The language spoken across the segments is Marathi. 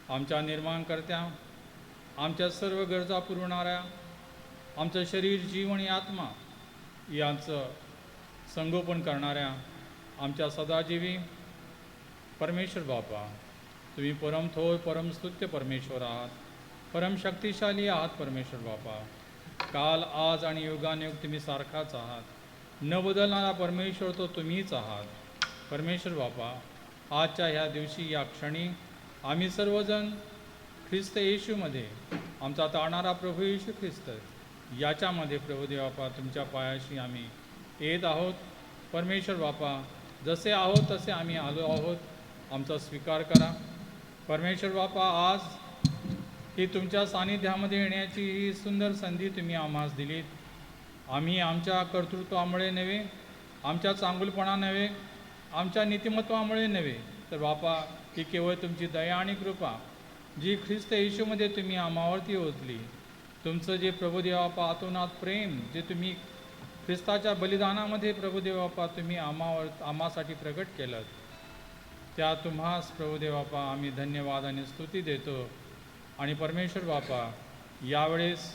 आमच्या निर्माणकर्त्या, आमच्या सर्व गरजा पुरवणाऱ्या, आमचं शरीर, जीव आणि आत्मा यांचं संगोपन करणाऱ्या आमच्या सदाजीवी परमेश्वर बापा, तुम्ही परमथोर परमस्तुत्य परमेश्वर आहात, परमशक्तिशाली आहात परमेश्वर बापा. काल, आज आणि युगानुयुग तुम्ही सारखाच आहात. न बदलणारा परमेश्वर तो तुम्हीच आहात परमेश्वर बापा. आजच्या ह्या दिवशी, या क्षणी आम्ही सर्वजण ख्रिस्त येशूमध्ये, आमचा तारणारा प्रभू येशू ख्रिस्त याच्यामध्ये प्रभू देवापा तुमच्या पायाशी आम्ही येत आहोत परमेश्वर बापा. जसे आहोत तसे आम्ही आलो आहोत, आमचा स्वीकार करा परमेश्वर बापा. आज ही तुमच्या सानिध्यामध्ये येण्याची ही सुंदर संधी तुम्ही आम्हास दिलीत. आम्ही आमच्या कर्तृत्वामुळे नव्हे, आमच्या चांगुलपणा नव्हे, आमच्या नीतिमत्वामुळे नव्हे, तर बापा ही केवळ तुमची दया आणि कृपा जी ख्रिस्त येशूमध्ये तुम्ही आम्हावरती ओतली, तुमचं जे प्रभुदेवापा अतोनात प्रेम जे तुम्ही ख्रिस्ताच्या बलिदानामध्ये प्रभुदेवापा तुम्ही आम्हासाठी प्रकट केलं, त्या तुम्हास प्रभुदेवापा आम्ही धन्यवाद आणि स्तुती देतो. आणि परमेश्वर बापा, यावेळेस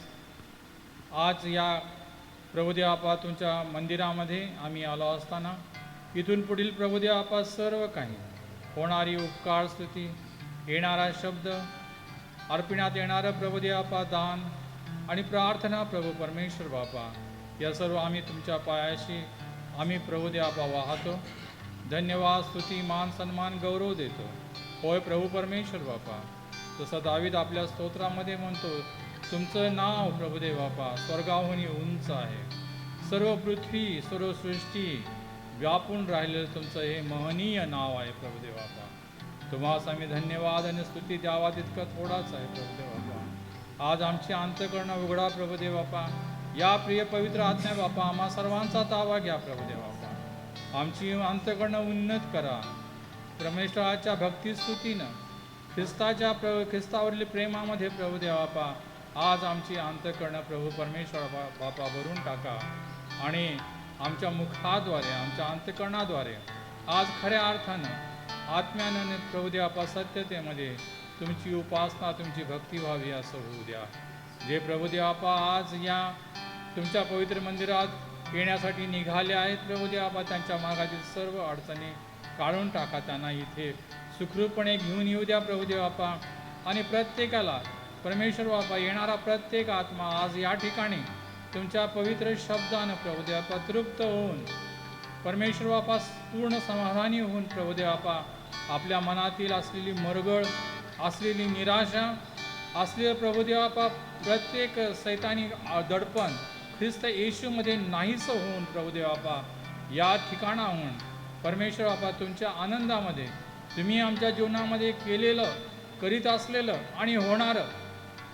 आज या प्रभुदेवापा तुमच्या मंदिरामध्ये आम्ही आलो असताना इथून पुढील प्रभुदेवापा सर्व काही होणारी उपकार स्तुती, येणारा शब्द, अर्पणात येणारं प्रभुदेवापा दान आणि प्रार्थना प्रभू परमेश्वर बापा, या सर्व आम्ही तुमच्या पायाशी आम्ही प्रभुदेवापा वाहतो. धन्यवाद, स्तुती, मान, सन्मान, गौरव देतो. होय प्रभू परमेश्वर बापा, जसं दावीद आपल्या स्तोत्रामध्ये म्हणतो, तुमचं नाव प्रभुदेवापा स्वर्गाहून उंच आहे. सर्व पृथ्वी, सर्व सृष्टी व्यापून राहिलेलं तुमचं हे महनीय नाव आहे प्रभुदेवापा. तुम्हास आम्ही धन्यवाद आणि स्तुती द्यावा तितकं थोडाच आहे प्रभुदेवापा. आज आमची अंतःकरणं उघडा प्रभुदेवापा. या प्रिय पवित्र आज्ञा बापा, आम्हा सर्वांचा ताबा घ्या प्रभुदेवापा. आमची अंतःकरणं उन्नत करा परमेश्वराच्या भक्तिस्तुतीनं, ख्रिस्तावरील प्रेमामध्ये प्रभुदेवापा. आज आमची अंतःकरणं प्रभू परमेश्वर बापा भरून टाका आणि आमच्या मुखाद्वारे, आमच्या अंतःकरणाद्वारे आज खऱ्या अर्थानं आत्म्यानं प्रभुदेवापा सत्यतेमध्ये तुमची उपासना, तुमची भक्ती व्हावी असं होऊ द्या. जे प्रभुदेवापा आज या तुमच्या पवित्र मंदिरात येण्यासाठी निघाले आहेत प्रभुदेवापा, त्यांच्या मार्गातील सर्व अडचणी काढून टाका. त्यांना इथे सुखरूपपणे घेऊन येऊ द्या प्रभुदेवापा. आणि प्रत्येकाला परमेश्वर बापा, येणारा प्रत्येक आत्मा आज या ठिकाणी तुमच्या पवित्र शब्दानं प्रभुदेवापा तृप्त होऊन, परमेश्वर बापा पूर्ण समाधानी होऊन प्रभुदेवापा आपल्या मनातील असलेली मरगळ, असलेली निराशा, असलेलं प्रभुदेवापा प्रत्येक सैतानी दडपण ख्रिस्त येशूमध्ये नाहीसं होऊन प्रभुदेवापा या ठिकाणाहून परमेश्वर बापा तुमच्या आनंदामध्ये तुम्ही आमच्या जीवनामध्ये केलेलं, करीत असलेलं आणि होणारं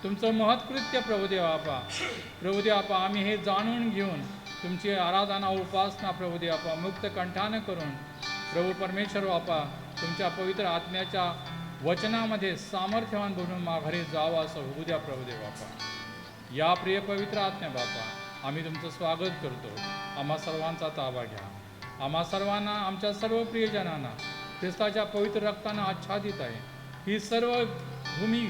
तुमचं महत्कृत्य प्रभुदेवापा आम्ही हे जाणून घेऊन तुमची आराधना, उपासना प्रभुदेवापा मुक्त कंठानं करून प्रभू परमेश्वर बापा तुमच्या पवित्र आत्म्याच्या वचनामध्ये सामर्थ्यवान बनून माघारी जावं असं होऊ द्या प्रभुदेवापा. या प्रिय पवित्र आत्म्या बापा, आम्ही तुमचं स्वागत करतो. आम्हा सर्वांचा ताबा घ्या. आम्हा सर्वांना, आमच्या सर्व प्रियजनांना ख्रिस्ताच्या पवित्र रक्तानं आच्छादित आहे ही सर्व भूमी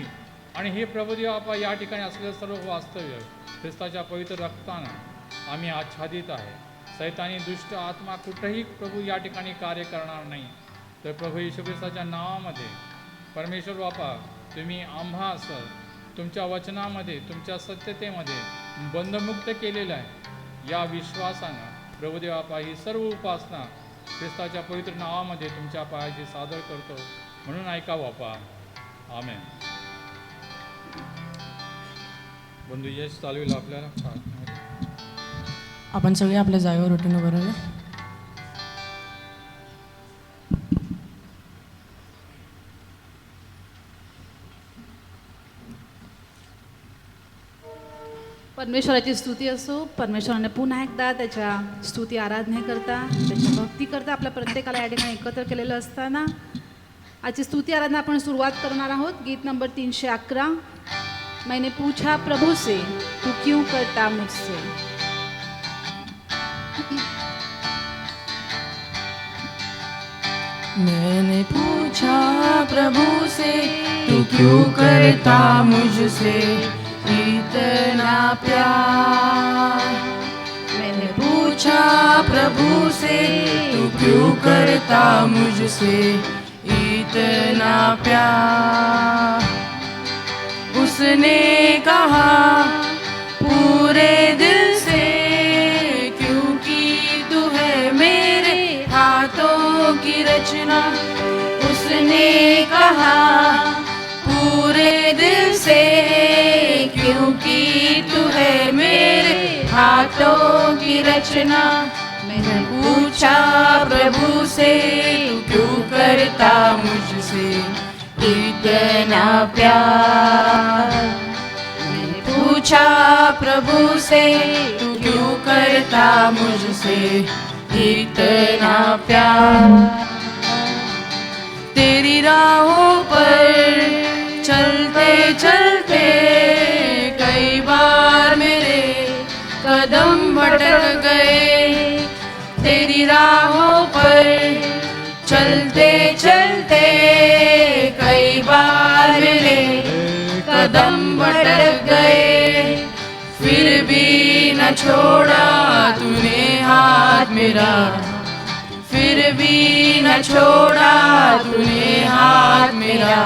आणि हे प्रभुदेवापा या ठिकाणी असलेलं सर्व वास्तव्य ख्रिस्ताच्या पवित्र रक्तानं आम्ही आच्छादित आहे. सैतानी दुष्ट आत्मा कुठंही प्रभू या ठिकाणी कार्य करणार नाही. तर प्रभू येशू ख्रिस्ताच्या नावामध्ये परमेश्वर बापा तुम्ही आम्हास तुमच्या वचनामध्ये, तुमच्या सत्यतेमध्ये बंधमुक्त केलेलं आहे. या विश्वासानं प्रभुदेवापा ही सर्व उपासना ख्रिस्ताच्या पवित्र नावामध्ये तुमच्या पायाशी सादर करतो. म्हणून ऐका बापा. आमेन. बंधू यश चालवेल आपल्याला प्रार्थनेमध्ये. आपण सगळे आपल्या जागेवर उठून उभं राहूया. परमेश्वराची स्तुती असो. परमेश्वराने पुन्हा एकदा त्याच्या स्तुती आराधने करता, त्याच्या भक्ती करता आपल्या प्रत्येकाला या ठिकाणी एकत्र केलेलं असताना आजची स्तुती आराधना आपण सुरुवात करणार आहोत. गीत नंबर 311, मैंने पूछा प्रभु से तू क्यों करता मुझसे. मैंने पूछा प्रभु से तू क्यों करता मुझसे इतना प्यार। मैंने पूछा प्रभु से तू क्यों करता मुझसे इतना प्यार। उसने कहा पूरे दिल से, क्योंकि तू है मेरे हाथों की रचना। उसने कहा पूरे दिल से, क्योंकि तू है मेरे हाथों की रचना। मैंने पूछा प्रभु से तू क्यों करता मुझसे इतना प्यार। मैंने पूछा प्रभु से तू क्यों करता मुझसे इतना प्यार। तेरी राहों पर चलते चलते कई बार मेरे कदम भटक गए। तेरी राहों पर चलते चलते कई बार मेरे कदम भटक गए। फिर भी न छोड़ा तूने हाथ मेरा, फिर भी न छोड़ा तूने हाथ मेरा।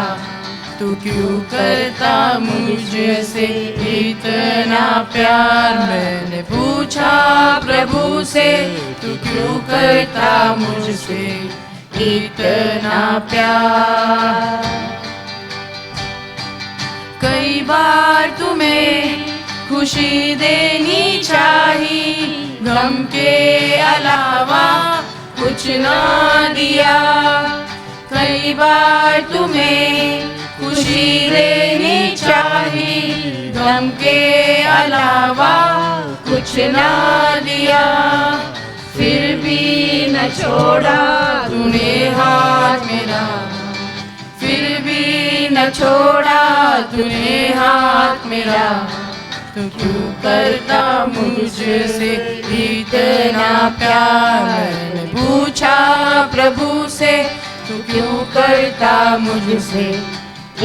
तू क्यों करता मुझसे इतना प्यार। मैंने पूछा प्रभु से तू क्यों करता मुझसे इतना प्यार। कई बार तुम्हें खुशी देनी चाहिए, गम के अलावा कुछ ना दिया। कई बार तुम्हें खुशी देनी चाहिए, गम के अलावा कुछ ना दिया। फिर भी न छोड़ा तूने हाथ मेरा, फिर भी न छोड़ा तूने हाथ मेरा। तू क्यों करता मुझसे इतना प्यार। मैंने पूछा प्रभु से तू क्यों करता मुझसे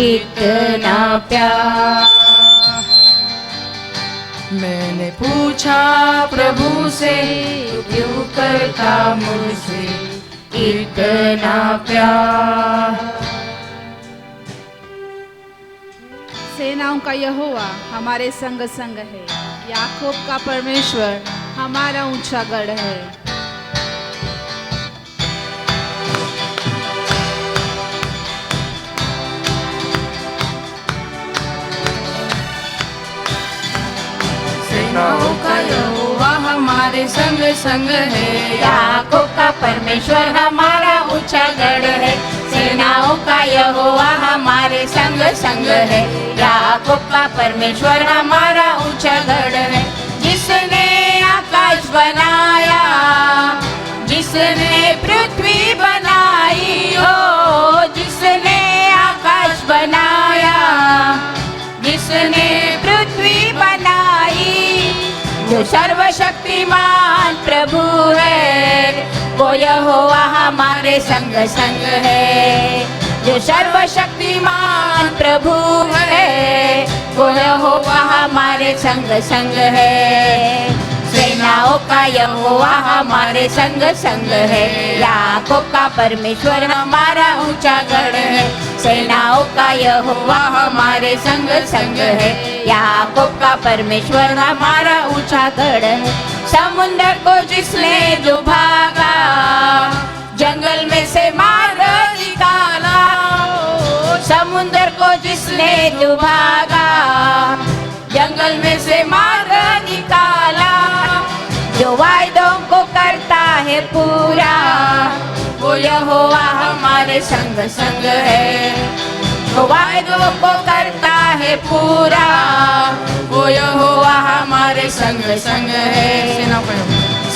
इतना प्यार। मैंने पूछा प्रभु से तू क्यों करता मुझसे इतना प्यार। सेनाओं का यहोवा हमारे संग संग है, याकूब का परमेश्वर हमारा ऊंचा गढ़ है। सेनाओं का यहोवा हमारे संग संग है, याकूब का परमेश्वर हमारा ऊंचा गढ़ है। सेनाओं का यहोवा हमारे संग संग है, याकूब का परमेश्वर हमारा ऊंचा गढ़ है। जिसने आकाश बनाया, जिसने पृथ्वी बनाई हो, जिसने आकाश बनाया, जिसने पृथ्वी बनाई। जो सर्वशक्तिमान प्रभु है, वो यहोवा हमारे संग संग है। जो सर्वशक्तिमान प्रभु है, वो यहोवा हमारे संग संग है। सेनाओं का यहोवा हमारे संग संग है, याकूब का परमेश्वर हमारा ऊंचा गढ़ है। सेनाओं का यहोवा हमारे संग संग है, याकूब का परमेश्वर हमारा ऊंचा गढ़ है। समुद्र को जिसने डुबागा, जंगल में से मार्ग निकाला। समुद्र को जिसने डुबागा, जंगल में से मार्ग निकाला। जो वायदों को करता है पूरा, वो यहोवा हमारे संग संग है। जो वायदों को करता है पूरा, वो यहोवा हमारे संग संग है।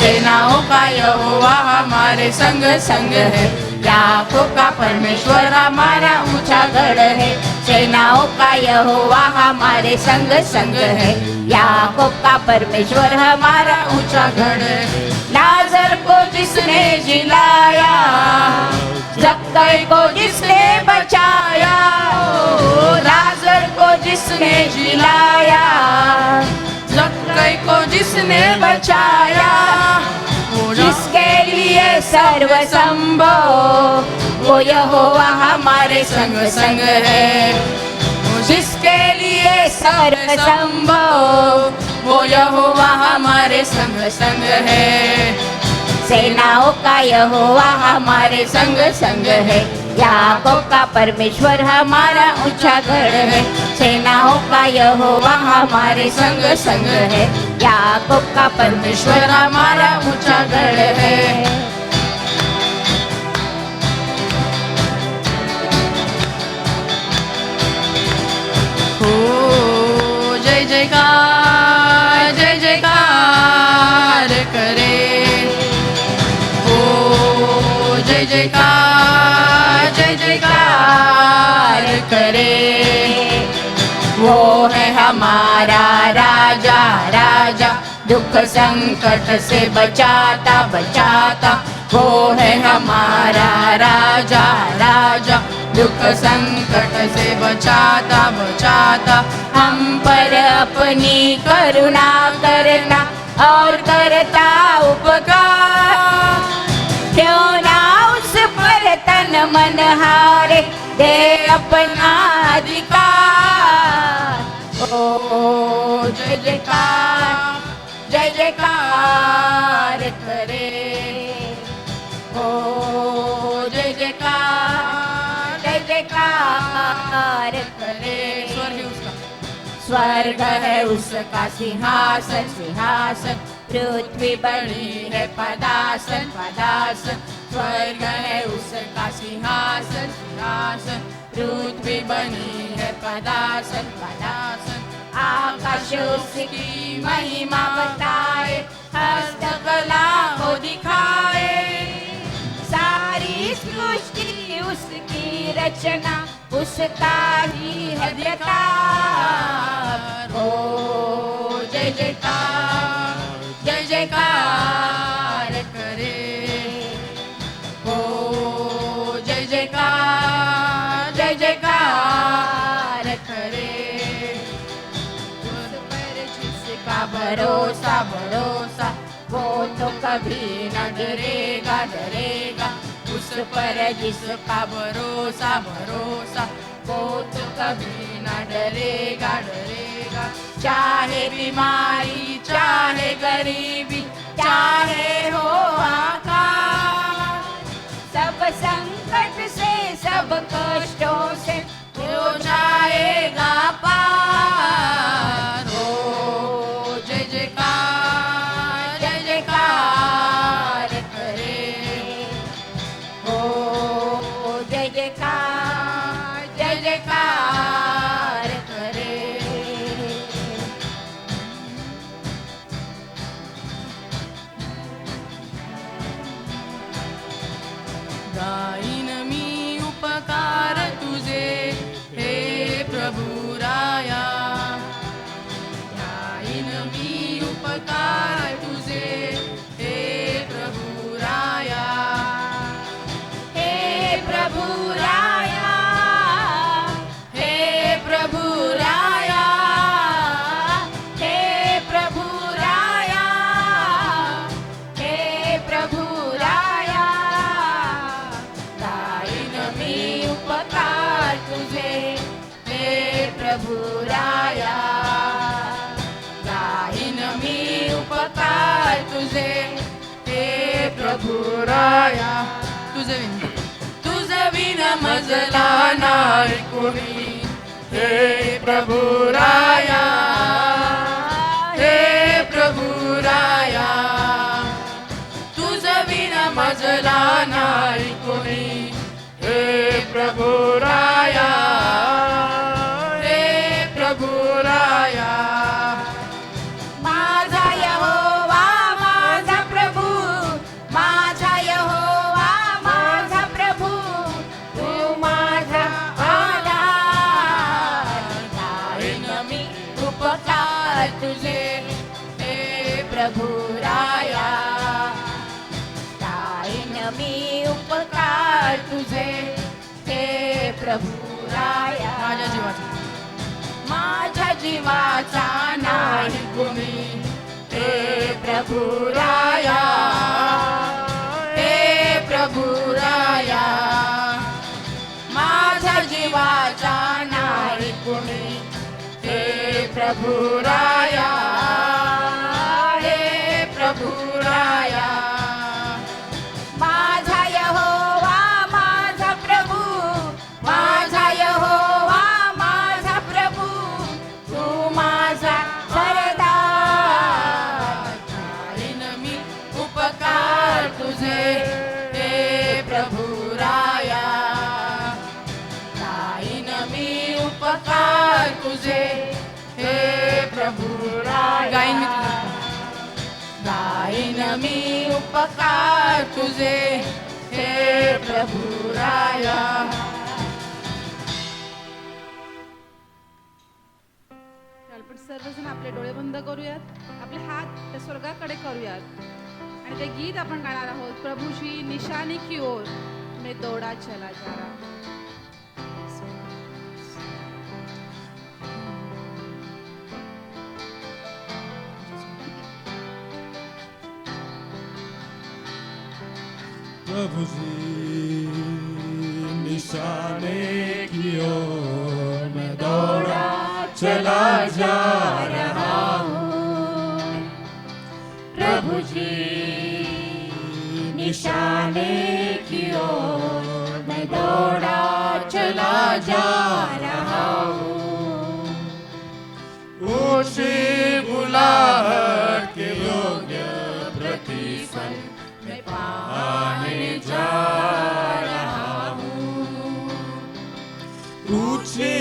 सेनाओं का यहोवा हमारे संग संग है, याकूब का परमेश्वर हमारा ऊंचा गढ़ है। सेनाओं का यहोवा हमारे संग संग है, याकूब का परमेश्वर हमारा ऊंचा गढ़ है। लाजर को जिसने जिलाया, जक्कई को जिसने बचाया। ने जिलाया, जक्कई को जिसने बचाया, जिसके लिए सर्व संभव वो यहोवा हमारे संग संग है। जिसके लिए सर्व संभव वो यहोवा हमारे संग संग है। सेनाओं का यहोवा हमारे संग संग है। याकूब का परमेश्वर हमारा ऊंचा गढ़ है। सेनाओं का यहोवा हमारे संग संग है। याकूब का परमेश्वर हमारा ऊंचा गढ़ है। हो जय जयकार जय जयकार करे, हो जय जयकार जय जयकार करे। वो है हमारा राजा राजा, दुख संकट से बचाता बचाता। वो है हमारा राजा राजा, दुख संकट से बचाता बचाता। हम पर अपनी करुणा करता और करता उपकार, क्यों ना उस पर तन मन हारे, दे अपना अधिकार। ओ जय जयकार जय जयकार करे, ओ जय जयकार जय जयकार करे। स्वर्ग है उसका सिंहासन सिंहासन, पृथ्वी बड़ी है पदासन पदासन। स्वर्ग है उसका सिंहासन सिंहासन, पृथ्वी बनी है पदासन पदासन। आकाश उसकी महिमा बताए, हस्तकला को दिखाए। सारी सृष्टि उसकी रचना, उसका ही है बेकार। ओ जय जयकार जय जयकार करे, ओ जय जयकार जय जयकार करे। उस पर जिसका भरोसा भरोसा, वो तो कभी न डरेगा डरेगा। उस पर जिसका भरोसा भरोसा, वो तो कभी न डरेगा डरेगा। चाहे बीमारी चाहे गरीबी, चाहे हो आकाश, सब संकट से सब कष्टों से हो जाएगा पार। हो जय जयकार जय जयकार करे, हो जय जयकार जय जयकार करे। गाईन मी उपकार तुझे हे प्रभु राया, गाईन मी उपकार तुझे हे प्रभु राया। हे प्रभु राया, हे प्रभु राया, हे प्रभु राया, हे प्रभु राया। गाईन मी उपकार तुझे हे प्रभु राया, गाईन मी उपकार तुझे हे प्रभु राया। तुझं विन मजला नाही कोणी, हे प्रभु राया, हे प्रभु राया। तुझं विन मजला नाही कोणी, हे प्रभु राया, हे प्रभु राया। माझा यहोवा माझा प्रभू, माझा यहोवा माझा प्रभू, तू माझा आधार। गाईन मी उपकार तुझे हे प्रभु राया, गाईन मी उपकार तुझे हे प्रभु राया। माझ्या जीवाचा माझ्या जीवाचा नाही कुणी हे प्रभु राया हे प्रभु राया माझा जीवाचा नाही कुणी हे प्रभु राया हे प्रभु राया माझा यहोवा माझा प्रभु माझा यहोवा माझा प्रभु तू माझा सरदार करीन मी उपकार तुझे हे प्रभु राया करीन मी उपकार तुझे हे प्रभु राया गाईन मी उपकार तुझे हे प्रभु राया आपण सर्वजण आपले डोळे बंद करूयात आपले हात त्या स्वर्गाकडे करूयात आणि ते गीत आपण गाणार आहोत प्रभूची निशानी की ओर मैं दौड़ा चला जा रहा हूं. प्रभु जी निशाने की ओर मैं दौड़ा चला जा रहा हूँ प्रभु जी निशाने की ओर मैं दौड़ा चला जा रहा हूँ ऊंची बुलाहट के योग्य प्रतिफल मैं पाने जा रहा हूँ ऊंची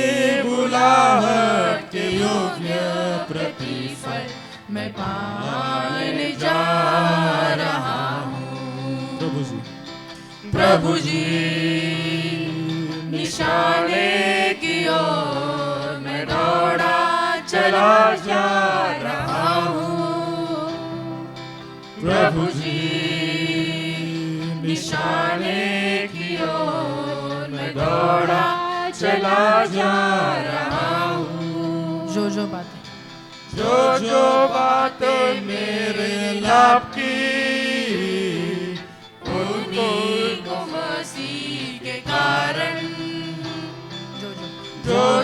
बुलाहट के योग्य प्रतिफल मैं पाने जा रहा हूँ प्रभु जी निशाने की ओर मैं दौड़ा चला जा रहा हूँ प्रभु जी निशाने की ओर मैं दौड़ा चला जा रहा हूँ जो बातें जो बातें मेरे लाभ की उनको मसीह के कारण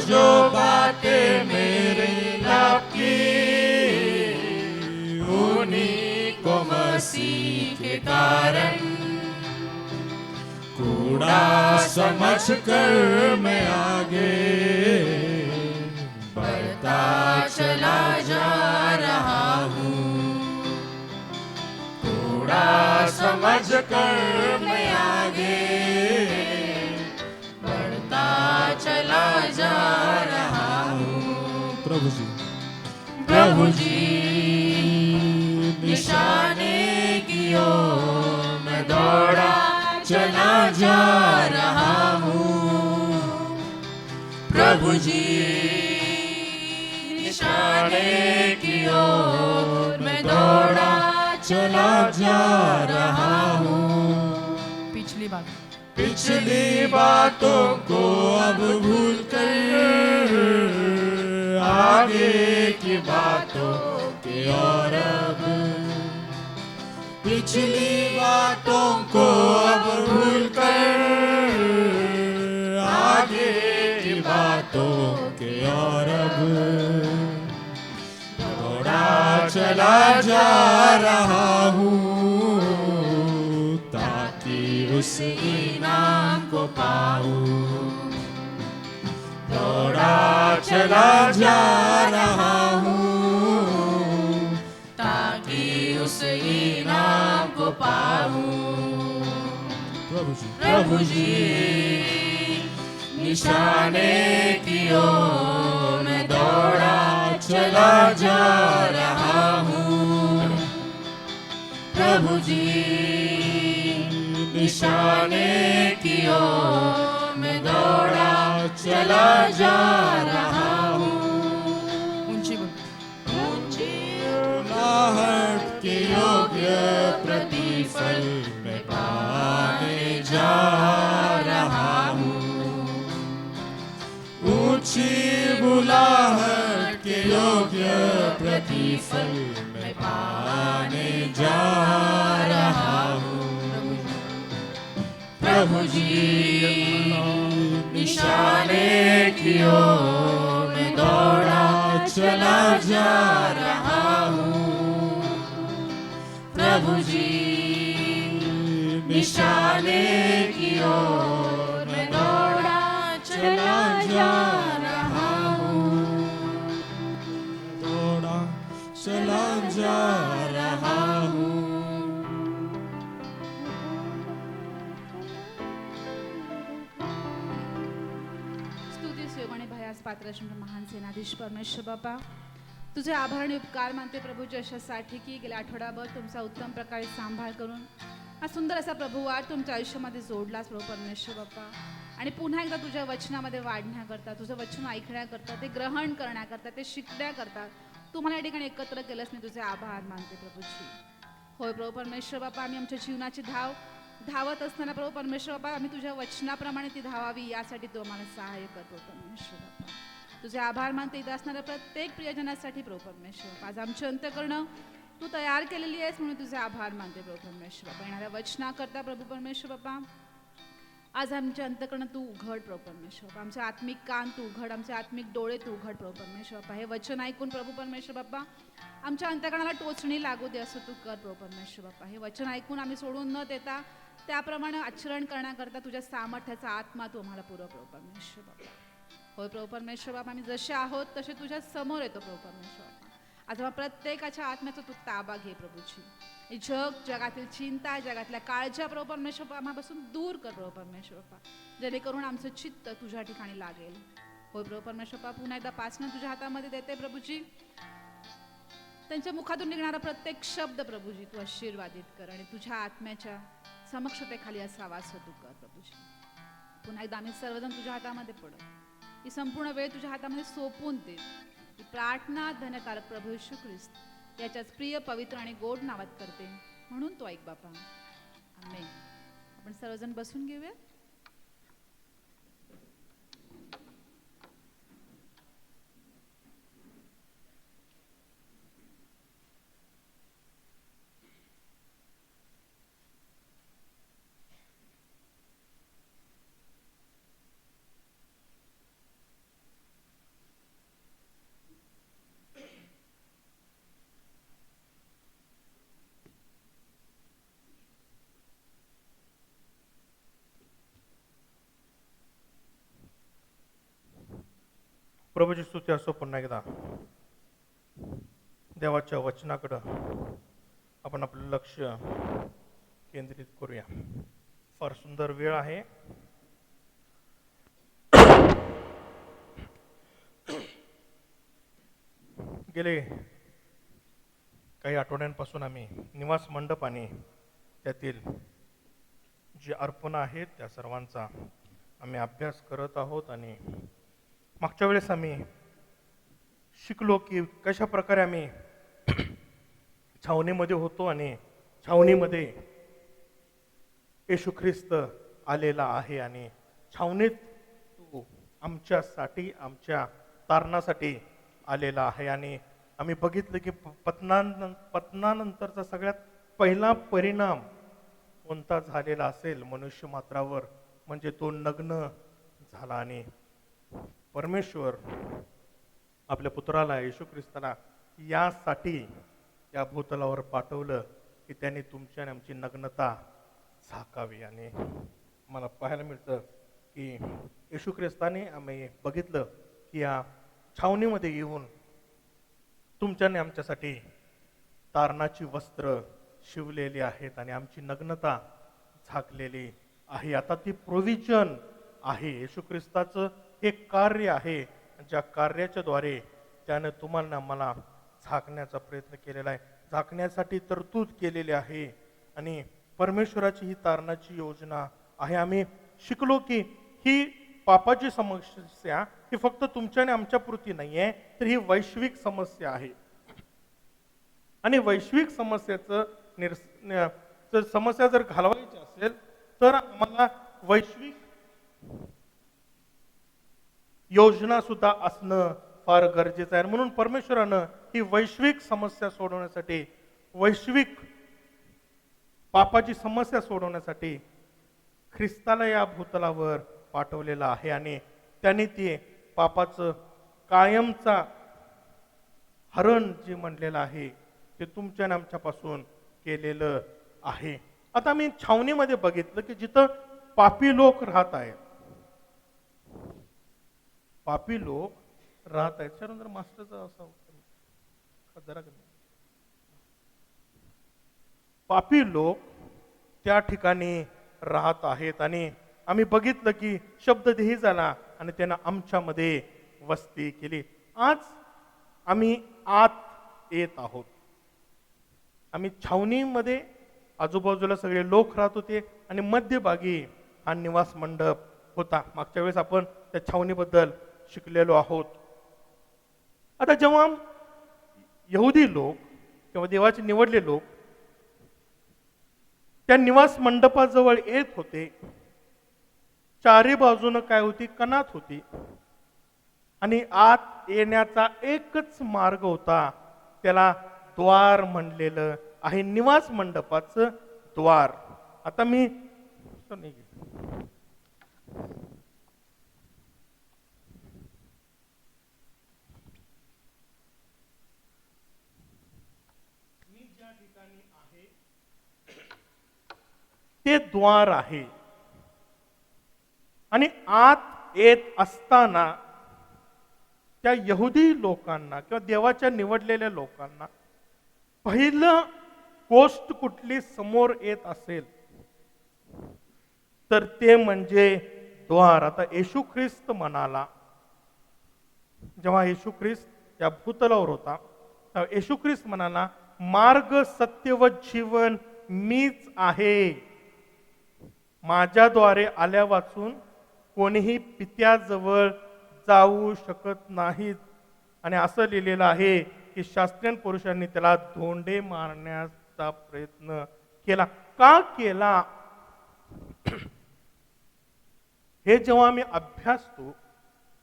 जो बातें मेरे लाभ की उन्हीं को मसीह के कारण कूड़ा समझ कर मैं आगे बढ़ता चला जा रहा हूँ कूड़ा समझ कर मैं आगे बढ़ता चला जा रहा हूँ प्रभु जी निशाने की ओर मैं दौड़ा चला जा रहा हूँ प्रभु जी निशाने की ओर मैं दौड़ा चला जा रहा हूँ पिछली बात पिछली बातों को अब भूल कर आगे की बातों की और अब पिछली बातों को अब भूल कर आगे की बातों के और अब दौड़ा चला जा रहा हूँ ताकि उस इनाम को पाऊं दौड़ा चला जा रहा हूँ ताकि उस इनाम को पाऊं प्रभु जी निशाने की ओर मैं दौड़ा चला जा रहा हूँ प्रभु जी निशाने की ओर मैं दौड़ा चला जा रहा हूँ ऊंची बोल बुलाहट के योग्य प्रतिफल मैं पाने जा रहा हूँ ऊंची बुलाहट के योग्य प्रतिफल मैं पाने जा रहा हूँ। प्रभु जी निशाने की ओर मैं दौड़ा चला जा रहा हूँ। प्रभु जी निशाने की ओर मैं दौड़ा चला जा रहा हूँ। दौड़ा चला जा रहा हूँ। स्तुती सुयोग आणि भयास पात्र असणारा महान सेनाधीश परमेश्वर बापा, तुझे आभार आणि उपकार मानते प्रभू यशासाठी की गेल्या आठवडाभर तुमचा उत्तम प्रकारे सांभाळ करून हा सुंदर असा प्रभुवार तुमच्या आयुष्यामध्ये जोडलाच प्रभू परमेश्वर बाप्पा. आणि पुन्हा एकदा तुझ्या वचनामध्ये वाढण्याकरता, तुझं वचन ऐकण्याकरता, ते ग्रहण करण्याकरता, ते शिकण्याकरता तुम्हाला या ठिकाणी एकत्र केलंच मी तुझे आभार मानते प्रभूजी. होय प्रभू परमेश्वर बाप्पा, आम्ही आमच्या जीवनाची धावत असताना प्रभू परमेश्वर बाप्पा, आम्ही तुझ्या वचनाप्रमाणे ती धावावी यासाठी तू आम्हाला सहाय्य करतो परमेश्वर बाप्पा. तुझे आभार मानते इथं असणाऱ्या प्रत्येक प्रियजनासाठी प्रभू परमेश्वर बाप्पा. आज आमची अंतःकरणं तू तयार केलेली आहेस म्हणून तुझे आभार मानते प्रभू परमेश्वर बाप्पा. येणाऱ्या वचनाकरता प्रभू परमेश्वर बाप्पा, आज आमच्या अंतःकरणं तू उघड प्रभू परमेश्वर बाप्पा. आमचे आत्मिक कान तू उघड, आमचे आत्मिक डोळे तू उघड प्रभू परमेश्वर बाप्पा. हे वचन ऐकून प्रभू परमेश्वर बाप्पा आमच्या अंतःकरणाला टोचणी लागू दे असं तू कर प्रभू परमेश्वर बाप्पा. हे वचन ऐकून आम्ही सोडून न देता त्याप्रमाणे आचरण करण्याकरता तुझ्या सामर्थ्याचा आत्मा तू आम्हाला पुरव प्रभू परमेश्वर बाप्पा. होय प्रभू परमेश्वर बाप्पा, आम्ही जसे आहोत तसे तुझ्या समोर येतो प्रभू परमेश्वर बाप्पा. आज आम्हा प्रत्येकाच्या आत्म्याचा तू ताबा घे प्रभूजी. हे जगातील चिंता, जगातल्या काळज्या प्रभू परमेश्वर बाप्पा आम्हापासून दूर कर प्रभू परमेश्वर बाप्पा, जेणेकरून आमचं चित्त तुझ्या ठिकाणी लागेल. होय प्रभू परमेश्वर बाप्पा, पुन्हा एकदा पासनं तुझ्या हातामध्ये देते प्रभूजी. त्यांच्या मुखातून निघणारा प्रत्येक शब्द प्रभूजी तू आशीर्वादित कर आणि तुझ्या आत्म्याच्या समक्षतेखाली असा वास तू कर प्रभूजी. पुन्हा एकदा आम्ही सर्वजण तुझ्या हातामध्ये पडू. ही संपूर्ण वेळ तुझ्या हातामध्ये सोपून दे. ही प्रार्थना धन्यकारक प्रभू येशू ख्रिस्त याच्याच प्रिय, पवित्र आणि गोड नावात करते म्हणून तो ऐक बापा. आमेन. आपण सर्वजण बसून घेऊया. प्रभूची स्तुती असो. पुन्हा एकदा देवाच्या वचनाकडं आपण आपलं लक्ष केंद्रित करूया. फार सुंदर वेळ आहे. गेले काही आठवड्यांपासून आम्ही निवास मंडप आणि त्यातील जी अर्पणं आहेत त्या सर्वांचा आम्ही अभ्यास करत आहोत. आणि मागच्या वेळेस आम्ही शिकलो की कशा प्रकारे आम्ही छावणीमध्ये होतो आणि छावणीमध्ये येशू ख्रिस्त आलेला आहे आणि छावणीत तो आमच्यासाठी, आमच्या तारणासाठी आलेला आहे. आणि आम्ही बघितलं की पतनानंतरचा सगळ्यात पहिला परिणाम कोणता झालेला असेल मनुष्य मात्रावर, म्हणजे तो नग्न झाला. आणि परमेश्वर आपल्या पुत्राला येशू ख्रिस्ताला यासाठी या भूतलावर पाठवलं की त्याने तुमच्या आणि आमची नग्नता झाकावी. आणि मला पाहायला मिळतं की येशू ख्रिस्ताने आम्ही बघितलं की या छावणीमध्ये येऊन तुमच्याने आमच्यासाठी तारणाची वस्त्र शिवलेली आहेत आणि आमची नग्नता झाकलेली आहे. आता ती प्रोव्हिजन आहे. येशू ख्रिस्ताचं हे कार्य आहे, ज्या कार्याच्या द्वारे त्यानं तुम्हाला आम्हाला झाकण्याचा प्रयत्न केलेला आहे, झाकण्यासाठी तरतूद केलेली आहे. आणि परमेश्वराची ही तारणाची योजना आहे. आम्ही शिकलो की ही पापाची समस्या ही फक्त तुमच्या आणि आमच्या पुरती नाही आहे, तर ही वैश्विक समस्या आहे. आणि वैश्विक समस्या जर घालवायची असेल तर आम्हाला वैश्विक योजना सुद्धा असणं फार गरजेचं आहे. म्हणून परमेश्वरानं ही वैश्विक समस्या सोडवण्यासाठी, वैश्विक पापाची समस्या सोडवण्यासाठी ख्रिस्ताला या भूतलावर पाठवलेलं आहे आणि त्यांनी ते पापाचं कायमचा हरण जे म्हणलेलं आहे ते तुमच्या आणि आमच्यापासून केलेलं आहे. आता मी छावणीमध्ये बघितलं की जिथं पापी लोक राहत आहेत, पापी लोक राहत आहेत. शरंद्र मास्टरचा असा जरा पापी लोक त्या ठिकाणी राहत आहेत आणि आम्ही बघितलं की शब्ददेही झाला आणि त्यानं आमच्यामध्ये वस्ती केली. आज आम्ही आत येत आहोत. आम्ही छावणीमध्ये आजूबाजूला सगळे लोक राहत होते आणि मध्यभागी हा निवास मंडप होता. मागच्या वेळेस आपण त्या छावणीबद्दल शिकलेलो आहोत. आता जेव्हा यहुदी लोक किंवा देवाचे निवडले लोक त्या निवास मंडपाजवळ येत होते, चारी बाजूनं काय होती, कनात होती आणि आत येण्याचा एकच मार्ग होता, त्याला द्वार म्हणलेलं आहे, निवास मंडपाचं द्वार. आता मी ज्या ठिकाणी आहे ते द्वार आहे आणि आत येत असताना त्या यहुदी लोकांना किंवा देवाच्या निवडलेल्या लोकांना पहिलं गोष्ट कुठली समोर येत असेल तर ते म्हणजे द्वार. आता येशू ख्रिस्त म्हणाला, जेव्हा येशू ख्रिस्त या भूतलावर होता तेव्हा येशू ख्रिस्त म्हणाला, मार्ग सत्य व जीवन मीच आहे, माझ्याद्वारे आल्या वाचून कोणीही पित्याजवळ जाऊ शकत नाहीत. आणि असं लिहिलेलं आहे की शास्त्रीय पुरुषांनी त्याला धोंडे मारण्याचा प्रयत्न केला. का केला हे जेव्हा आम्ही अभ्यासतो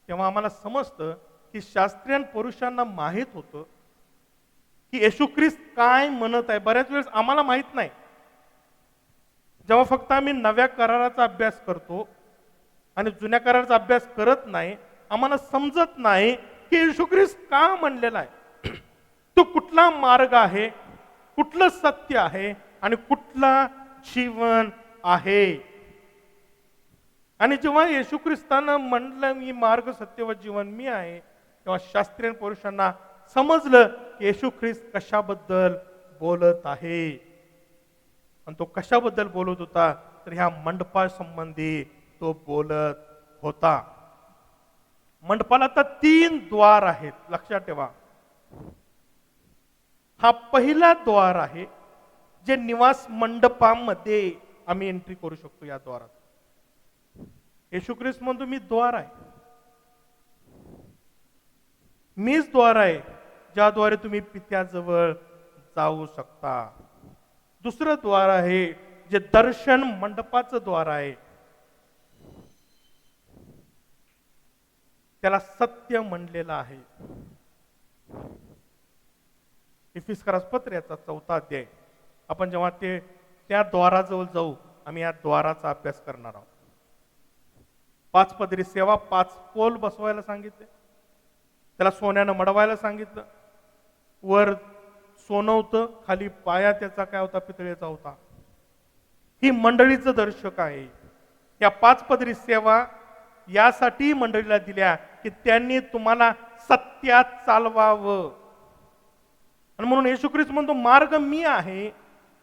तेव्हा आम्हाला समजतं की शास्त्रीय पुरुषांना माहित होतं की येशू ख्रिस्त काय म्हणत आहे. बऱ्याच वेळेस आम्हाला माहित नाही. जेव्हा फक्त आम्ही नव्या कराराचा अभ्यास करतो आणि जुन्या कराराचा अभ्यास करत नाही, आम्हाला समजत नाही की येशू ख्रिस्त का म्हणलेला आहे, तो कुठला मार्ग आहे, कुठलं सत्य आहे आणि कुठला जीवन आहे. आणि जेव्हा येशू ख्रिस्तानं म्हणलं मी मार्ग सत्य व जीवन मी आहे, तेव्हा शास्त्रीय पुरुषांना समजलं की येशू ख्रिस्त कशाबद्दल बोलत आहे. आणि तो कशाबद्दल बोलत होता तर ह्या मंडपासंबंधी तो बोलत होता. मंडपाला तर 3 द्वार आहेत, लक्षात ठेवा. हा पहिला द्वार आहे जे निवास मंडपामध्ये आम्ही एंट्री करू शकतो. या द्वारात येशू ख्रिस्त म्हणतो मी द्वार आहे, मीच द्वार आहे ज्याद्वारे तुम्ही पित्याजवळ जाऊ शकता. दुसरं द्वार आहे जे दर्शन मंडपाचं द्वार आहे, त्याला सत्य म्हणलेलं आहे. इफिसकरास पत्र याचा 4था अध्याय. आपण जेव्हा त्या द्वाराजवळ जाऊ, आम्ही या द्वाराचा अभ्यास करणार आहोत. 5 पदरी सेवा, 5 पोल बसवायला सांगितले, त्याला सोन्यानं मडवायला सांगितलं. वर सोनं होतं, खाली पाया त्याचा काय होता, पितळेचा होता. ही मंडळीचं दर्शक आहे. या 5 पदरी सेवा यासाठी मंडळीला दिल्या की त्यांनी तुम्हाला सत्यात चालवावं. आणि म्हणून येशू ख्रिस्त म्हणतो मार्ग मी आहे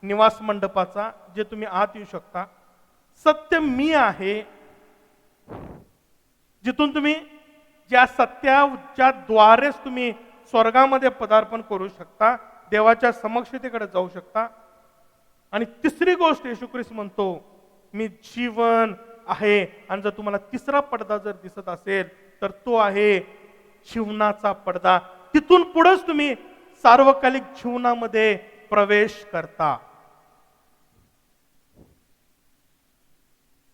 निवास मंडपाचा, जे तुम्ही आत येऊ शकता. सत्य मी आहे, जिथून तुम्ही ज्या सत्याच्या द्वारेच तुम्ही स्वर्गामध्ये पदार्पण करू शकता, देवाच्या समक्षतेकडे जाऊ शकता. आणि तिसरी गोष्ट येशू ख्रिस्त म्हणतो मी जीवन आहे. आणि जर तुम्हाला तिसरा पडदा जर दिसत असेल तर तो आहे जीवनाचा पडदा. तिथून पुढेच तुम्ही सार्वकालिक जीवनामध्ये प्रवेश करता.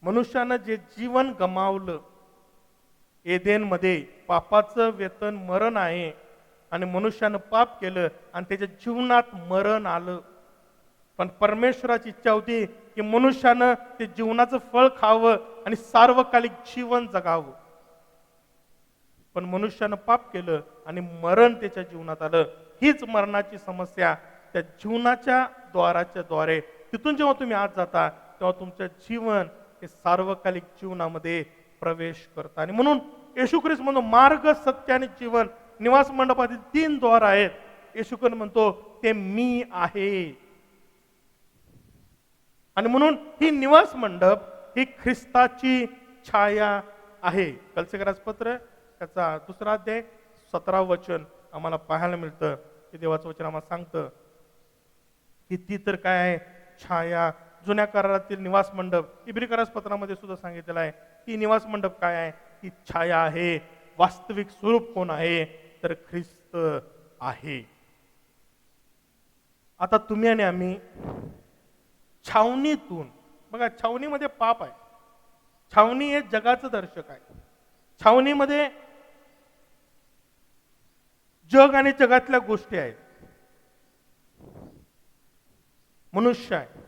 मनुष्यानं जे जीवन गमावलं एदेनमध्ये पापाचं वेतन मरण आहे आणि मनुष्यानं पाप केलं आणि त्याच्या जीवनात मरण आलं. पण परमेश्वराची इच्छा होती की मनुष्यानं ते जीवनाचं फळ खावं आणि सार्वकालिक जीवन जगावं. पण मनुष्यानं पाप केलं आणि मरण त्याच्या जीवनात आलं. हीच मरणाची समस्या त्या जीवनाच्या द्वाराच्या द्वारे तिथून जेव्हा तुम्ही आत जाता तेव्हा तुमचं जीवन हे सार्वकालिक जीवनामध्ये प्रवेश करतं. आणि म्हणून येशू ख्रिस्त म्हणतो मार्ग, सत्य आणि जीवन. निवास मंडपातील 3 द्वार आहेत. येशू ख्रिस्त म्हणतो ते मी आहे. आणि म्हणून ही निवास मंडप ही ख्रिस्ताची छाया आहे. कलसीकरास पत्र त्याचा 2 अध्याय 17 वचन आम्हाला पाहायला मिळतं की देवाचं वचन आम्हाला सांगतं की ती तर काय आहे, छाया. जुन्या करारातील निवास मंडप इब्रिकरास पत्रामध्ये सुद्धा सांगितलेलं आहे की निवास मंडप काय आहे, ती छाया आहे. वास्तविक स्वरूप कोण आहे तर ख्रिस्त आहे. आता तुम्ही आणि आम्ही छावणीतून, बघा छावणीमध्ये पाप आहे. छावणी हे जगाचं दर्शक आहे. छावणीमध्ये जग आणि जगातल्या गोष्टी आहेत. मनुष्य आहे.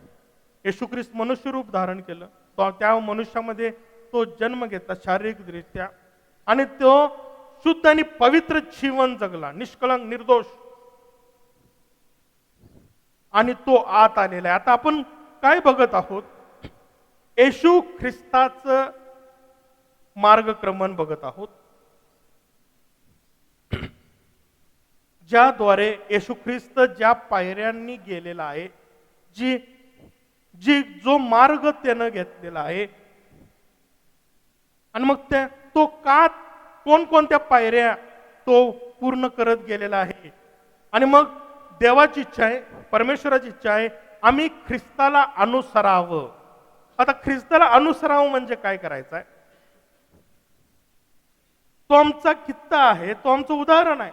येशू ख्रिस्त मनुष्य रूप धारण केलं. तो त्या मनुष्यामध्ये तो जन्म घेतला शारीरिकदृष्ट्या आणि तो शुद्ध आणि पवित्र जीवन जगला, निष्कलंक निर्दोष. आणि तो आत आलेला आहे. आता आपण काय बघत आहोत, येशू ख्रिस्ताचं मार्गक्रमण बघत आहोत, ज्याद्वारे येशू ख्रिस्त ज्या पायऱ्यांनी गेलेला आहे, जो मार्ग त्यानं घेतलेला आहे, आणि मग तो का कोणकोणत्या पायऱ्या तो पूर्ण करत गेलेला आहे. आणि मग देवाची इच्छा आहे, परमेश्वराची इच्छा आहे आम्ही ख्रिस्ताला अनुसरावं. आता ख्रिस्ताला अनुसरावं म्हणजे काय करायचं आहे, तो आमचा किस्सा आहे, तो आमचं उदाहरण आहे.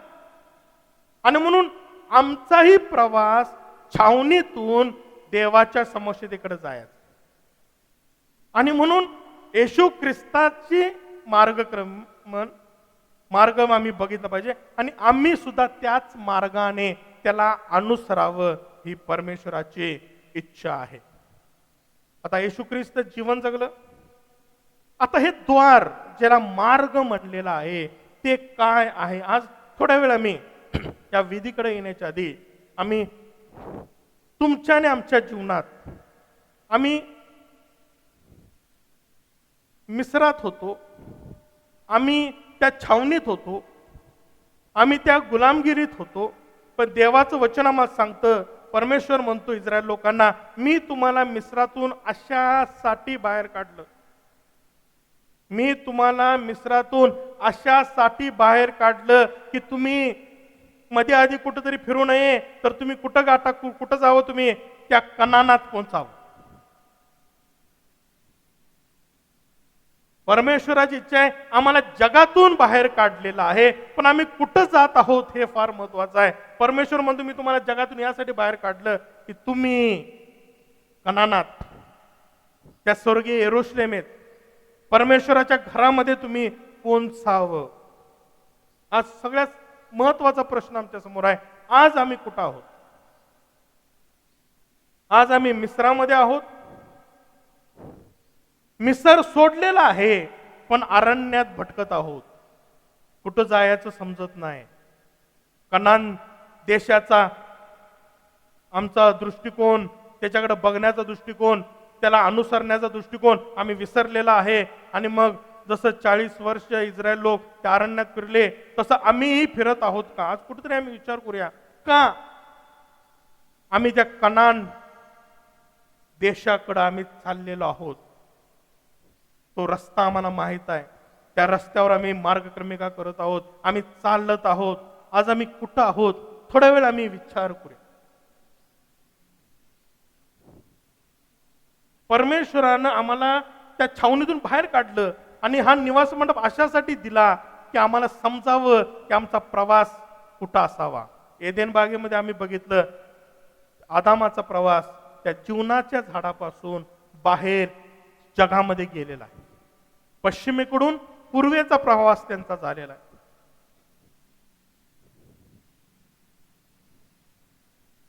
आणि म्हणून आमचाही प्रवास छावणीतून देवाच्या समोरतेकडे जायचा. आणि म्हणून येशू ख्रिस्ताची मार्ग आम्ही बघितला पाहिजे आणि आम्ही सुद्धा त्याच मार्गाने त्याला अनुसरावं ही परमेश्वराची इच्छा आहे. आता येशू ख्रिस्त जीवन जगलं. आता हे द्वार ज्याला मार्ग म्हटलेला आहे ते काय आहे. आज थोड्या वेळ आम्ही या विधीकडे येण्याच्या आधी आम्ही तुमच्या आणि आमच्या जीवनात आम्ही मिसरात होतो, आम्ही त्या छावणीत होतो, आम्ही त्या गुलामगिरीत होतो. पण देवाचं वचन आम्हाला सांगतं, परमेश्वर म्हणतो इस्रायल लोकांना, मी तुम्हाला मिस्रातून अशासाठी बाहेर काढलं. मी तुम्हाला मिस्रातून अशासाठी बाहेर काढलं की तुम्ही मध्ये आधी कुठेतरी फिरू नये, तर तुम्ही कुठं जावं, तुम्ही त्या कनानात पोहोचावं. परमेश्वराची इच्छा आहे, आम्हाला जगातून बाहेर काढलेलं आहे, पण आम्ही कुठं जात आहोत हे फार महत्वाचं आहे. परमेश्वर म्हणतो मी तुम्हाला जगातून यासाठी बाहेर काढलं की तुम्ही कनानात, त्या स्वर्गीय यरूशलेमेत, परमेश्वराच्या घरामध्ये तुम्ही पोहोचावं. आज सगळ्यात महत्वाचा प्रश्न आमच्या समोर आहे, आज आम्ही कुठं आहोत. आज आम्ही मिस्रामध्ये आहोत, मिसर सोडलेला आहे, पण अरण्यात भटकत आहोत. कुठं जायचं समजत नाही. कनान देशाचा आमचा दृष्टिकोन, त्याच्याकडे बघण्याचा दृष्टिकोन, त्याला अनुसरण्याचा दृष्टिकोन आम्ही विसरलेला आहे. आणि मग जसं 40 वर्ष इस्रायल लोक त्या अरण्यात फिरले तसं आम्हीही फिरत आहोत का. आज कुठेतरी आम्ही विचार करूया का आम्ही त्या कनान देशाकडे आम्ही चाललेलो आहोत. तो रस्ता आम्हाला माहित आहे, त्या रस्त्यावर आम्ही मार्गक्रमिका करत आहोत, आम्ही चालत आहोत. आज आम्ही कुठं आहोत, थोडा वेळ आम्ही विचार करूया. परमेश्वरानं आम्हाला त्या छावणीतून बाहेर काढलं आणि हा निवास मंडप अशासाठी दिला की आम्हाला समजावं की आमचा प्रवास कुठं असावा. एदेन बागेमध्ये आम्ही बघितलं आदामाचा प्रवास त्या जीवनाच्या झाडापासून बाहेर जगामध्ये गेलेला आहे. पश्चिमेकडून पूर्वेचा प्रवास त्यांचा झालेला आहे.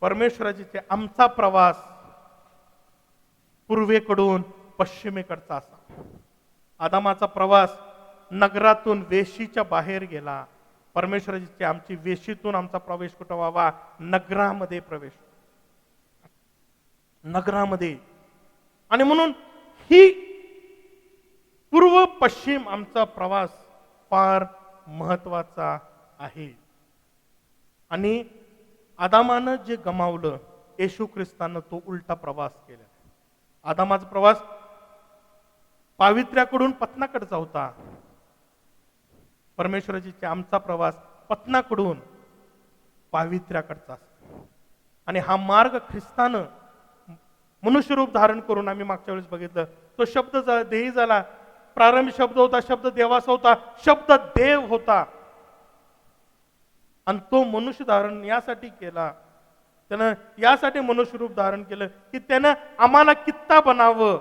परमेश्वराचे आमचा प्रवास पूर्वेकडून पश्चिमेकडचा असा. आदामाचा प्रवास नगरातून वेशीच्या बाहेर गेला. परमेश्वराची आमची वेशीतून आमचा प्रवेश कुठं व्हावा? नगरामध्ये प्रवेश, नगरामध्ये. आणि म्हणून ही पूर्व पश्चिम आमचा प्रवास फार महत्वाचा आहे. आणि आदामानं जे गमावलं, येशू ख्रिस्तानं तो उलटा प्रवास केला. आदामाचा प्रवास पावित्र्याकडून पत्नाकडचा होता. परमेश्वराची आमचा प्रवास पत्नाकडून पावित्र्याकडचा. आणि हा मार्ग ख्रिस्तानं मनुष्यरूप धारण करून, आम्ही मागच्या वेळेस बघितलं, तो शब्द देही झाला. प्रारंभी शब्द होता, शब्द देवाचा होता, शब्द देव होता. आणि तो मनुष्य धारण यासाठी केला, त्यानं यासाठी मनुष्यरूप धारण केलं की त्यानं आम्हाला कित्ता बनावं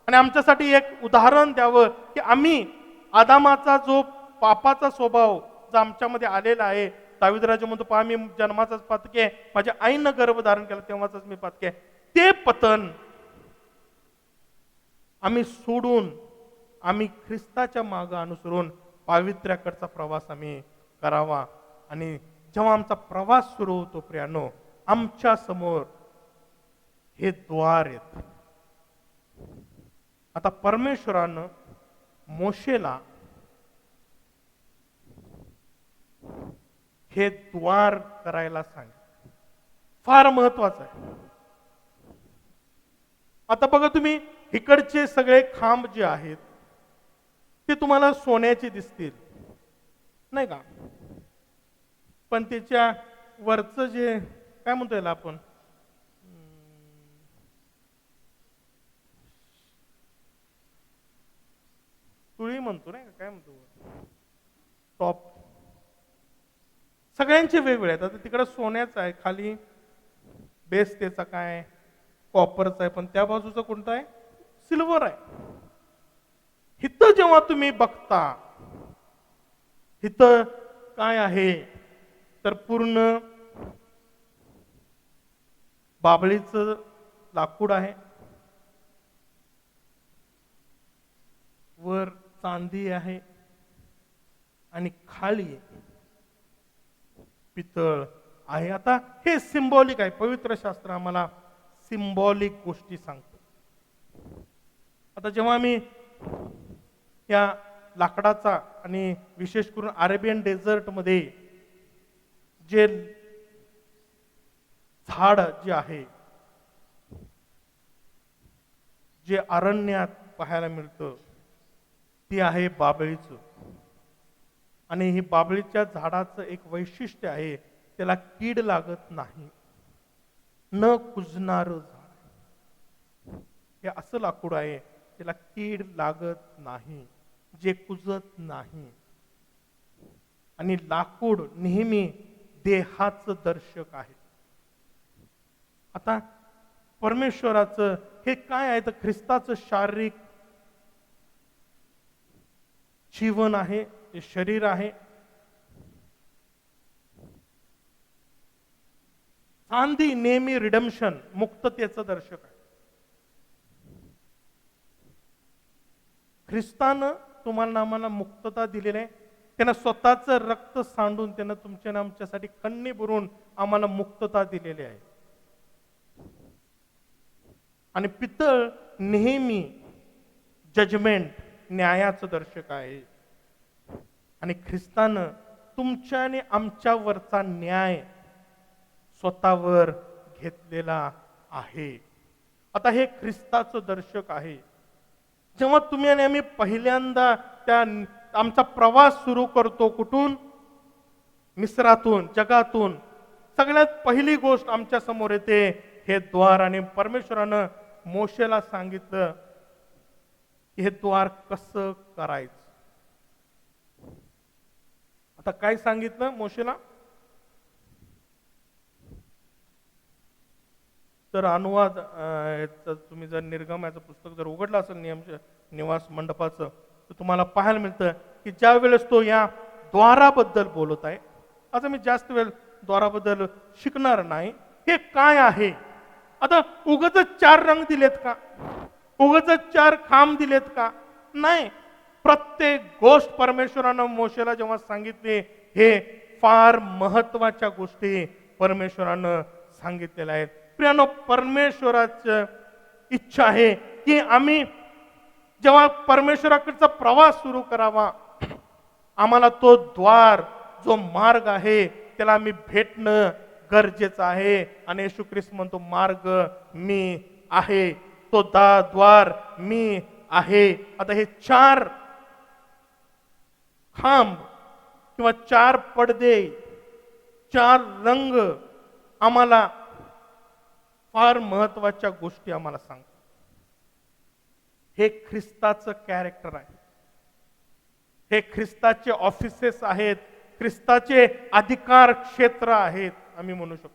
आणि आमच्यासाठी एक उदाहरण द्यावं की आम्ही आदामाचा जो पापाचा स्वभाव जो आमच्यामध्ये आलेला आहे, दावीद राजा म्हणतो, पहा मी जन्माचाच पातके, माझ्या आईनं गर्भ धारण केला तेव्हाच मी पातके, ते पतन आम्ही सोडून आम्ही ख्रिस्ताच्या मागे अनुसरून पावित्र्याकडचा प्रवास आम्ही करावा. आणि जेव्हा आमचा प्रवास सुरू होतो प्रियानो, आमच्या समोर हे द्वार येत. आता परमेश्वरानं मोशेला हे द्वार करायला सांगितलं. फार महत्वाचं आहे. आता बघा तुम्ही, इकडचे सगळे खांब जे आहेत ते तुम्हाला सोन्याचे दिसतील, नाही का? पण त्याच्या वरचं जे काय म्हणतो याला आपण, तुळी म्हणतो नाही का, काय म्हणतो, टॉप, सगळ्यांचे वेगवेगळे आहेत. आता तिकडे सोन्याचा आहे, खाली बेस त्याचा काय कॉपरचा आहे, पण त्या बाजूचा कोणता आहे? सिल्वर आहे. इथं जेव्हा तुम्ही बघता, इथं काय आहे तर पूर्ण बाभळीचं लाकूड आहे, वर चांदी आहे आणि खाली पितळ आहे. आता हे सिंबॉलिक आहे. पवित्र शास्त्र आम्हाला सिंबॉलिक गोष्टी सांगतो. आता जेव्हा आम्ही या लाकडाचा आणि विशेष करून अरेबियन डेझर्ट मध्ये जे झाड जे आहे, जे अरण्यात पाहायला मिळतं, ती आहे बाभळीचं. आणि ही बाभळीच्या झाडाचं एक वैशिष्ट्य आहे, त्याला कीड लागत नाही, न कुजणार झाड. हे असं लाकूड आहे, त्याला कीड लागत नाही, जे कुजत नाही. आणि लाकूड नेहमी देहाचं दर्शक आहे. आता परमेश्वराचं हे काय आहे तर ख्रिस्ताचं शारीरिक जीवन आहे, ते शरीर आहे. चांदी नेहमी रिडम्शन, मुक्ततेचं दर्शक आहे. ख्रिस्तानं तुम्हाला आम्हाला मुक्तता दिलेली आहे. त्यानं स्वतःचं रक्त सांडून त्यानं तुमच्या आणि आमच्यासाठी कण्णी भरून आम्हाला मुक्तता दिलेली आहे. आणि पितळ नेहमी जजमेंट, न्यायाचं दर्शक आहे. आणि ख्रिस्तानं तुमच्या आणि आमच्यावरचा न्याय स्वतःवर घेतलेला आहे. आता हे ख्रिस्ताचं दर्शक आहे. जेव्हा तुम्ही आणि आम्ही पहिल्यांदा त्या आमचा प्रवास सुरू करतो, कुठून? मिस्रातून, जगातून, सगळ्यात पहिली गोष्ट आमच्या समोर येते हे द्वार. आणि परमेश्वरानं मोशेला सांगितलं की हे द्वार कसं करायचं. आता काय सांगितलं मोशेला? तर अनुवाद तुम्ही जर निर्गमाचं पुस्तक जर उघडलं असेल, निवास मंडपाचं, तर तुम्हाला पाहायला मिळतं की ज्या वेळेस तो या द्वाराबद्दल बोलत आहे, आता मी जास्त वेळ द्वाराबद्दल शिकणार नाही, हे काय आहे. आता उगाच 4 रंग दिलेत का, उगाच 4 खांब दिलेत का, नाही. प्रत्येक गोष्ट परमेश्वरानं मोशेला जेव्हा सांगितली, हे फार महत्वाच्या गोष्टी परमेश्वरानं सांगितलेल्या आहेत. प्रियानो, परमेश्वराचं इच्छा आहे की आम्ही जेव्हा परमेश्वराकडचा प्रवास सुरू करावा, आम्हाला तो द्वार, जो मार्ग आहे, त्याला आम्ही भेटणं गरजेचं आहे. आणि येशू ख्रिस्त म्हणतो, मार्ग मी आहे, तो द्वार मी आहे. आता हे 4 खांब किंवा 4 पडदे, 4 रंग आम्हाला फार महत्वाच्या गोष्टी आम्हाला सांगतात. हे ख्रिस्ताचं कॅरेक्टर आहे, हे ख्रिस्ताचे ऑफिसेस आहेत, ख्रिस्ताचे अधिकार क्षेत्र आहेत, आम्ही म्हणू शकतो.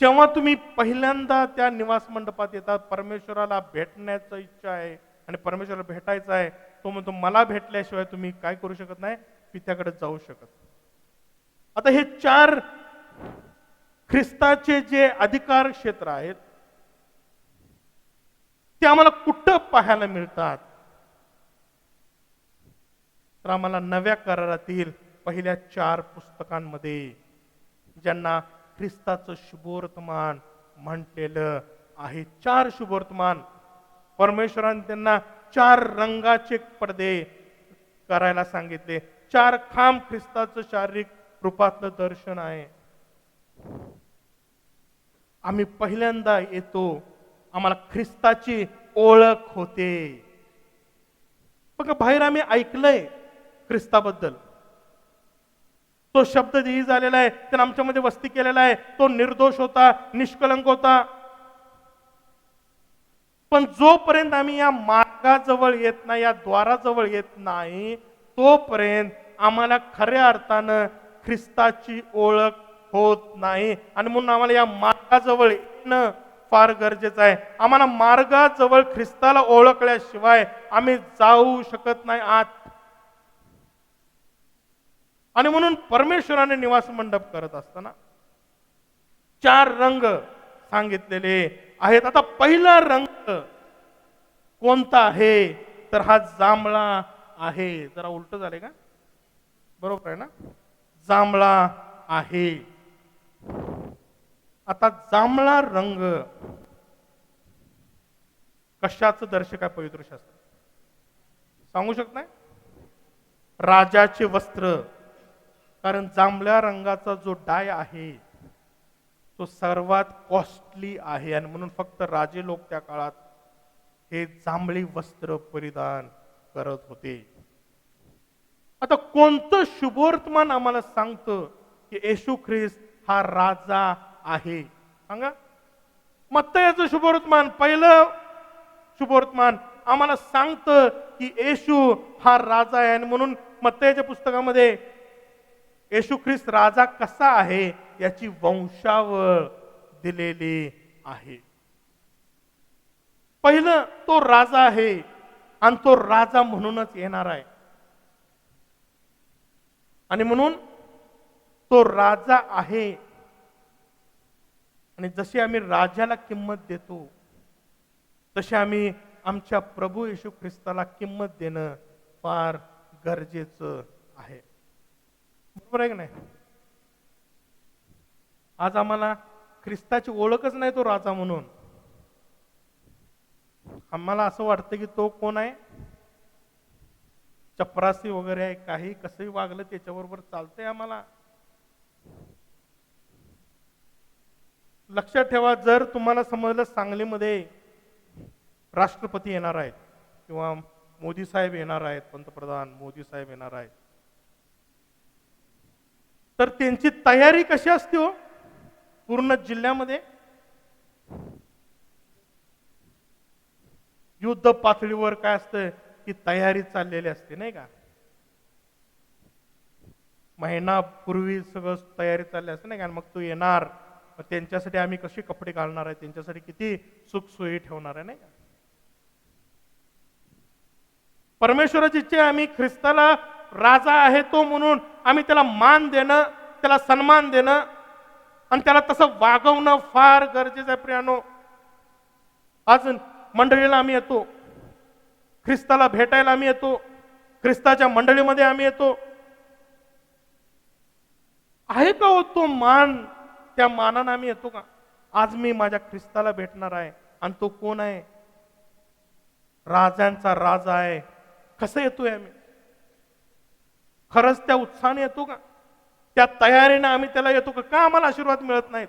जेव्हा तुम्ही पहिल्यांदा त्या निवास मंडपात येतात, परमेश्वराला भेटण्याची इच्छा आहे आणि परमेश्वराला भेटायचं आहे, तो म्हणतो मला भेटल्याशिवाय तुम्ही काय करू शकत नाही, पित्याकडे जाऊ शकत. आता हे 4 ख्रिस्ताचे जे अधिकार क्षेत्र आहेत, ते आम्हाला कुठं पाहायला मिळतात, तर आम्हाला नव्या करारातील पहिल्या 4 पुस्तकांमध्ये, ज्यांना ख्रिस्ताचं शुभवर्तमान म्हटलेलं आहे. 4 शुभवर्तमान, परमेश्वराने त्यांना 4 रंगाचे पडदे करायला सांगितले. 4 खांब ख्रिस्ताचं शारीरिक रूपातलं दर्शन आहे. आम्ही पहिल्यांदा येतो, आम्हाला ख्रिस्ताची ओळख होते. बघा, बाहेर आम्ही ऐकलंय ख्रिस्ताबद्दल, तो शब्द देही झालेला आहे, त्याने आमच्यामध्ये वस्ती केलेला आहे, तो निर्दोष होता, निष्कलंक होता. पण जोपर्यंत आम्ही या मार्गाजवळ येत नाही, या द्वाराजवळ येत नाही, तोपर्यंत आम्हाला खऱ्या अर्थानं ख्रिस्ताची ओळख होत नाही. आणि म्हणून आम्हाला या मार्गाजवळ येणं फार गरजेचं आहे. आम्हाला मार्गाजवळ ख्रिस्ताला ओळखल्याशिवाय आम्ही जाऊ शकत नाही आत. आणि म्हणून परमेश्वराने निवास मंडप करत असताना 4 रंग सांगितलेले आहेत. आता पहिला रंग कोणता आहे, तर हा जांभळा आहे. जरा उलट झाले का, बरोबर आहे ना, जांभळा आहे. आता जांभळा रंग कशाचं दर्शक आहे पवित्र शास्त्र, सांगू शकताय? राजाचे वस्त्र. कारण जांभळ्या रंगाचा जो डाय आहे तो सर्वात कॉस्टली आहे आणि म्हणून फक्त राजे लोक त्या काळात हे जांभळी वस्त्र परिधान करत होते. आता कोणतं शुभवर्तमान आम्हाला सांगतं की येशू ख्रिस्त हा राजा आहे, सांगा? मत्तयाचं शुभवर्तमान, पहिलं शुभवर्तमान आम्हाला सांगतं की येशू हा राजा आहे. आणि म्हणून मत्तयाच्या पुस्तकामध्ये येशू ख्रिस्त राजा कसा आहे याची वंशावळ दिलेली आहे. पहिलं, तो राजा आहे आणि तो राजा म्हणूनच येणार आहे. आणि म्हणून तो राजा आहे. आणि जशी आम्ही राजाला किंमत देतो, तशी आम्ही आमच्या प्रभू येशू ख्रिस्ताला किंमत देणं फार गरजेचं आहे. बरोबर आहे की नाही? आज आम्हाला ख्रिस्ताची ओळखच नाही तो राजा म्हणून. आम्हाला असं वाटतं की तो कोण आहे, चपरासी वगैरे आहे, काही कसंही वागलं त्याच्याबरोबर चालतंय आम्हाला. लक्षात ठेवा, जर तुम्हाला समजलं सांगलीमध्ये राष्ट्रपती येणार आहेत किंवा मोदी साहेब येणार आहेत, पंतप्रधान मोदी साहेब येणार आहेत, तर त्यांची तयारी कशी असते हो पूर्ण जिल्ह्यामध्ये? युद्ध पातळीवर काय असतं की तयारी चाललेली असते, नाही का? महिनापूर्वी सगळं तयारी चालली असते, नाही का? मग तो येणार मग त्यांच्यासाठी आम्ही कसे कपडे घालणार आहे, त्यांच्यासाठी किती सुखसोयी ठेवणार आहे, नाही का? परमेश्वराची इच्छा आम्ही ख्रिस्ताला राजा आहे तो म्हणून आम्ही त्याला मान देणं, त्याला सन्मान देणं आणि त्याला तसं वागवणं फार गरजेचं आहे प्रियानो. आज मंडळीला आम्ही येतो, ख्रिस्ताला भेटायला आम्ही येतो, ख्रिस्ताच्या मंडळीमध्ये आम्ही येतो. आहे का हो तो मान? त्या मानानं आम्ही येतो का? आज मी माझ्या ख्रिस्ताला भेटणार आहे आणि तो कोण आहे? राजांचा राजा आहे. कसं येतोय आम्ही? खरंच त्या उत्साहाने येतो का? त्या तयारीने आम्ही त्याला येतो का? का आम्हाला आशीर्वाद मिळत नाहीत?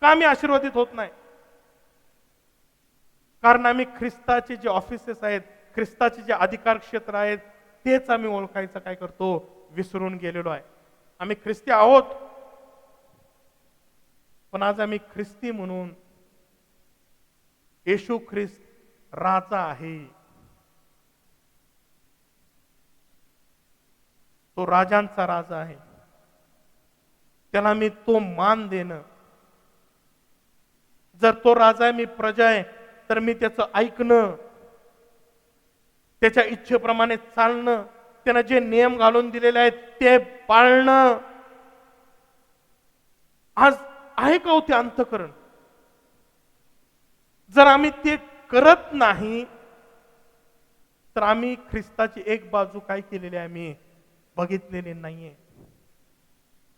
का आम्ही आशीर्वादित होत नाही? कारण आम्ही ख्रिस्ताचे जे ऑफिसेस आहेत, ख्रिस्ताचे जे अधिकार क्षेत्र आहेत, तेच आम्ही ओळखायचं काय करतो? विसरून गेलेलो आहे. आम्ही ख्रिस्ती आहोत, पण आज आम्ही ख्रिस्ती म्हणून येशू ख्रिस्त राजा आहे, तो राजांचा राजा आहे, त्याला मी तो मान देणं. जर तो राजा आहे, मी प्रजा आहे, तर मी त्याचं ऐकणं, त्याच्या इच्छेप्रमाणे चालणं, त्यानं जे नियम घालून दिलेले आहेत ते पाळणं. आज आहे का हो ते अंतःकरण? जर आम्ही ते करत नाही तर आम्ही ख्रिस्ताची एक बाजू काय केलेली आहे आम्ही बघितलेली नाहीये.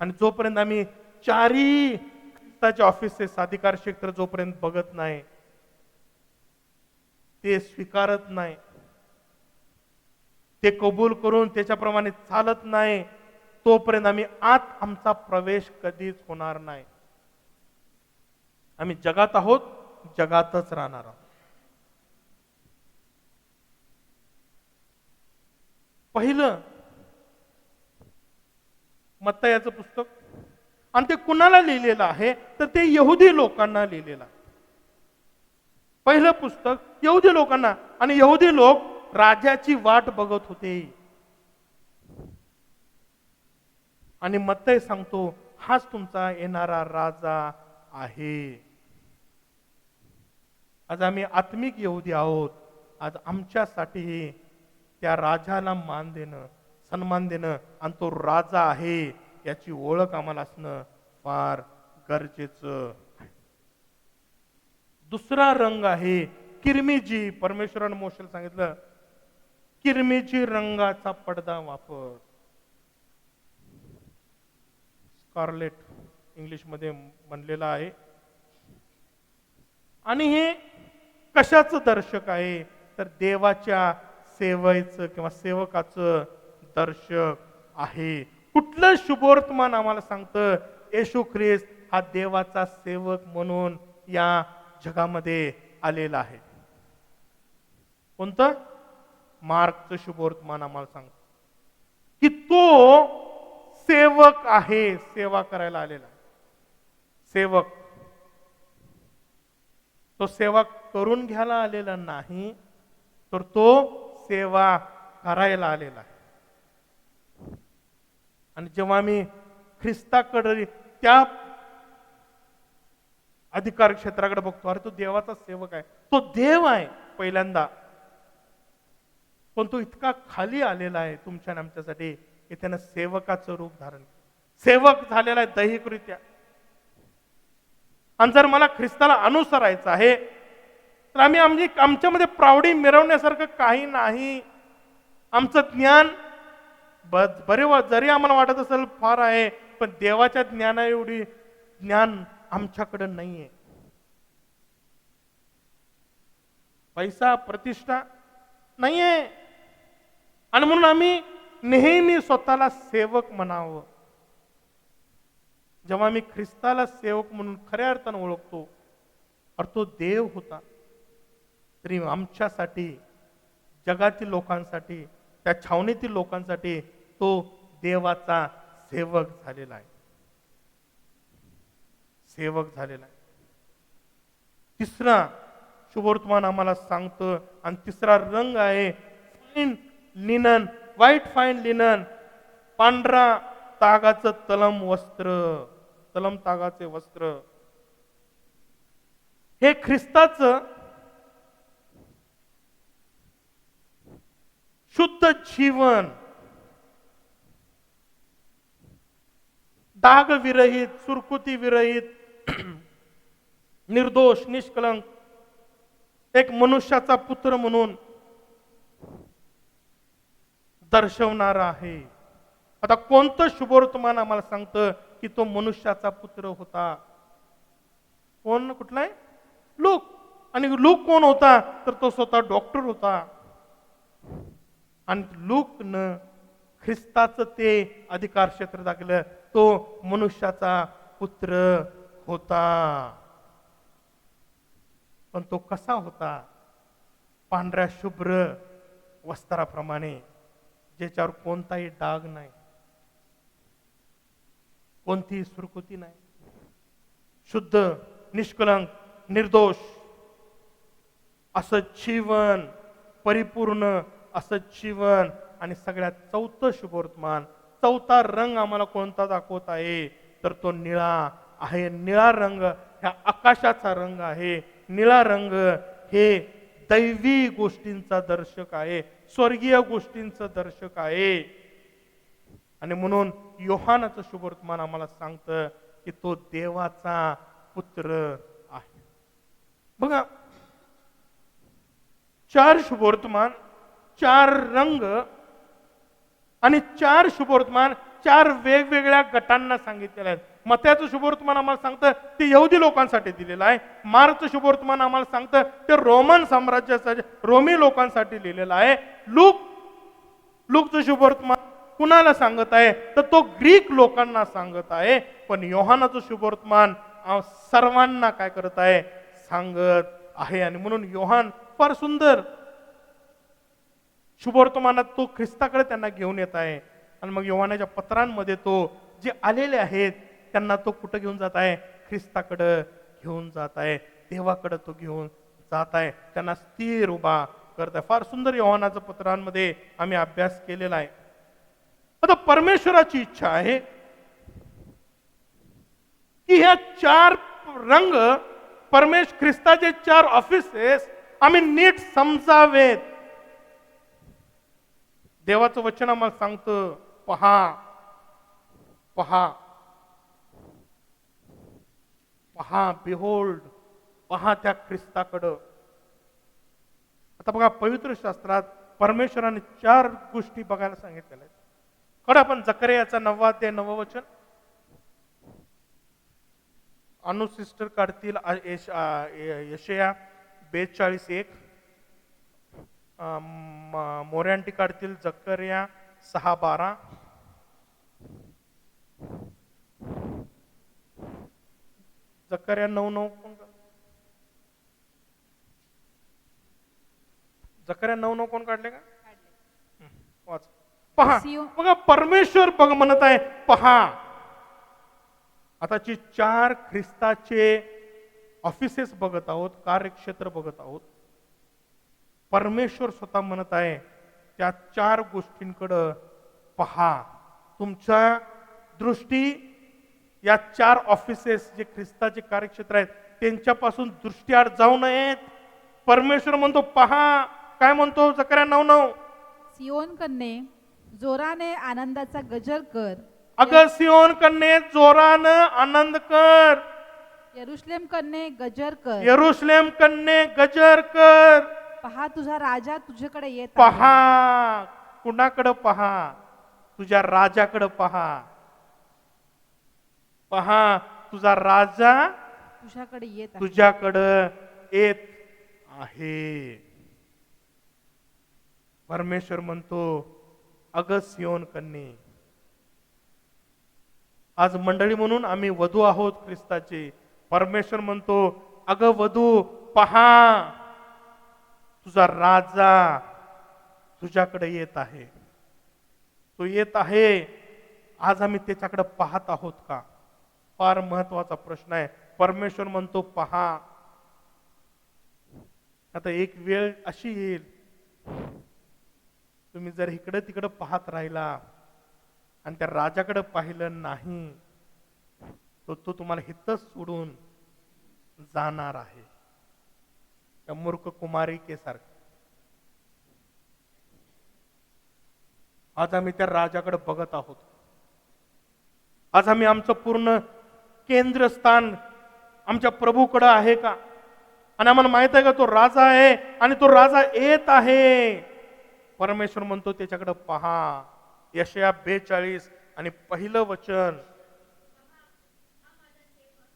आणि जोपर्यंत आम्ही चारी ख्रिस्ताचे ऑफिसेस अधिकार क्षेत्र जोपर्यंत बघत नाही, ते स्वीकारत नाही, ते कबूल करून त्याच्याप्रमाणे चालत नाही, तोपर्यंत आम्ही आत आमचा प्रवेश कधीच होणार नाही. आम्ही जगात आहोत, जगातच राहणार आहोत. पहिलं मत्तयाचं पुस्तक, आणि ते कुणाला लिहिलेलं आहे तर ते यहुदी लोकांना लिहिलेलं आहे. पहिलं पुस्तक यहुदी लोकांना, आणि यहुदी लोक राजाची वाट बघत होते. आणि मत्तय सांगतो हाच तुमचा येणारा राजा आहे. आज आम्ही आत्मिक यहुदी आहोत. आज आमच्यासाठी त्या राजाला मान देणं, सन्मान देणं, आणि तो राजा आहे याची ओळख आम्हाला असणं फार गरजेचं आहे. दुसरा रंग आहे किरमिजी. परमेश्वरानं मोशेला सांगितलं किरमिजी रंगाचा पडदा वापर. स्कारलेट इंग्लिश मध्ये म्हणलेला आहे. आणि हे कशाचं दर्शक आहे तर देवाच्या सेवेचं किंवा सेवकाचं दर्शक आहे. कुठलं शुभवर्तमान आम्हाला सांगतं? येशू ख्रिस्त हा देवाचा सेवक म्हणून या जगामध्ये आलेला आहे. कोणतं? मार्कचं शुभवर्तमान आम्हाला सांगतं की तो सेवक आहे, सेवा करायला आलेला सेवक. तो सेवा करून घ्यायला आलेला नाही, तर तो सेवा करायला आलेला आहे. आणि जेव्हा आम्ही ख्रिस्ताकडे त्या अधिकार क्षेत्राकडे बघतो, अरे तो देवाचा सेवक आहे, तो देव आहे पहिल्यांदा, पण तो इतका खाली आलेला आहे तुमच्या आणि आमच्यासाठी की त्यानं सेवकाचं रूप धारण केलं. सेवक झालेला आहे दैहिकरित्या. आणि जर मला ख्रिस्ताला अनुसरायचं आहे तर आम्ही आमच्यामध्ये प्रावडी मिरवण्यासारखं काही नाही. आमचं ज्ञान जरी आम्हाला वाटत असेल फार आहे, पण देवाच्या ज्ञाना एवढी ज्ञान आमच्याकडे नाहीये. पैसा प्रतिष्ठा नाहीये, आणि म्हणून आम्ही नेहमी स्वतःला सेवक म्हणावं. जेव्हा आम्ही ख्रिस्ताला सेवक म्हणून खऱ्या अर्थानं ओळखतो, और तो देव होता, तरी आमच्यासाठी, जगातील लोकांसाठी, त्या छावणीतील लोकांसाठी तो देवाचा सेवक झालेला आहे. सेवक झालेला आहे. तिसरा शुभवर्तमान आम्हाला सांगतं, आणि तिसरा रंग आहे fine linen, white fine linen, पांढरा तागाचं तलम वस्त्र, तलम तागाचे वस्त्र. हे ख्रिस्ताचं शुद्ध जीवन, डाग विरहित, सुरकुती विरहित, निर्दोष, निष्कलंक एक मनुष्याचा पुत्र म्हणून दर्शवणार आहे. आता कोणतं शुभवर्तमान आम्हाला सांगतं की तो मनुष्याचा पुत्र होता? कोण, कुठला आहे? लूक. आणि लूक कोण होता? तर तो स्वतः डॉक्टर होता. आणि लूकनं ख्रिस्ताचं ते अधिकार क्षेत्र दाखवलं, तो मनुष्याचा पुत्र होता. पण तो कसा होता? पांढऱ्या शुभ्र वस्त्राप्रमाणे, ज्याच्यावर कोणताही डाग नाही, कोणतीही सुरकुती नाही, शुद्ध, निष्कलंक, निर्दोष असं जीवन, परिपूर्ण असं जीवन. आणि सगळ्यात चौथं शुभवर्तमान, चौथा रंग आम्हाला कोणता दाखवत आहे? तर तो निळा आहे. निळा रंग ह्या आकाशाचा रंग आहे. निळा रंग हे दैवी गोष्टींचा दर्शक आहे, स्वर्गीय गोष्टींचं दर्शक आहे. आणि म्हणून योहानाचं शुभवर्तमान आम्हाला सांगतं की तो देवाचा पुत्र आहे. बघा, 4 शुभवर्तमान, 4 रंग आणि 4 शुभवर्तमान 4 वेगवेगळ्या गटांना सांगितलेले आहेत. मत्याचं शुभवर्तमान आम्हाला सांगतं ते यहुदी लोकांसाठी दिलेलं आहे. मार्कचं शुभवर्तमान आम्हाला सांगतं ते रोमन साम्राज्यासाठी, रोमी लोकांसाठी लिहिलेलं आहे. लूकचं शुभवर्तमान कुणाला सांगत आहे? तर तो ग्रीक लोकांना सांगत आहे. पण योहानाचं शुभवर्तमान सर्वांना काय करत आहे? सांगत आहे. आणि म्हणून योहान फार सुंदर शुभवर्तमानात तो ख्रिस्ताकडे त्यांना घेऊन येत आहे. आणि मग योहानाच्या पत्रांमध्ये तो जे आलेले आहेत त्यांना तो कुठं घेऊन जात आहे? ख्रिस्ताकडे घेऊन जात आहे, देवाकडे तो घेऊन जात आहे, त्यांना स्थिर उभा करत आहे. फार सुंदर योहानाच्या पत्रांमध्ये आम्ही अभ्यास केलेला आहे. आता परमेश्वराची इच्छा आहे की ह्या 4 रंग, ख्रिस्ताचे 4 ऑफिसेस आम्ही नीट समजावेत. देवाचं वचन आम्हाला सांगतं, पहा पहा पहा, बिहोल्ड, पहा त्या ख्रिस्ताकडं. आता बघा, पवित्र शास्त्रात परमेश्वराने 4 गोष्टी बघायला सांगितलेल्या आहेत. कडे आपण जकरियाचा 9वा अध्याय 9वं वचन, अनु सिस्टर काढतील यशया 42:1, मोऱ्यांटी काढतील जकरिया 6:12, जकरिया 9:9 कोण? जकरिया 9:9 कोण काढले का? वाच. पहा, बघा परमेश्वर बघ म्हणत आहे, पहा. आताची 4 ख्रिस्ताचे ऑफिसेस बघत आहोत, कार्यक्षेत्र बघत आहोत. परमेश्वर स्वतः म्हणत आहे त्या 4 गोष्टींकडे पहा. तुमच्या दृष्टी या 4 ऑफिसेस जे ख्रिस्ताचे कार्यक्षेत्र आहेत त्यांच्यापासून दृष्टीआड जाऊ नयेत. परमेश्वर म्हणतो पहा. काय म्हणतो जकरिया 9:9? सियोन कन्ये जोराने आनंदाचा गजर कर. अगं सियोन कन्ये जोरानं आनंद कर. यरुशलेम कन्ये गजर कर. यरुशलेम कन्ये गजर कर. पहा तुझा राजा तुझ्याकडे येत आहे. पहा. कुणाकडे पहा? तुझ्या राजाकडे पहा. पहा, तुझा राजा तुझ्याकडे येत आहे. तुझ्याकडे येत आहे. परमेश्वर म्हणतो, अगं सियोन कन्ये. आज मंडळी म्हणून आम्ही वधू आहोत ख्रिस्ताची. परमेश्वर म्हणतो, अगं वधू पहा, तुझा राजा तुझ्याकडे येत आहे. तो येत आहे. आज आम्ही त्याच्याकडे पाहत आहोत का? फार महत्वाचा प्रश्न आहे. परमेश्वर म्हणतो पहा. आता एक वेळ अशी येईल, तुम्ही जर इकडे तिकडे पाहत राहिला आणि त्या राजाकडे पाहिलं नाही, तो तुम्हाला हितच सोडून जाणार आहे. त्या मूर्ख कुमारिकेसारखं. आज आम्ही त्या राजाकडे बघत आहोत. आज आम्ही आमचं पूर्ण केंद्रस्थान आमच्या प्रभूकडे आहे का? आणि आम्हाला माहित आहे का तो राजा आहे आणि तो राजा येत आहे. परमेश्वर म्हणतो त्याच्याकडे पहा. यशया 42 आणि पहिलं वचन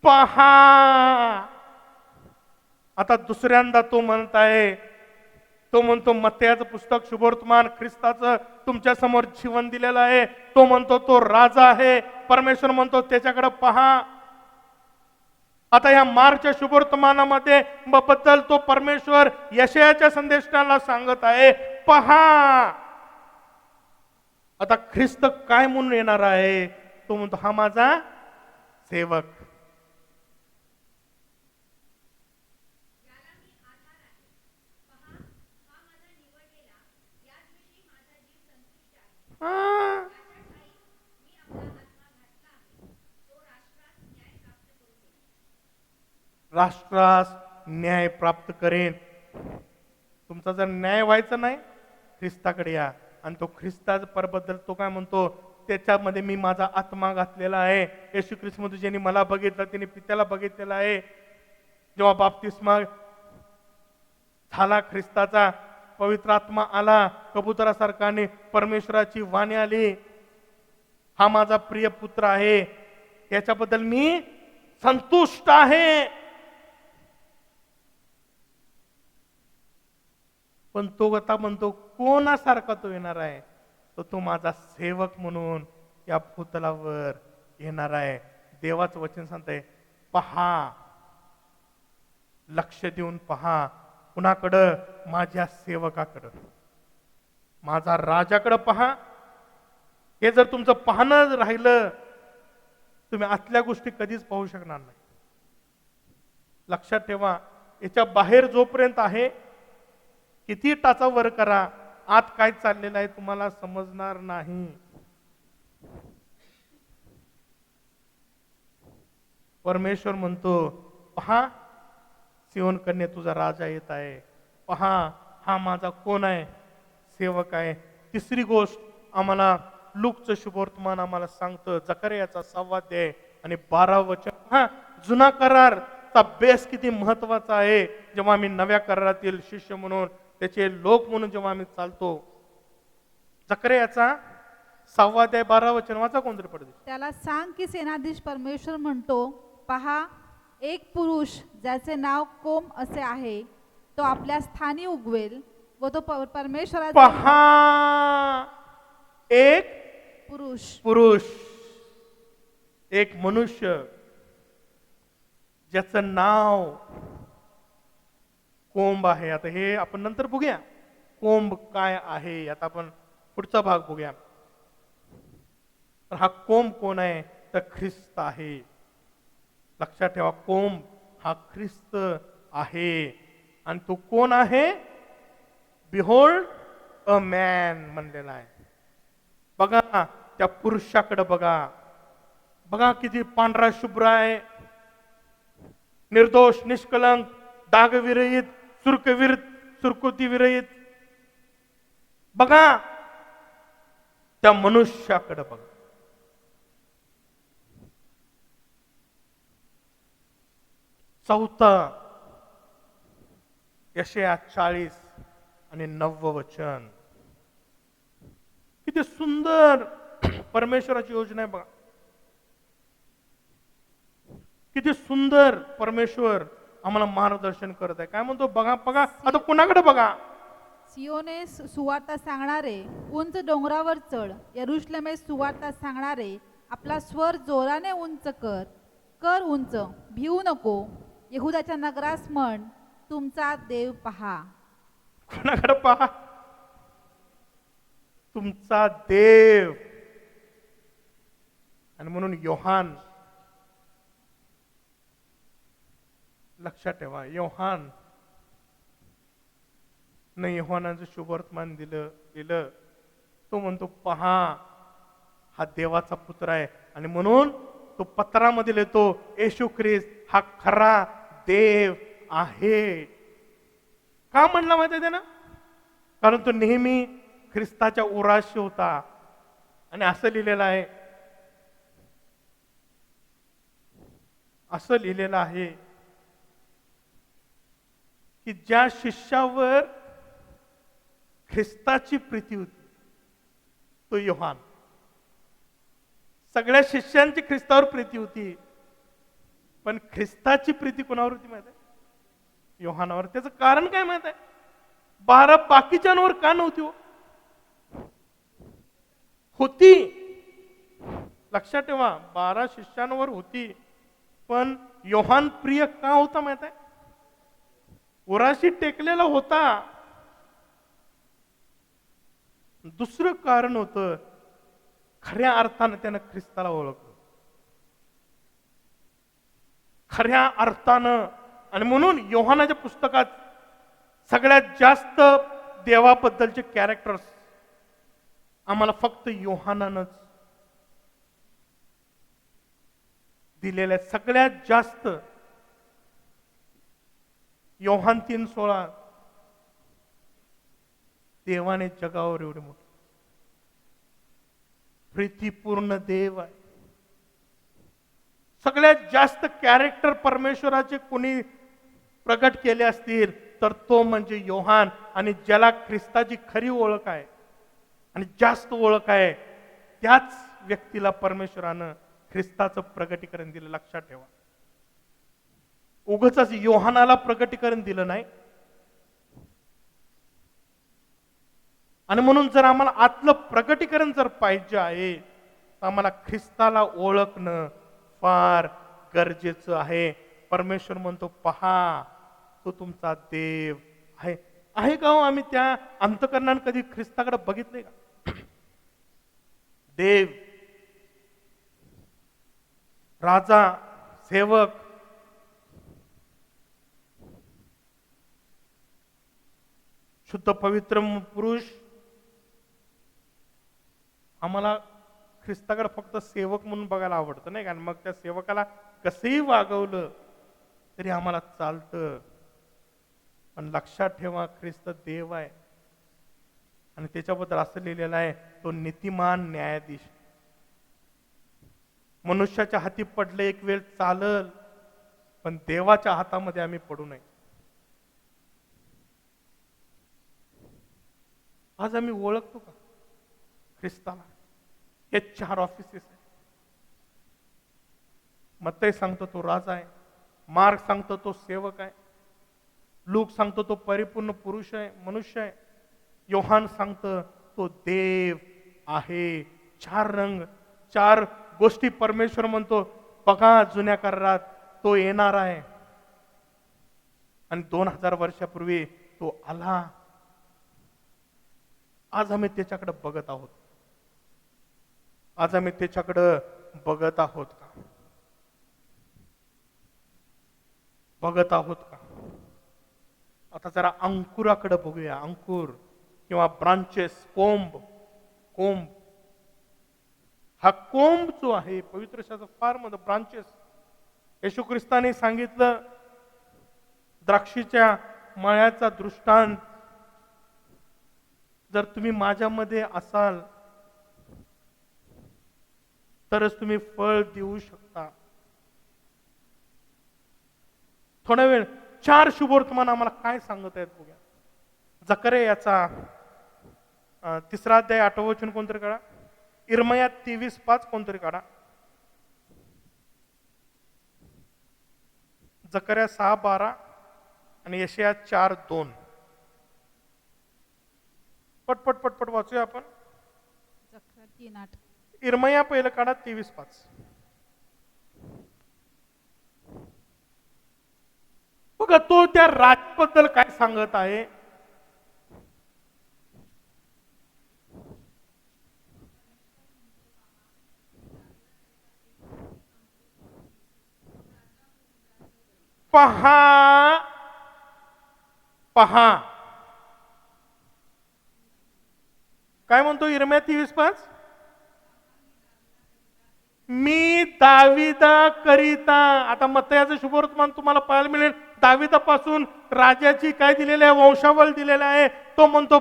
पहा. आता दुसऱ्यांदा तो म्हणत आहे, तो म्हणतो मत्तयाचं पुस्तक शुभवर्तमान ख्रिस्ताचं तुमच्या समोर जीवन दिलेलं आहे. तो म्हणतो तो राजा आहे. परमेश्वर म्हणतो त्याच्याकडे पहा. आता या मार्चच्या शुभवर्तमानामध्ये बद्दल तो परमेश्वर यशयाच्या संदेशाला सांगत आहे, पहा. आता ख्रिस्त काय म्हणून येणार आहे? तो म्हणतो हा माझा सेवक. राष्ट्रास न्याय प्राप्त करेन. तुमचा जर न्याय व्हायचा नाही, ख्रिस्ताकडे या. आणि तो ख्रिस्ताच्या परबद्दल तो काय म्हणतो, त्याच्यामध्ये मी माझा आत्मा घातलेला आहे. येशू ख्रिस्तमध्ये ज्यांनी मला बघितलं त्यांनी पित्याला बघितलेलं आहे. जेव्हा बाप्तिस्मा झाला ख्रिस्ताचा, पवित्र आत्मा आला कबुतरासारखा आणि परमेश्वराची वाणी आली, हा माझा प्रिय पुत्र आहे, याच्याबद्दल मी संतुष्ट आहे. पण तो आता म्हणतो कोणासारखा तो येणार आहे? तो माझा सेवक म्हणून या भूतलावर येणार आहे. देवाचं वचन सांगतंय, पहा, लक्ष देऊन पहा. कुणाकडं? माझ्या सेवकाकडं, माझा राजाकडं पहा. हे जर तुमचं पाहणं राहिलं, तुम्ही आतल्या गोष्टी कधीच पाहू शकणार नाही. लक्षात ठेवा, याच्या बाहेर जोपर्यंत आहे, किती टाचा वर करा, आत काय चाललेलं आहे तुम्हाला समजणार नाही. परमेश्वर म्हणतो, पहा, सियोन कन्ये तुझा राजा येत आहे. पहा, हा माझा कोण आहे? सेवक आहे. तिसरी गोष्ट आम्हाला लूकचं शुभवर्तमान आम्हाला सांगतं, जकर्याचा 6 अध्याय आणि 12 वचन. हा जुना करारचा बेस किती महत्वाचा आहे. जेव्हा आम्ही नव्या करारातील शिष्य म्हणून, त्याचे लोक म्हणून जेव्हा आम्ही चालतो. जकर्याचा 6 अध्याय 12 वचन वाचा कोणतरी पडते. त्याला सांग की सेनाधीश परमेश्वर म्हणतो, पहा, एक पुरुष ज्याचे नाव कोम असे आहे, तो आपल्या स्थानी उगवेल व तो परमेश्वराचा. पहा, एक पुरुष, एक मनुष्य ज्याचं नाव कोंब आहे. आता हे आपण नंतर बघूया, कोंब काय आहे. आता आपण पुढचा भाग बघूया. तर हा कोंब कोण आहे? तर ख्रिस्त आहे. लक्षात ठेवा, कोंब हा ख्रिस्त आहे. आणि तो कोण आहे? बिहोल्ड अ मॅन म्हणलेला आहे. बघा त्या पुरुषाकडे, बघा बघा किती पांढरा शुभ्र आहे, निर्दोष, निष्कलंक, डागविरहित, सुरकुती विरहित. बघा त्या मनुष्याकडे, बघा. चौथा यशया 40 आणि 9 वचन. किती सुंदर परमेश्वराची योजना आहे. बघा किती सुंदर परमेश्वर आम्हाला मार्गदर्शन करत आहे. काय म्हणतो बघा, बघा आता कुणाकडे बघा. सियोनेस सुवार्ता सांगणारे, उंच डोंगरावर चढ. यरुशलेमेस सुवार्ता सांगणारे, आपला स्वर जोराने उंच कर. कर उंच, भिवू नको. यहुदाच्या नगरास म्हण, तुमचा देव पहा. कोणाकडे पहा? तुमचा देव. आणि म्हणून योहान, लक्षात ठेवा, योहान नाही, योहानाचं शुभवर्तमान दिलं. तो म्हणतो पहा, हा देवाचा पुत्र आहे. आणि म्हणून तो पत्रामध्ये लिहितो, येशू ख्रिस्त हा खरा देव आहे. का म्हणला माहिती आहे त्यानं? कारण तो नेहमी ख्रिस्ताच्या उराशी होता. आणि असं लिहिलेलं आहे, असं लिहिलेलं आहे की ज्या शिष्यावर ख्रिस्ताची प्रीती होती तो योहान. सगळ्या शिष्यांची ख्रिस्तावर प्रीती होती, पण ख्रिस्ताची प्रीती कोणावर होती माहिती आहे? योहानावर. त्याचं कारण काय माहित आहे? 12 बाकीच्यांवर का नव्हती हो? होती. लक्षात ठेवा, 12 शिष्यांवर होती, पण योहान प्रिय का होता माहित आहे? उराशी टेकलेला होता. दुसरं कारण होतं, खऱ्या अर्थानं त्यानं ख्रिस्ताला ओळखलं. खऱ्या अर्थानं. आणि म्हणून योहानाच्या पुस्तकात सगळ्यात जास्त देवाबद्दलचे कॅरेक्टर्स आम्हाला फक्त योहानानंच दिलेले. सगळ्यात जास्त योहान 3:16. देवाने जगावर एवढे मोठे प्रीतीपूर्ण देव आहे. सगळ्यात जास्त कॅरेक्टर परमेश्वराचे कोणी प्रगट केले असतील तर तो म्हणजे योहान. आणि ज्याला ख्रिस्ताची खरी ओळख आहे आणि जास्त ओळख आहे, त्याच व्यक्तीला परमेश्वरानं ख्रिस्ताचं प्रगटीकरण दिलं. लक्षात ठेवा, उगाचच योहानाला प्रगटीकरण दिलं नाही. आणि म्हणून जर आम्हाला आतलं प्रगटीकरण जर पाहिजे आहे, तर आम्हाला ख्रिस्ताला ओळखणं फार गरजेचं आहे. परमेश्वर म्हणतो, पहा तो तुमचा देव आहे. आहे का हो? आम्ही त्या अंतकरणानं कधी ख्रिस्ताकडे बघितले का? देव, राजा, सेवक, शुद्ध पवित्र पुरुष. आम्हाला ख्रिस्ताकडे फक्त सेवक म्हणून बघायला आवडतं नाही का? मग त्या सेवकाला कसंही वागवलं तरी आम्हाला चालतं. पण लक्षात ठेवा, ख्रिस्त देव आहे. आणि त्याच्याबद्दल असं लिहिलेलं आहे, तो नीतिमान न्यायाधीश. मनुष्याच्या हाती पडलं एक वेळ चालल, पण देवाच्या हातामध्ये आम्ही पडू नये. आज आम्ही ओळखतो का ख्रिस्ताला? हे 4 ऑफिसेस आहे. मत्तई सांगतो तो राजा आहे, मार्क सांगतो तो सेवक आहे, लूक सांगतो तो परिपूर्ण पुरुष आहे, मनुष्य आहे, योहान सांगतं तो देव आहे. 4 रंग, 4 गोष्टी परमेश्वर म्हणतो, बघा जुन्या करारात तो येणार आहे. आणि 2000 वर्षापूर्वी तो आला. आज आम्ही त्याच्याकडे बघत आहोत. आज आम्ही त्याच्याकडे बघत आहोत का? बघत आहोत का? आता जरा अंकुराकडे बघूया. अंकुर किंवा ब्रांचेस, कोंब. कोंब हा कोंब जो आहे पवित्र शास्त्रात फार मध्ये ब्रांचेस. येशू ख्रिस्ताने सांगितलं, द्राक्षीच्या मळ्याचा दृष्टांत, जर तुम्ही माझ्यामध्ये असाल तरच तुम्ही फळ देऊ शकता. थोडा वेळ 4 शुभवर्तमान आम्हाला काय सांगत आहेत बघूया. जकरिया याचा 3रा अध्याय 8वं वचन कोणतरी काढा. इर्मया 23:5 कोणतरी काढा. जकरिया 6:12 आणि यशाया 4:2. पटपट पटपट वाचूया आपण. 3:8. इर्मया पहिलं काढा 23:5. बघा तो त्या राजाबद्दल काय सांगत आहे. पहा पहा काय म्हणतो इर्मया 23:5. मी दाविदा करिता. आता मत्तयाचं शुभवर्तमान तुम्हाला पाहायला मिळेल दाविदापासून राजाची काय दिलेलं आहे, वंशावळ दिलेला आहे. तो म्हणतो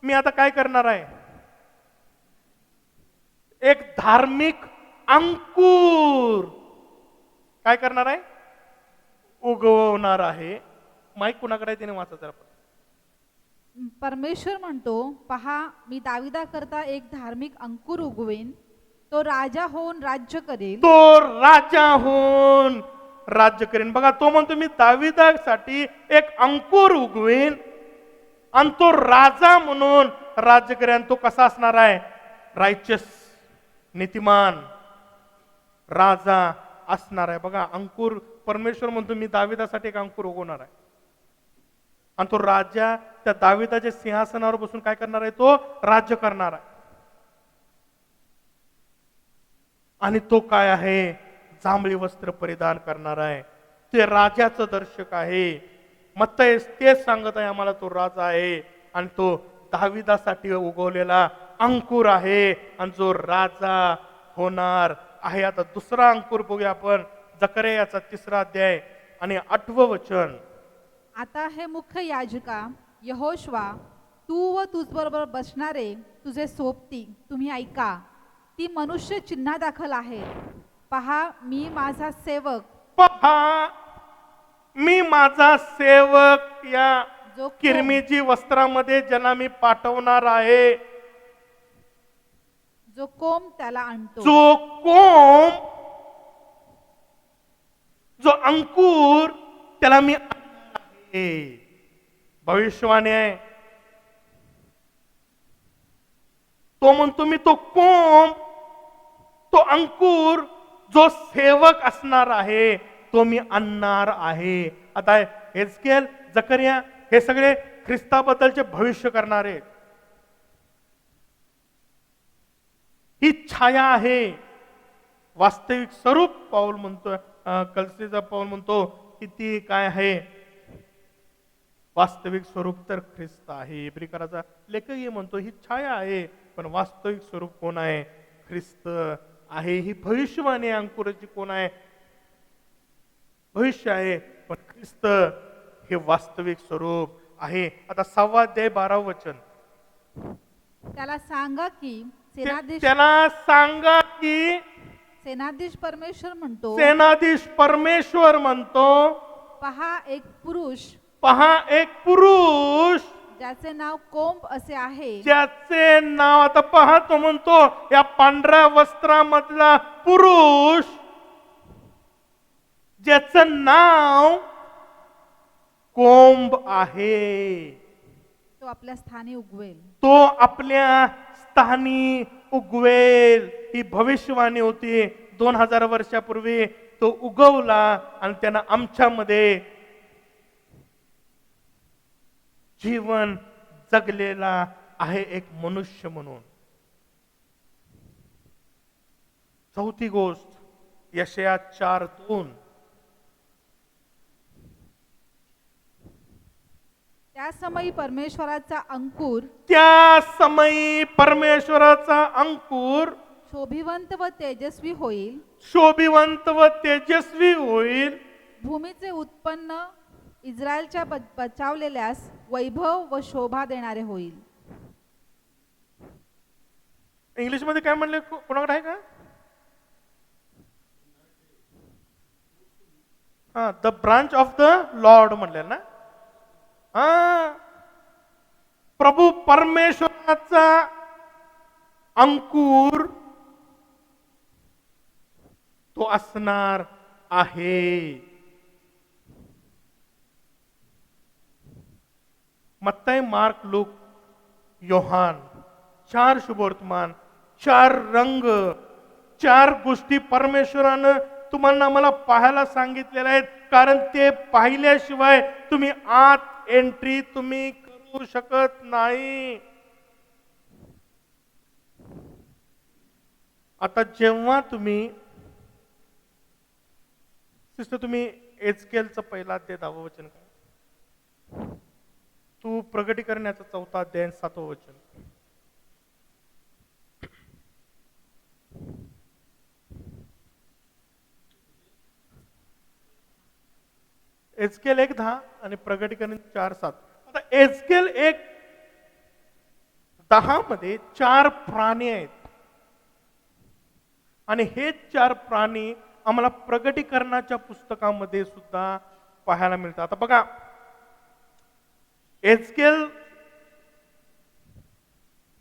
मी आता काय करणार आहे, एक धार्मिक अंकुर काय करणार आहे, उगवणार आहे. माईक कुणाकडे आहे त्याने वाचा जरा. परमेश्वर म्हणतो, पहा मी दाविदाकरता एक धार्मिक अंकुर उगवेन, तो राजा होऊन राज्य करेल. तो राजा होऊन राज्य करेन. बघा, तो म्हणतो मी दाविदासाठी एक अंकुर उगवेन आणि तो राजा म्हणून राज्य करेन. तो कसा असणार आहे, रायचस, नीतिमान राजा असणार आहे. बघा, अंकुर, परमेश्वर म्हणतो मी दाविदासाठी एक अंकुर उगवणार आहे आणि तो राजा त्या दाविदाच्या सिंहासनावर बसून काय करणार आहे, तो राज्य करणार आहे. आणि तो काय आहे, जांभळी वस्त्र परिधान करणार आहे. ते राजाचं दर्शक आहे. मत्तई तेच सांगत आहे आम्हाला, तो राजा आहे आणि तो दाविदासाठी उगवलेला अंकुर आहे आणि जो राजा होणार आहे. आता दुसरा अंकुर बघूया आपण, जकर्याचा 3रा अध्याय आणि 8वं वचन. आता हे मुख्य याजका यहोशवा, तू व तुझबरोबर बसणारे तुझे सोबती तुम्ही ऐका. ती मनुष्य चिन्हा दाखल आहे. पहा मी माझा सेवक, पहा मी माझा सेवक या जो किरमीची वस्त्रामध्ये ज्यांना मी पाठवणार आहे. जो कोंब त्याला आणतो. जो कोंब, जो अंकुर त्याला मी आणणार आहे. भविष्यवाणी आहे. तो म्हणतो मी तो कोंब, तो अंकुर, जो सेवक असणार आहे तो मी आणणार आहे. आता हेजकेल, जकर्या हे सगळे ख्रिस्ताबद्दलचे भविष्य करणारे. ही छाया आहे. वास्तविक स्वरूप पाऊल म्हणतो, कलसीचा पाऊल म्हणतो की ती काय आहे, वास्तविक स्वरूप तर ख्रिस्त आहे. इब्रिकराचा लेखकही म्हणतो ही छाया आहे, पण वास्तविक स्वरूप कोण आहे, ख्रिस्त आहे. ही भविष्यवाणी अंकुराची कोण आहे, भविष्य आहे, पण ख्रिस्त हे वास्तविक स्वरूप आहे. आता 6वा अध्याय 12वं वचन. त्याला सांगा की सेनाधीश त्याला सांगा की सेनाधीश परमेश्वर म्हणतो, सेनाधीश परमेश्वर म्हणतो, पहा एक पुरुष, पहा एक पुरुष ज्याचे नाव कोंब असे आहे. ज्याचे नाव, आता पहा तो म्हणतो या पांढऱ्या वस्त्रामधला पुरुष ज्याचं नाव कोंब आहे, तो आपल्या स्थानी उगवेल. तो आपल्या स्थानी उगवेल. ही भविष्यवाणी होती. 2000 वर्षापूर्वी तो उगवला आणि त्यानं आमच्यामध्ये जीवन जगलेला आहे एक मनुष्य म्हणून. चौथी गोष्ट, यशया 4:2. त्या समयी परमेश्वराचा अंकुर, त्या समयी परमेश्वराचा अंकुर शोभिवंत व तेजस्वी होईल. शोभिवंत व तेजस्वी होईल. भूमीचे उत्पन्न इस्रायलच्या बचावलेल्यास वैभव व शोभा देणारे होईल. इंग्लिश मध्ये काय म्हणले, कोणाकडे आहे का? हा, the branch of the Lord म्हणले ना. हा, प्रभू परमेश्वराचा अंकुर तो असणार आहे. मत्तई, मार्क, लूक, योहान, 4 शुभवर्तमान, 4 रंग, 4 गोष्टी परमेश्वरानं तुम्हाला मला पाहायला सांगितलेल्या आहेत. कारण ते पाहिल्याशिवाय तुम्ही आत एंट्री तुम्ही करू शकत नाही. आता जेव्हा तुम्ही सिस्टर, तुम्ही एजकेलचं पहिला अध्याय 10वं वचन काय, तू प्रगटीकरण्याचा 4था अध्याय 7वं वचन. एचकेल 1:10 आणि प्रगटीकरण 4:7. आता एचकेल 1:10 मध्ये 4 प्राणी आहेत आणि हे 4 प्राणी आम्हाला प्रगटीकरणाच्या पुस्तकामध्ये सुद्धा पाहायला मिळतात. आता बघा, एचकेल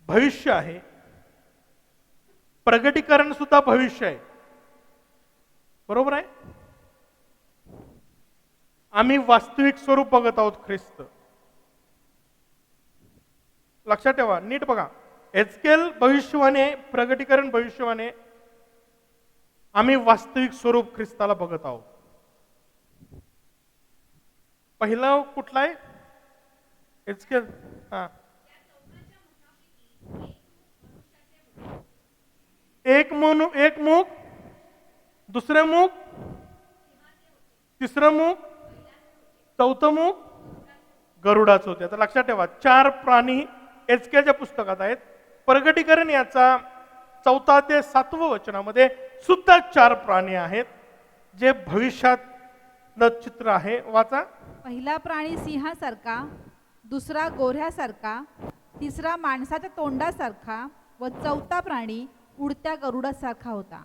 भविष्य आहे, प्रगटीकरण सुद्धा भविष्य आहे, बरोबर आहे. आम्ही वास्तविक स्वरूप बघत आहोत ख्रिस्त. लक्षात ठेवा, नीट बघा. एचकेल भविष्यवाणी, प्रगटीकरण भविष्यवाणी, आम्ही वास्तविक स्वरूप ख्रिस्ताला बघत आहोत. पहिला कुठला आहे? एचकेल. हा, एक मुख, दुसरे मुख, तिसरं मुख, चौथं मुख गरुडाचं होते. आता लक्षात ठेवा, 4 प्राणी एचकेलच्या पुस्तकात आहेत. प्रगटीकरण याचा 4 ते 7 वचनामध्ये सुद्धा 4 प्राणी आहेत, जे भविष्यात चित्र आहे. वाचा. पहिला प्राणी सिंहासारखा, दुसरा गोऱ्यासारखा, तिसरा माणसाच्या तोंडासारखा व चौथा प्राणी उडत्या गरुडासारखा होता.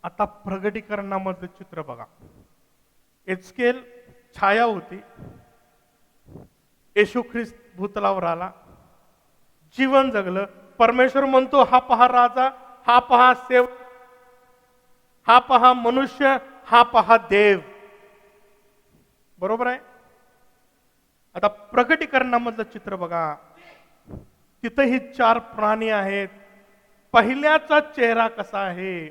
आता प्रगटीकरणामधलं चित्र बघा. एचकेल छाया होती. येशू ख्रिस्त भूतलावर आला, जीवन जगलं. परमेश्वर म्हणतो, हा पहा राजा, हा पहा सेवक, हा पहा मनुष्य, हा पहा देव. बरोबर आहे. आता प्रगटीकरणामधलं चित्र बघा. तिथंही 4 प्राणी आहेत. पहिल्याचा चेहरा कसा आहे,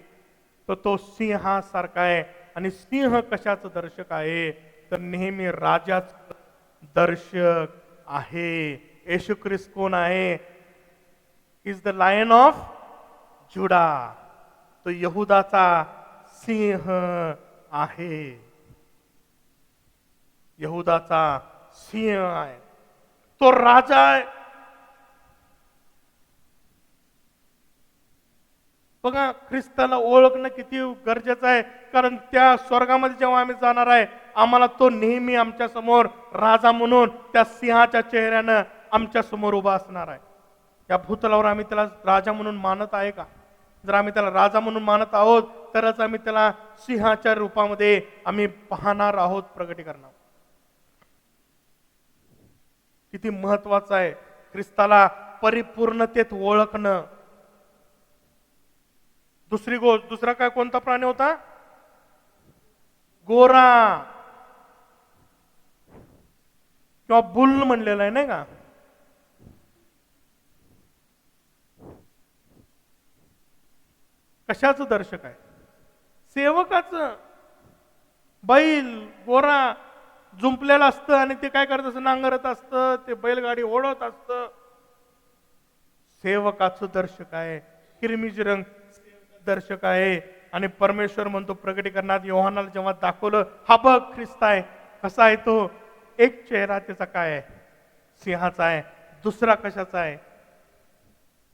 तर तो सिंहासारखा आहे. आणि सिंह कशाचं दर्शक आहे, तर नेहमी राजाचं दर्शक आहे. येशू ख्रिस्त कोण आहे? इज द लायन ऑफ जुडा. तो यहुदाचा सिंह आहे. यहुदाचा सिंह आहे, तो राजा आहे. बघा, ख्रिस्ताला ओळखणं किती गरजेचं आहे, कारण त्या स्वर्गामध्ये जेव्हा आम्ही जाणार आहे, आम्हाला तो नेहमी आमच्या समोर राजा म्हणून त्या सिंहाच्या चेहऱ्यानं आमच्या समोर उभा असणार आहे. या भूतलावर आम्ही त्याला राजा म्हणून मानत आहे का? जर आम्ही त्याला राजा म्हणून मानत आहोत, तरच आम्ही त्याला सिंहाच्या रूपामध्ये आम्ही पाहणार आहोत. प्रगटीकरणावर किती महत्वाचं आहे ख्रिस्ताला परिपूर्णतेत ओळखणं. दुसरी गोष्ट, दुसरा काय कोणता प्राणी होता? गोरा किंवा बुल म्हणलेला आहे, नाही का? कशाचं दर्शक आहे? सेवकाचं. बैल गोरा जुंपलेलं असतं आणि ते काय करत असतं? नांगरत असतं, ते बैलगाडी ओढत असतं. सेवकाचं दर्शक आहे. किरमिजी रंग दर्शक आहे. आणि परमेश्वर म्हणतो प्रगटीकरणात, योहानाला जेव्हा दाखवलं, हा बघ ख्रिस्त आहे. कसा आहे तो? एक चेहरा त्याचा काय आहे? सिंहाचा आहे. दुसरा कशाचा आहे?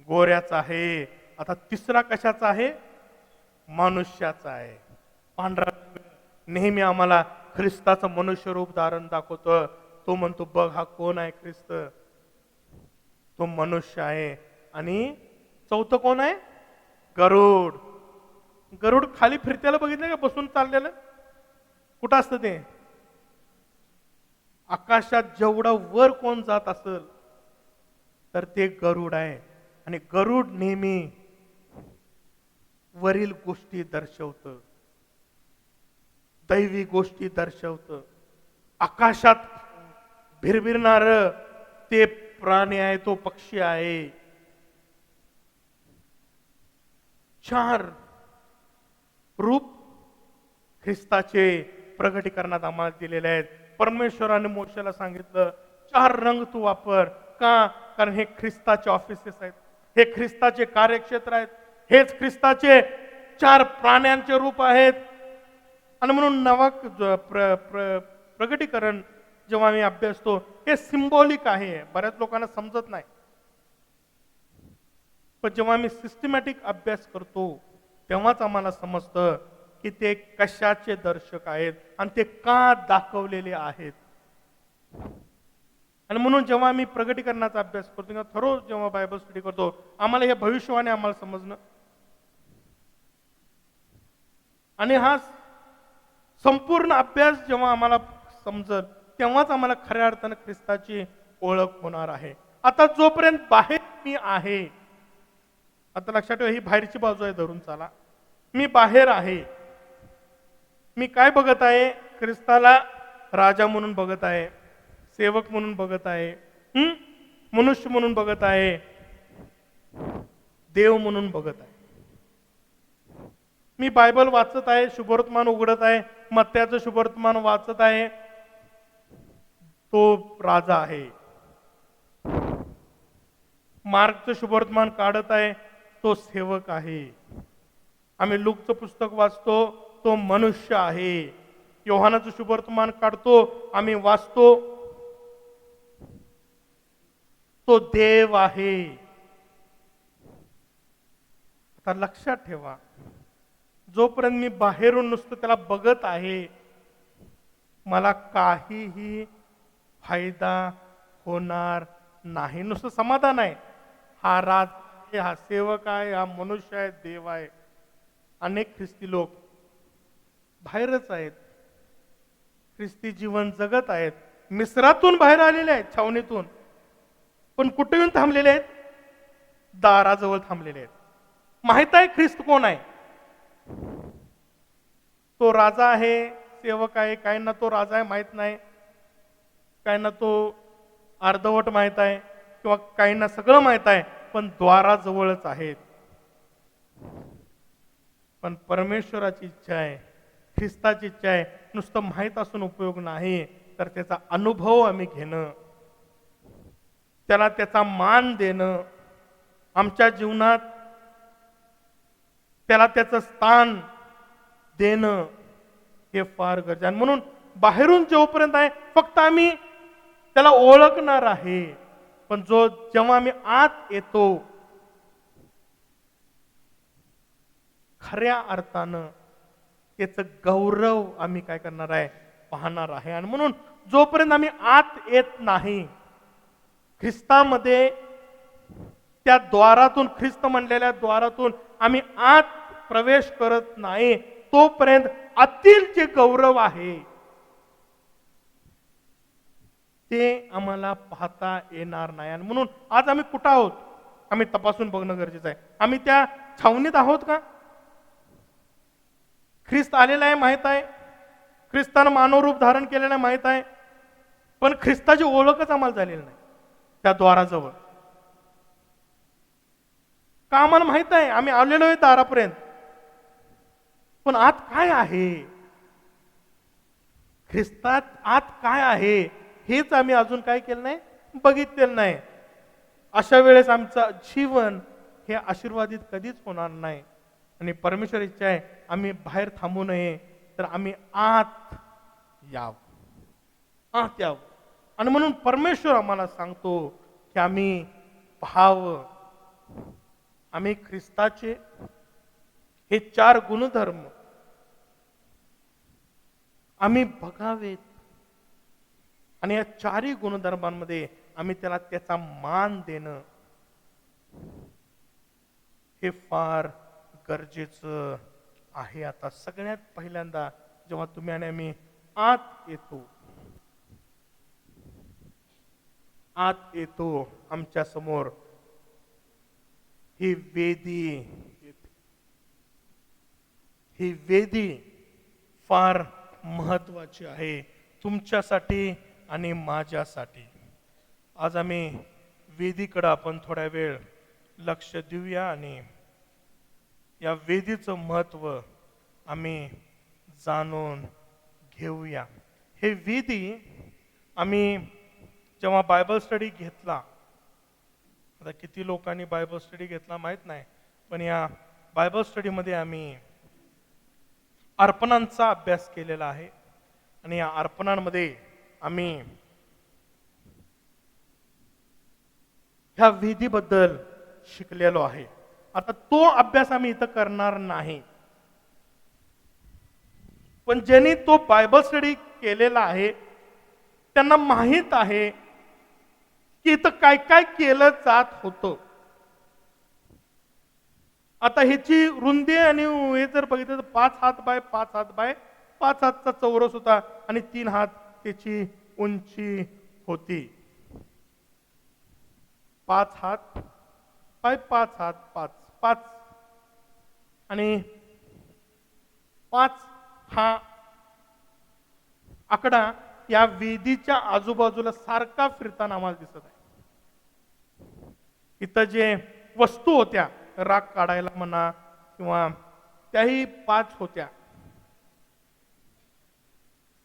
गोऱ्याचा आहे. आता तिसरा कशाचा आहे? मनुष्याचा आहे. पांढरा नेहमी आम्हाला ख्रिस्ताचं मनुष्य रूप धारण दाखवतो. तो म्हणतो, बघ हा कोण आहे? ख्रिस्त. तो मनुष्य आहे. आणि चौथं कोण आहे? गरुड. गरुड खाली फिरत्याला बघितलं का? बसून चाललेलं. कुठं असतं ते? आकाशात जेवढा वर कोण जात असेल तर ते गरुड आहे. आणि गरुड नेहमी वरील गोष्टी दर्शवतं, दैवी गोष्टी दर्शवतं. आकाशात भिरभिरणार ते प्राणी आहे, तो पक्षी आहे. 4 रूप ख्रिस्ताचे प्रगटीकरणात आम्हाला दिलेले आहेत. परमेश्वराने मोशेला सांगितलं 4 रंग तू वापर. का? कारण हे ख्रिस्ताचे ऑफिसेस आहेत, हे ख्रिस्ताचे कार्यक्षेत्र आहेत, हेच ख्रिस्ताचे 4 प्राण्यांचे रूप आहेत. आणि म्हणून प्रगटीकरण जेव्हा आम्ही अभ्यासतो, हे सिंबॉलिक आहे. बऱ्याच लोकांना समजत नाही, पण जेव्हा आम्ही सिस्टमॅटिक अभ्यास करतो तेव्हाच आम्हाला समजतं की ते कशाचे दर्शक आहेत आणि ते का दाखवलेले आहेत. आणि म्हणून जेव्हा आम्ही प्रगटीकरणाचा अभ्यास करतो किंवा थरो जेव्हा बायबल स्टडी करतो, आम्हाला हे भविष्यवाणी आम्हाला समजणं आणि हा संपूर्ण अभ्यास जेव्हा आम्हाला समजल तेव्हाच आम्हाला खऱ्या अर्थानं ख्रिस्ताची ओळख होणार आहे. आता जोपर्यंत बाहेर मी आहे, आता लक्षात ठेवा ही बाहेरची बाजू आहे, धरून चाला. मी बाहेर आहे, मी काय बघत आहे? ख्रिस्ताला राजा म्हणून बघत आहे, सेवक म्हणून बघत आहे, मनुष्य म्हणून बघत आहे, देव म्हणून बघत आहे. मी बायबल वाचत आहे, शुभवर्तमान उघडत आहे, मत्त्याचं शुभवर्तमान वाचत आहे, तो राजा आहे. मार्कचं शुभवर्तमान काढत आहे, तो सेवक आहे. आम्ही लूकचं पुस्तक वाचतो, तो मनुष्य आहे. योहानाचं शुभवर्तमान काढतो, आम्ही वाचतो, तो देव आहे. आता लक्षात ठेवा, जोपर्यंत मी बाहेरून नुसतं त्याला बघत आहे, मला काहीही फायदा होणार नाही. नुसतं समाधान आहे, हा राज आहे, हा सेवक आहे, हा मनुष्य आहे, देव आहे. अनेक ख्रिस्ती लोक बाहेरच आहेत, ख्रिस्ती जीवन जगत आहेत, मिस्रातून बाहेर आलेले आहेत, छावणीतून, पण कुठे येऊन थांबलेले आहेत? दाराजवळ थांबलेले आहेत. माहित आहे ख्रिस्त कोण आहे? तो राजा आहे, सेवक आहे. काहींना तो राजा आहे माहित नाही, काहींना तो अर्धवट माहित आहे, किंवा काहींना सगळं माहित आहे, पण द्वाराजवळच आहेत. पण परमेश्वराची इच्छा आहे, ख्रिस्ताची इच्छा आहे, नुसतं माहित असून उपयोग नाही, तर त्याचा अनुभव आम्ही घेणं, त्याला त्याचा मान देणं आमच्या जीवनात, त्याला त्याचं स्थान देणं हे फार गरजेचं आहे. म्हणून बाहेरून जोपर्यंत आहे फक्त आम्ही त्याला ओळखणार आहे, पण जेव्हा आम्ही आत येतो खऱ्या अर्थानं त्याचं गौरव आम्ही काय करणार आहे? पाहणार आहे. आणि म्हणून जोपर्यंत आम्ही आत येत नाही ख्रिस्तामध्ये, त्या द्वारातून, ख्रिस्त म्हणलेल्या द्वारातून आम्ही आत प्रवेश करत नाही, तोपर्यंत आतील जे गौरव आहे ते आम्हाला पाहता येणार नाही. आणि म्हणून आज आम्ही कुठं आहोत आम्ही तपासून बघणं गरजेचं आहे. आम्ही त्या छावणीत आहोत का? ख्रिस्त आलेला आहे माहित आहे, ख्रिस्तानं मानवरूप धारण केलेलं आहे माहित आहे, पण ख्रिस्ताची ओळखच आम्हाला झालेली नाही त्या द्वाराजवळ. का? आम्हाला माहित आहे आम्ही आलेलो आहे दारापर्यंत, पण आत काय आहे? ख्रिस्तात आत काय आहे हेच आम्ही अजून काय केलं नाही? बघितलेलं नाही. अशा वेळेस आमचं जीवन हे आशीर्वादित कधीच होणार नाही. आणि परमेश्वर इच्छा आहे आम्ही बाहेर थांबू नये, तर आम्ही आत यावं, आत यावं. आणि म्हणून परमेश्वर आम्हाला सांगतो की आम्ही पाहावं, आम्ही ख्रिस्ताचे हे 4 गुणधर्म आम्ही बघावेत, आणि या 4ही गुणधर्मांमध्ये आम्ही त्याला त्याचा मान देणं हे फार गरजेचं आहे. आता सगळ्यात पहिल्यांदा जेव्हा तुम्ही आणि आम्ही आत येतो आमच्या समोर ही वेदी येते. ही वेदी फार महत्वाची आहे तुमच्यासाठी आणि माझ्यासाठी. आज आम्ही वेदीकडे आपण थोड्या वेळ लक्ष देऊया आणि या वेदीचं महत्व आम्ही जाणून घेऊया. हे वेदी आम्ही जेव्हा बायबल स्टडी घेतला, आता किती लोकांनी बायबल स्टडी घेतला माहित नाही, पण या बायबल स्टडीमध्ये आम्ही अर्पणांचा अभ्यास केलेला आहे. आणि या अर्पणांमध्ये आम्ही ह्या विधीबद्दल शिकलेलो आहे. आता तो अभ्यास आम्ही इथं करणार नाही. पण ज्यांनी तो बायबल स्टडी केलेला आहे त्यांना माहीत आहे की इथं काय काय केलं जात होतं. आता ह्याची रुंदी आणि हे जर बघितलं तर 5 हात बाय 5 हात बाय 5 हातचा चौरस होता आणि 3 हात त्याची उंची होती. 5 हात बाय 5 हात 5 आणि 5 हा आकडा या वेदीच्या आजूबाजूला सारखा फिरताना आम्हाला दिसत आहे. इथं जे वस्तू होत्या राग काढायला म्हणा किंवा त्याही 5 होत्या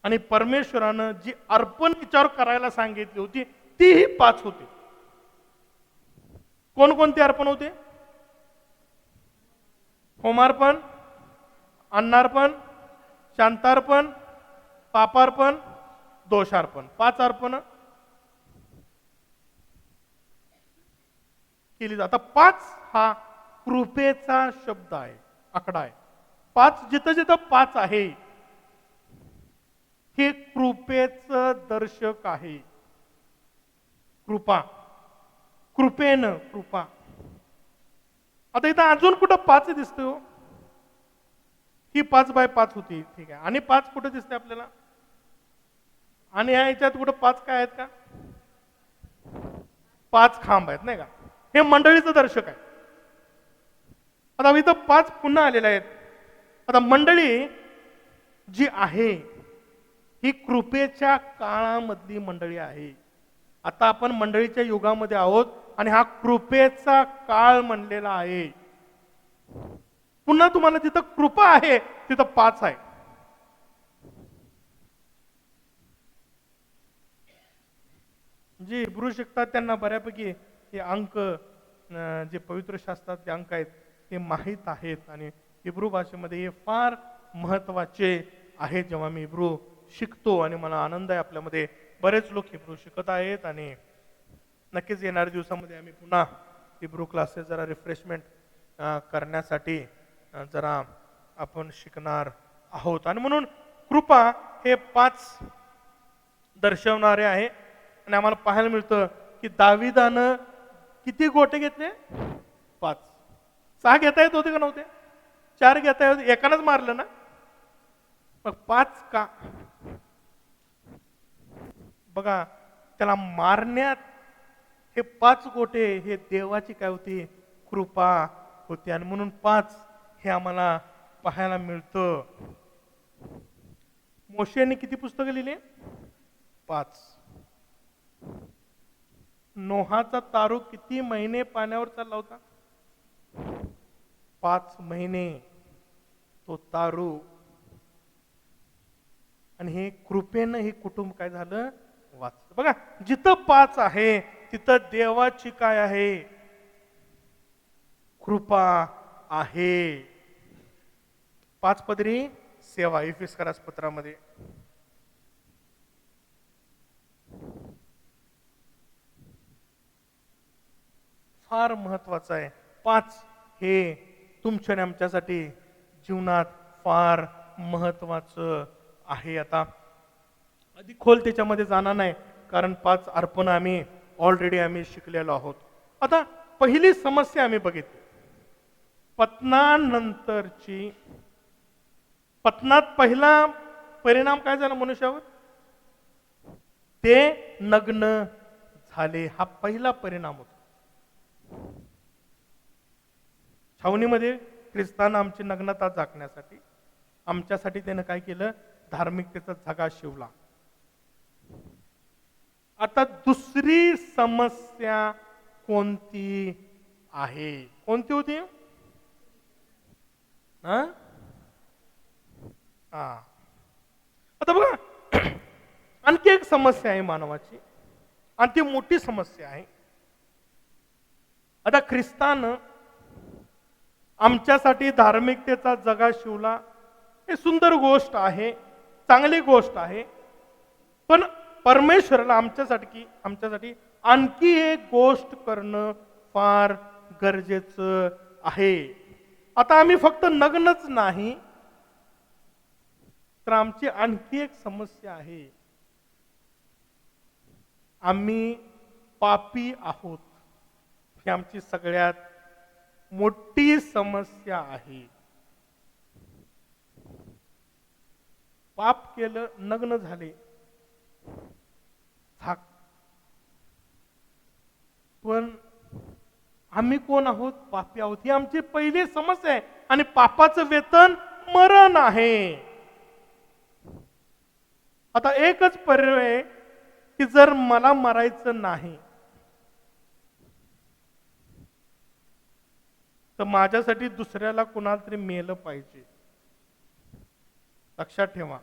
आणि परमेश्वरानं जी अर्पण विचार करायला सांगितली होती तीही 5 होती. कोणकोणते अर्पण होते? होमार्पण, अन्नार्पण, शांतार्पण, पापार्पण, दोषार्पण. 5 अर्पण केली जातात. 5 हा कृपेचा शब्द आहे, आकडा आहे. 5 जिथं जिथं 5 आहे हे कृपेचं दर्शक आहे. कृपा, कृपेनं कृपा. आता इथं अजून कुठं 5 दिसते हो? ही 5 बाय 5 होती, ठीक आहे. आणि 5 कुठं दिसते आपल्याला? आणि ह्याच्यात कुठं 5 काय आहेत का? 5 खांब आहेत नाही का? हे मंडळीचं दर्शक आहे. आता इथं 5 पुन्हा आलेले आहेत. आता मंडळी जी आहे ही कृपेच्या काळामधली मंडळी आहे. आता आपण मंडळीच्या युगामध्ये आहोत आणि हा कृपेचा काळ म्हणलेला आहे. पुन्हा तुम्हाला जिथं कृपा आहे तिथं 5 आहे. जे हिब्रू शिकतात त्यांना बऱ्यापैकी हे अंक जे पवित्र शास्त्रातले अंक आहेत ते माहीत आहेत आणि हिब्रू भाषेमध्ये हे फार महत्वाचे आहेत. जेव्हा मी हिब्रू शिकतो आणि मला आनंद आहे आपल्यामध्ये बरेच लोक हिब्रू शिकत आहेत आणि नक्कीच येणाऱ्या दिवसामध्ये आम्ही पुन्हा हिब्रू क्लासेस जरा रिफ्रेशमेंट करण्यासाठी जरा आपण शिकणार आहोत. आणि म्हणून कृपा हे 5 दर्शवणारे आहे. आणि आम्हाला पाहायला मिळतं की दाविदानं किती गोटे घेतले? 5. 6 घेता येत होते का नव्हते? 4 घेता येत, एकानंच मारलं ना. मग 5 का? बघा त्याला मारण्यात हे 5 गोटे हे देवाची काय होती? कृपा होती. आणि म्हणून 5 हे आम्हाला पाहायला मिळतं. मोशेने किती पुस्तकं लिहिली? 5. नोहाचा तारू किती महिने पाण्यावर चालला होता? 5 महिने तो तारू. आणि हे कृपेनं हे कुटुंब काय झालं? वाचलं. बघा जिथं 5 आहे तिथं देवाची काय आहे? कृपा आहे. 5 पदरी सेवा इफिस्करास पत्रामध्ये फार महत्वाचं आहे. 5 हे तुमच्या आणि आमच्यासाठी जीवनात फार महत्वाचं आहे. आता अधिक खोल त्याच्यामध्ये जाणार नाही कारण 5 अर्पण आम्ही ऑलरेडी शिकलेलो आहोत. आता पहिली समस्या आम्ही बघितली. पतनानंतरची, पतनात पहिला परिणाम काय झाला मनुष्यावर? ते नग्न झाले. हा पहिला परिणाम होता. छावणीमध्ये ख्रिस्तानं आमची नग्नता झाकण्यासाठी आमच्यासाठी त्यानं काय केलं? धार्मिकतेचा झगा शिवला. आता दुसरी समस्या कोणती आहे? कोणती होती? आता बघा आणखी एक समस्या आहे मानवाची आणि ती मोठी समस्या आहे. आता ख्रिस्तानं आमच्यासाठी धार्मिकतेचा जगा शिवला. हे सुंदर गोष्ट आहे, चांगली गोष्ट आहे. पण परमेश्वराला आमच्यासाठी आणखी एक गोष्ट करणं फार गरजेचं आहे. आता आम्ही फक्त नग्नच नाही तर आमची आणखी एक समस्या आहे, आम्ही पापी आहोत. ही आमची सगळ्यात मोठी समस्या आहे. पाप केलं, नग्न झाले, झाक. पण आम्ही कोण आहोत? पापी आहोत. ही आमची पहिली समस्या आहे. आणि पापाचं वेतन मरण आहे. आता एकच पर्याय आहे की जर मला मरायचं नाही तर माझ्यासाठी दुसऱ्याला कुणाला तरी मेलं पाहिजे. लक्षात ठेवा,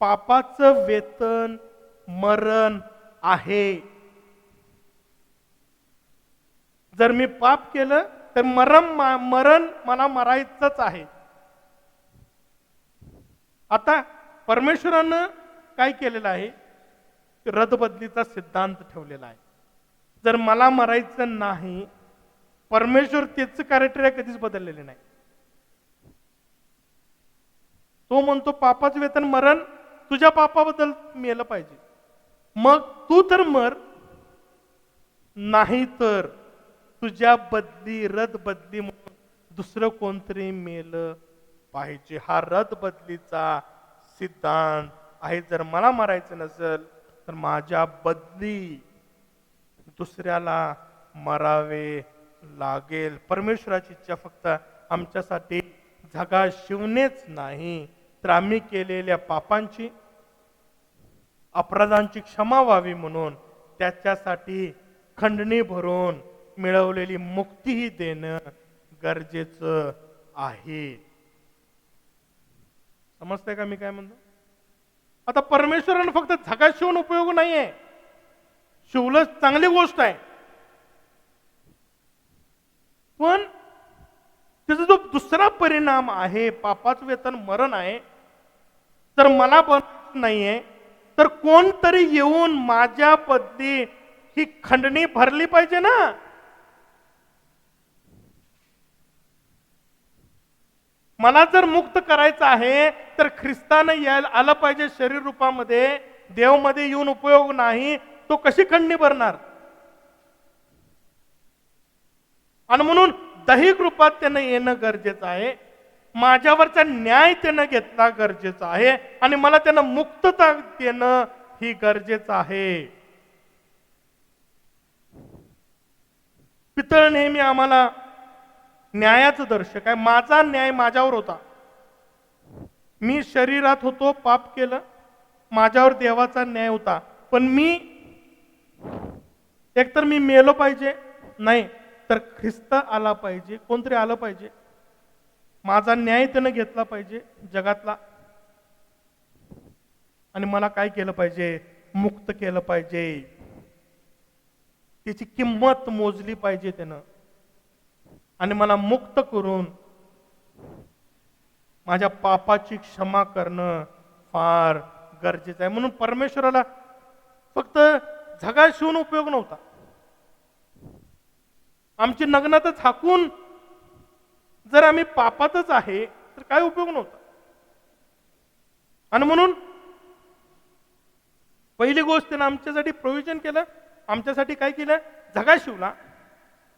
पापाचं वेतन मरण आहे. जर मी पाप केलं तर मरण मला मरायचंच आहे. आता परमेश्वरानं काय केलेलं आहे? रदबदलीचा सिद्धांत ठेवलेला आहे. जर मला मरायचं नाही, परमेश्वर त्याचं कॅरेक्टर कधीच बदललेले नाही. तो म्हणतो पापाचं वेतन मरण, तुझ्या पापाबद्दल मेलं पाहिजे, मग तू तर मर, नाही तर तुझ्या बदली रद बदली म्हणून दुसरं कोणतरी मेलं पाहिजे. हा रद बदलीचा सिद्धांत आहे. जर मला मारायचं नसेल तर माझ्या बदली दुसऱ्याला मरावे लागेल. परमेश्वराची इच्छा फक्त आमच्यासाठी जगा शिवणेच नाही, तर आम्ही केलेल्या पापांची, अपराधांची क्षमा व्हावी म्हणून त्याच्यासाठी खंडणी भरून मिळवलेली मुक्तीही देणं गरजेचं आहे. समजतंय का मी काय म्हणतो? आता परमेश्वरानं फक्त झगा शिवून उपयोग नाहीये. शिवलं चांगली गोष्ट आहे, पण त्याचा जो दुसरा परिणाम आहे, पापाचं वेतन मरण आहे. तर मला पण नाहीये तर कोणतरी येऊन माझ्या बदली ही खंडणी भरली पाहिजे ना. मला जर मुक्त करायचं आहे तर ख्रिस्तानं यायला आलं पाहिजे शरीर रूपामध्ये. देवमध्ये येऊन उपयोग नाही, तो कशी खंडणी भरणार? आणि म्हणून दैहिक रूपात त्यानं येणं गरजेचं आहे. माझ्यावरचा न्याय त्यानं घेतला गरजेचा आहे, आणि मला त्यानं मुक्तता देणं ही गरजेचं आहे. पितळ नेहमी आम्हाला न्यायाचं दर्शक आहे. माझा न्याय माझ्यावर होता. मी शरीरात होतो, पाप केलं, माझ्यावर देवाचा न्याय होता. पण मी एकतर मी मेलो पाहिजे, नाही तर ख्रिस्त आला पाहिजे, कोणतरी आलं पाहिजे, माझा न्याय त्यानं घेतला पाहिजे जगातला, आणि मला काय केलं पाहिजे? मुक्त केलं पाहिजे. त्याची किंमत मोजली पाहिजे त्यानं, आणि मला मुक्त करून माझ्या पापाची क्षमा करणं फार गरजेचं आहे. म्हणून परमेश्वराला फक्त झगा शिवून उपयोग नव्हता. आमची नग्नता झाकून जर आम्ही पापातच आहे तर काय उपयोग नव्हता. आणि म्हणून पहिली गोष्ट त्यानं आमच्यासाठी प्रोव्हिजन केलं, आमच्यासाठी काय केलं? झगा शिवला.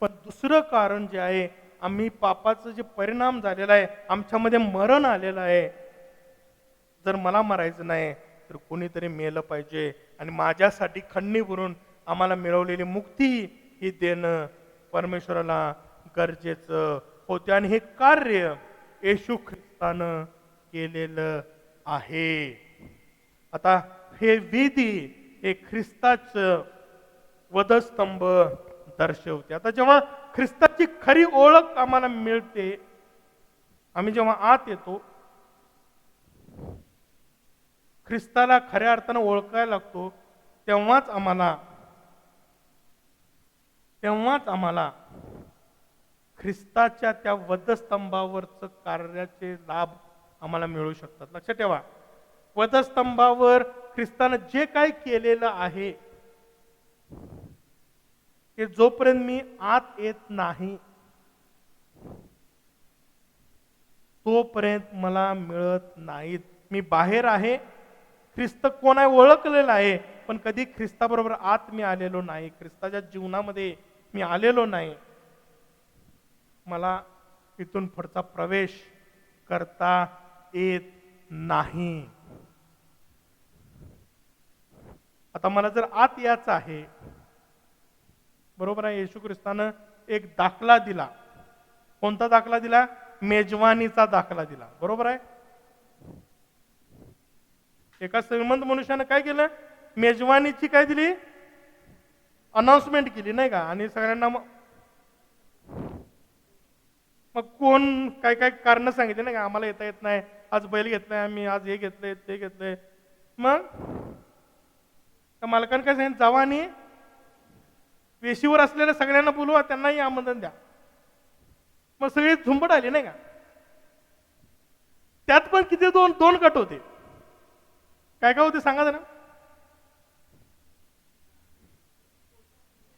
पण दुसरं कारण जे आहे, आम्ही पापाचं जे परिणाम झालेला आहे, आमच्यामध्ये मरण आलेलं आहे. जर मला मरायचं नाही तर कोणीतरी मेलं पाहिजे, आणि माझ्यासाठी खंडणी भरून आम्हाला मिळवलेली मुक्ती ही देणं परमेश्वराला गरजेचं होते. आणि हे कार्य येशू ख्रिस्तानं केलेलं आहे. आता हे विधी हे ख्रिस्ताचं वधस्तंभ दर्शवते. आता जेव्हा ख्रिस्ताची खरी ओळख आम्हाला मिळते, आम्ही जेव्हा आत येतो, ख्रिस्ताला खऱ्या अर्थानं ओळखायला लागतो, तेव्हाच आम्हाला ख्रिस्ताच्या त्या वधस्तंभावरचं कार्याचे लाभ आम्हाला मिळू शकतात. लक्षात ठेवा, वधस्तंभावर ख्रिस्तानं जे काय केलेलं आहे ते जोपर्यंत मी आत येत नाही तोपर्यंत मला मिळत नाहीत. मी बाहेर आहे, ख्रिस्त कोण आहे ओळखलेला आहे, पण कधी ख्रिस्ताबरोबर आत मी आलेलो नाही, ख्रिस्ताच्या जीवनामध्ये मी आलेलो नाही. मला इथून पुढचा प्रवेश करता येत नाही. आता मला जर आत यायचं आहे, बरोबर आहे, येशू ख्रिस्तानं एक दाखला दिला. कोणता दाखला दिला? मेजवानीचा दाखला दिला. बरोबर आहे. एका श्रीमंत मनुष्यानं काय केलं? मेजवानीची काय दिली? अनाउन्समेंट केली, नाही का? आणि सगळ्यांना मग कोण काय काय कारण सांगितले, नाही का? आम्हाला येता येत नाही, आज बैल घेतलाय आम्ही, आज हे घेतलंय, ते घेतलंय. मग त्या मालकाने काय सांगितलं? जावा आणि वेशीवर असलेल्या सगळ्यांना बोलवा, त्यांनाही आमंत्रण द्या. मग सगळी झुंबड आली, नाही का? त्यात पण किती दोन गट होते. काय काय होते सांगा जरा.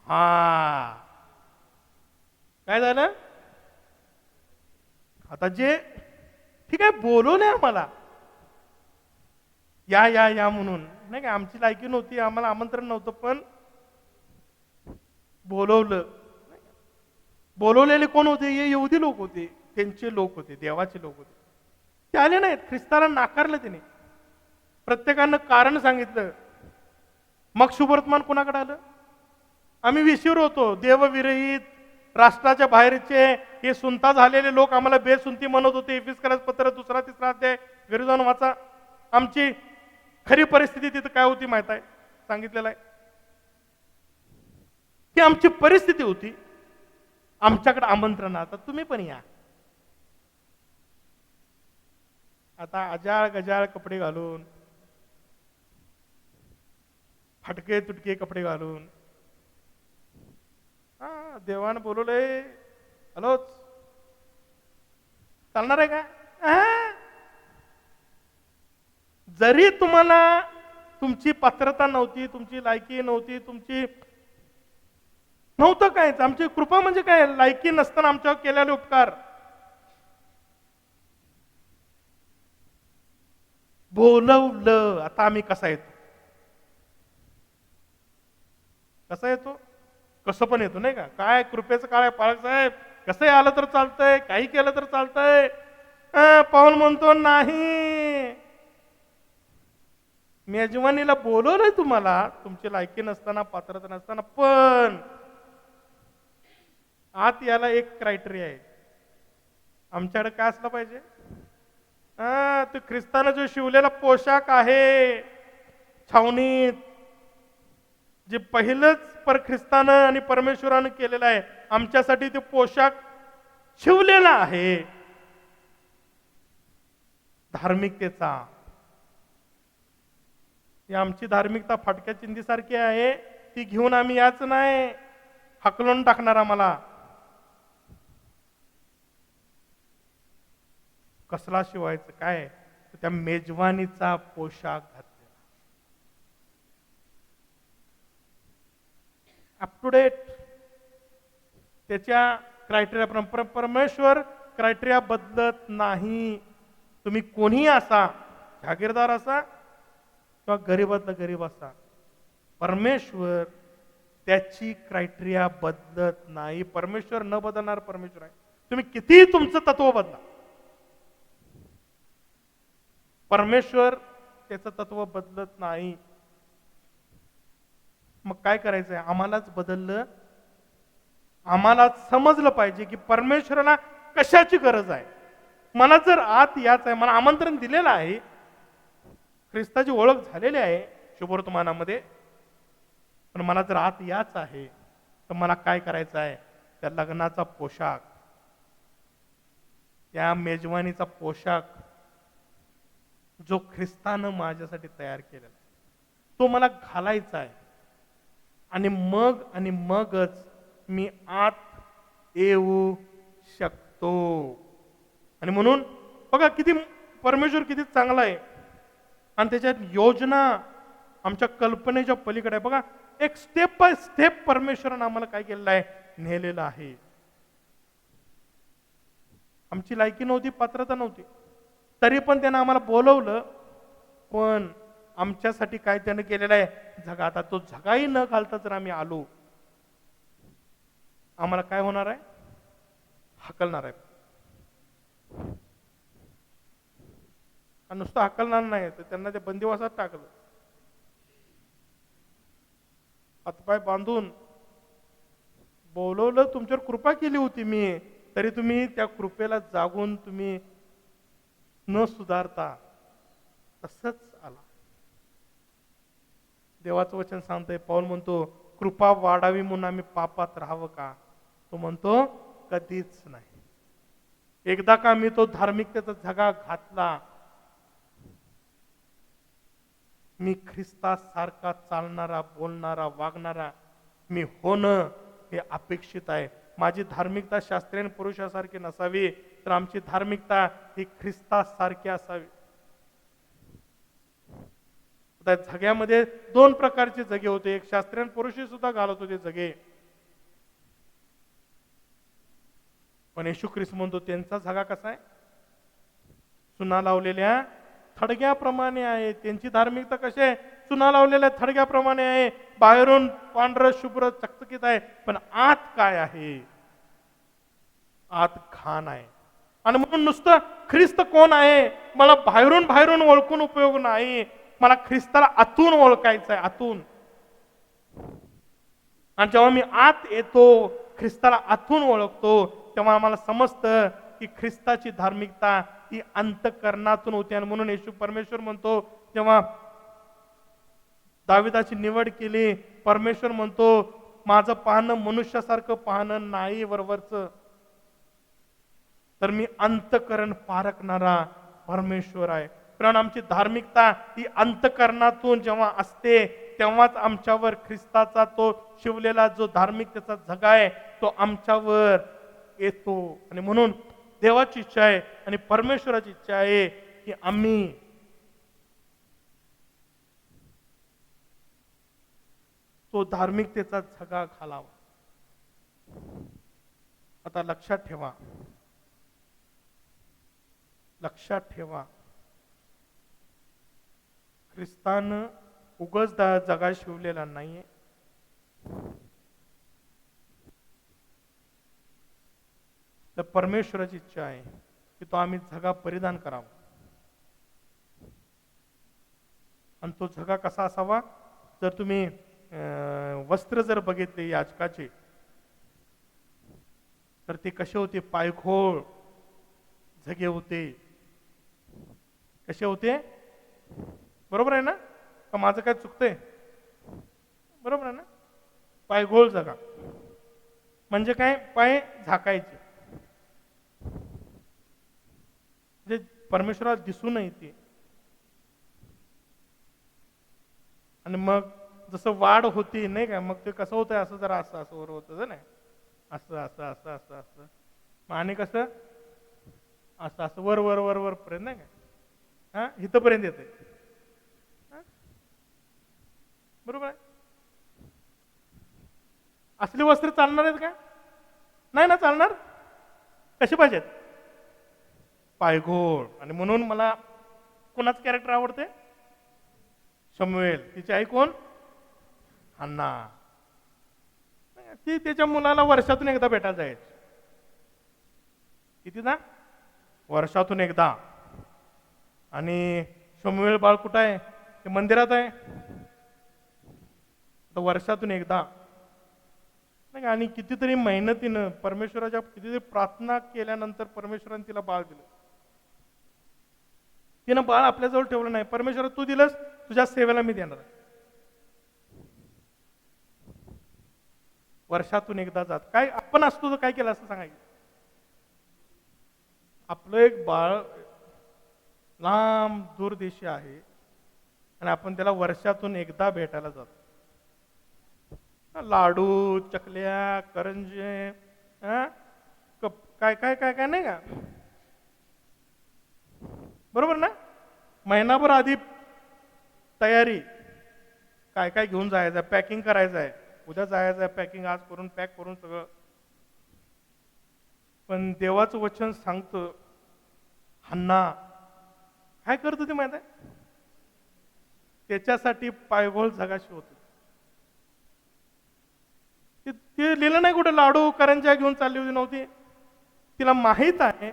हा, काय झालं? आता जे ठीक आहे बोलवले आम्हाला, या या या म्हणून, नाही का? आमची लायकी नव्हती, आम्हाला आमंत्रण नव्हतं, पण बोलवलं. बोलवलेले कोण होते? हे यहुदी लोक होते, त्यांचे लोक होते, देवाचे लोक होते. ते आले नाहीत, ख्रिस्ताला नाकारलं त्याने. प्रत्येकानं कारण सांगितलं. मग शुभवर्तमान कोणाकडे आलं? आम्ही वेशीवर होतो, देवविरहित, राष्ट्राच्या बाहेरचे, हे सुनता झालेले लोक आम्हाला बेसुनती म्हणत होते. एफिसकरास पत्र 2-3 अध्याय घरी जाऊन वाचा. आमची खरी परिस्थिती तिथं काय होती माहित आहे? सांगितलेलं आहे की आमची परिस्थिती होती, आमच्याकडे आमंत्रण, आता तुम्ही पण या. आता अजाळ गजाळ कपडे घालून, फटके तुटके कपडे घालून, हा देवानं बोलवलंय, हॅलोच चालणार आहे का? जरी तुम्हाला तुमची पात्रता नव्हती, तुमची लायकी नव्हती, तुमची नव्हतं काय, आमची कृपा म्हणजे काय? लायकी नसताना आमच्यावर केलेले उपकार. बोलवलं. आता आम्ही कसा येतो? कसा येतो? कसं पण येतो, नाही का? काय कृपेचं काय पाळक साहेब, कसंही आलं तर चालतंय, काही केलं तर चालतंय. पाऊल म्हणतो नाही, मेजवानीला बोलवलंय तुम्हाला, तुमची लायकी नसताना, पात्रता नसताना, पण आत याला एक क्रायटेरिया आहे. आमच्याकडे काय असलं पाहिजे? तो ख्रिस्तानं जो शिवलेला पोशाख आहे छावणीत, जे पहिलंच पर ख्रिस्तानं आणि परमेश्वरानं केलेलं आहे, आमच्यासाठी तो पोशाख शिवलेला आहे धार्मिकतेचा. ही आमची धार्मिकता फाटक्या चिंधीसारखी आहे, ती घेऊन आम्ही याच नाही, हकलून टाकणार आम्हाला. कसला शिवायचं? काय? त्या मेजवानीचा पोशाख घातलेला, अप टू डेट, त्याच्या क्रायटेरिया. परमेश्वर क्रायटेरिया बदलत नाही. तुम्ही कोणीही असा, जागीरदार असा किंवा गरीबातला गरीब असा, परमेश्वर त्याची क्रायटेरिया बदलत नाही. परमेश्वर न बदलणार परमेश्वर आहे. तुम्ही कितीही तुमचं तत्व बदला, परमेश्वर त्याचं तत्व बदलत नाही. मग काय करायचंय? आम्हालाच बदललं, आम्हालाच समजलं पाहिजे की परमेश्वराला कशाची गरज आहे. मला जर आत याच आहे, मला आमंत्रण दिलेलं आहे, ख्रिस्ताची ओळख झालेली आहे शुभवर्तमानामध्ये, पण मला जर आत याच आहे, तर मला काय करायचं आहे? त्या लग्नाचा पोशाख, त्या मेजवानीचा पोशाख जो ख्रिस्तानं माझ्यासाठी तयार केलेला आहे, तो मला घालायचा आहे. आणि मगच मी आत येऊ शकतो. आणि म्हणून बघा किती परमेश्वर किती चांगला आहे, आणि त्याच्यात योजना आमच्या कल्पनेच्या पलीकडे आहे. बघा, एक स्टेप बाय स्टेप परमेश्वरानं आम्हाला काय केलेलं आहे? नेलेलं आहे. आमची लायकी नव्हती, पात्रता नव्हती, तरी पण त्यानं आम्हाला बोलवलं, पण आमच्यासाठी काय त्यानं केलेलं आहे, झगा. आता तो झगाही न घालता जर आम्ही आलो, आम्हाला काय होणार आहे? हकलणार आहे. आणि नुसतं हकलणार नाही तर त्यांना ते बंदिवासात टाकलं, हातपाय बांधून बोलवलं. तुमच्यावर कृपा केली होती मी, तरी तुम्ही त्या कृपेला जागून तुम्ही न सुधारता तसंच आला. देवाचं वचन सांगतंय, पाऊल म्हणतो कृपा वाढावी म्हणून आम्ही पापात राहावं का? तो म्हणतो कधीच नाही. एकदा का मी तो धार्मिकतेचा झगा घातला, मी ख्रिस्तासारखा चालणारा, बोलणारा, वागणारा मी होणं हे अपेक्षित आहे. माझी धार्मिकता शास्त्रीय पुरुषासारखी नसावी, तर आमची धार्मिकता ही ख्रिस्तासारखी असावी. आता झग्यामध्ये दोन प्रकारचे झगे होते. एक शास्त्रीय पुरुषही सुद्धा घालत होते झगे, पण येशू ख्रिस्त म्हणतो त्यांचा झगा कसा आहे? चुना लावलेल्या थडग्याप्रमाणे आहे. त्यांची धार्मिकता कशी आहे? चुना लावलेल्या थडग्याप्रमाणे आहे. बाहेरून पांढरं शुभ्र चकचकीत आहे, पण आत काय आहे? आत घाण आहे. आणि म्हणून नुसतं ख्रिस्त कोण आहे मला बाहेरून बाहेरून ओळखून उपयोग नाही. मला ख्रिस्ताला आतून ओळखायचं आहे, आतून. आणि जेव्हा मी आत येतो, ख्रिस्ताला आतून ओळखतो, तेव्हा आम्हाला समजतं की ख्रिस्ताची धार्मिकता ही अंतःकरणातून होते. आणि म्हणून येशू परमेश्वर म्हणतो, जेव्हा दाविदाची निवड केली, परमेश्वर म्हणतो माझं पाहणं मनुष्यासारखं पाहणं नाही वरवरचं, तर मी अंतःकरण पारखणारा परमेश्वर आहे. कारण आमची धार्मिकता ही अंतःकरणातून जेव्हा असते, तेव्हाच आमच्यावर ख्रिस्ताचा तो शिवलेला जो धार्मिकतेचा झगा आहे तो आमच्यावर येतो. आणि म्हणून देवाची इच्छा आहे आणि परमेश्वराची इच्छा आहे की आम्ही तो धार्मिकतेचा झगा घालावा. आता लक्षात ठेवा, लक्षात ठेवा, ख्रिस्तानं उगाच जगा शिवलेला नाहीये. तर परमेश्वराची इच्छा आहे की तो आम्ही झगा परिधान करावा. आणि तो झगा कसा असावा? जर तुम्ही वस्त्र जर बघितले याजकाचे, तर ते कसे होते? पायघोळ झगे होते. कसे होते? बरोबर आहे ना? का माझं काय चुकतंय? बरोबर आहे ना? पायघोळ झगा म्हणजे काय? पाय झाकायचे, जे परमेश्वराला दिसू नये ते. आणि मग जसं वाढ होती नाही का, मग ते कसं होतंय? असं जरा असं असं वर होतं नाही, असं असं असं असं असं, मग आणि कसं असं असं वर वर वर वर पर्यंत नाही का, हा इथंपर्यंत येते. बरोबर आहे? असली वस्त्र चालणार आहेत का? नाही ना चालणार. कसे पाहिजेत? पायघोळ. आणि म्हणून मला कोणाचं कॅरेक्टर आवडते? शमूएल. तिची आई कोण? हन्ना. ती त्याच्या मुलाला वर्षातून एकदा भेटायला जायची. कितीदा? वर्षातून एकदा. आणि शमूएल बाळ कुठं आहे? ते मंदिरात आहे. तर वर्षातून एकदा नाही. आणि कितीतरी मेहनतीनं परमेश्वराच्या कितीतरी प्रार्थना केल्यानंतर परमेश्वराने तिला बाळ दिलं. तिनं बाळ आपल्याजवळ ठेवलं नाही. परमेश्वर तू दिलंस, तुझ्या सेवेला मी देणार आहे. वर्षातून एकदा जात. काय आपण असतो तर काय केलं असं सांगायचं? आपलं एक बाळ लांब दूर देशी आहे आणि आपण त्याला वर्षातून एकदा भेटायला जातो. लाडू, चकल्या, करंजे, काय काय काय काय नाही का? बरोबर ना? महिनाभर आधी तयारी, काय काय घेऊन जायचं, पॅकिंग करायचं आहे, उद्या जायचं आहे, पॅकिंग आज करून पॅक करून सगळं. पण देवाचं वचन सांगतं, हन्ना काय करत होती माहिती आहे? त्याच्यासाठी पायघोळ जगाशी होते. ते लिहिलं नाही कुठे, लाडू करंज्या घेऊन चालली होती नव्हती. तिला माहीत आहे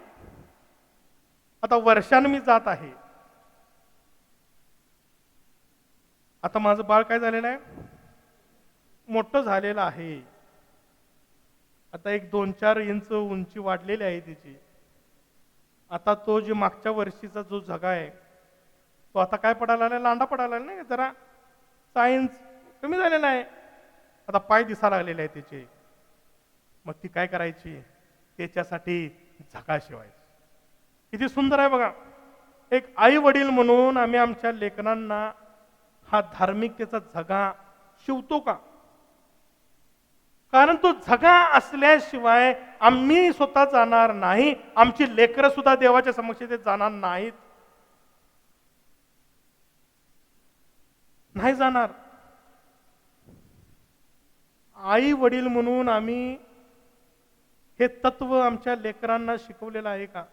आता वर्षानं मी जात आहे. आता माझं बाळ काय झालेलं आहे, मोठं झालेलं आहे. आता एक 2-4 इंच उंची वाढलेली आहे तिची. आता तो जे मागच्या वर्षीचा जो झगा आहे तो आता काय पडायला लागला, लांडा पडायला लागला, नाही जरा सायन्स कमी झालेला आहे. आता पाय दिसायला लागलेले आहे त्याचे. मग ती काय करायची, त्याच्यासाठी झगा शिवायची. किती सुंदर आहे बघा. एक आई वडील म्हणून आम्ही आमच्या लेकरांना हा धार्मिकतेचा झगा शिवतो का? कारण तो झगा असल्याशिवाय आम्ही स्वतः जाणार नाही, आमची लेकरं सुद्धा देवाच्या समक्षेत जाणार नाहीत, नाही जाणार. आई वडील म्हणून आम्ही हे तत्व आमच्या लेकरांना शिकवलेलं आहे का?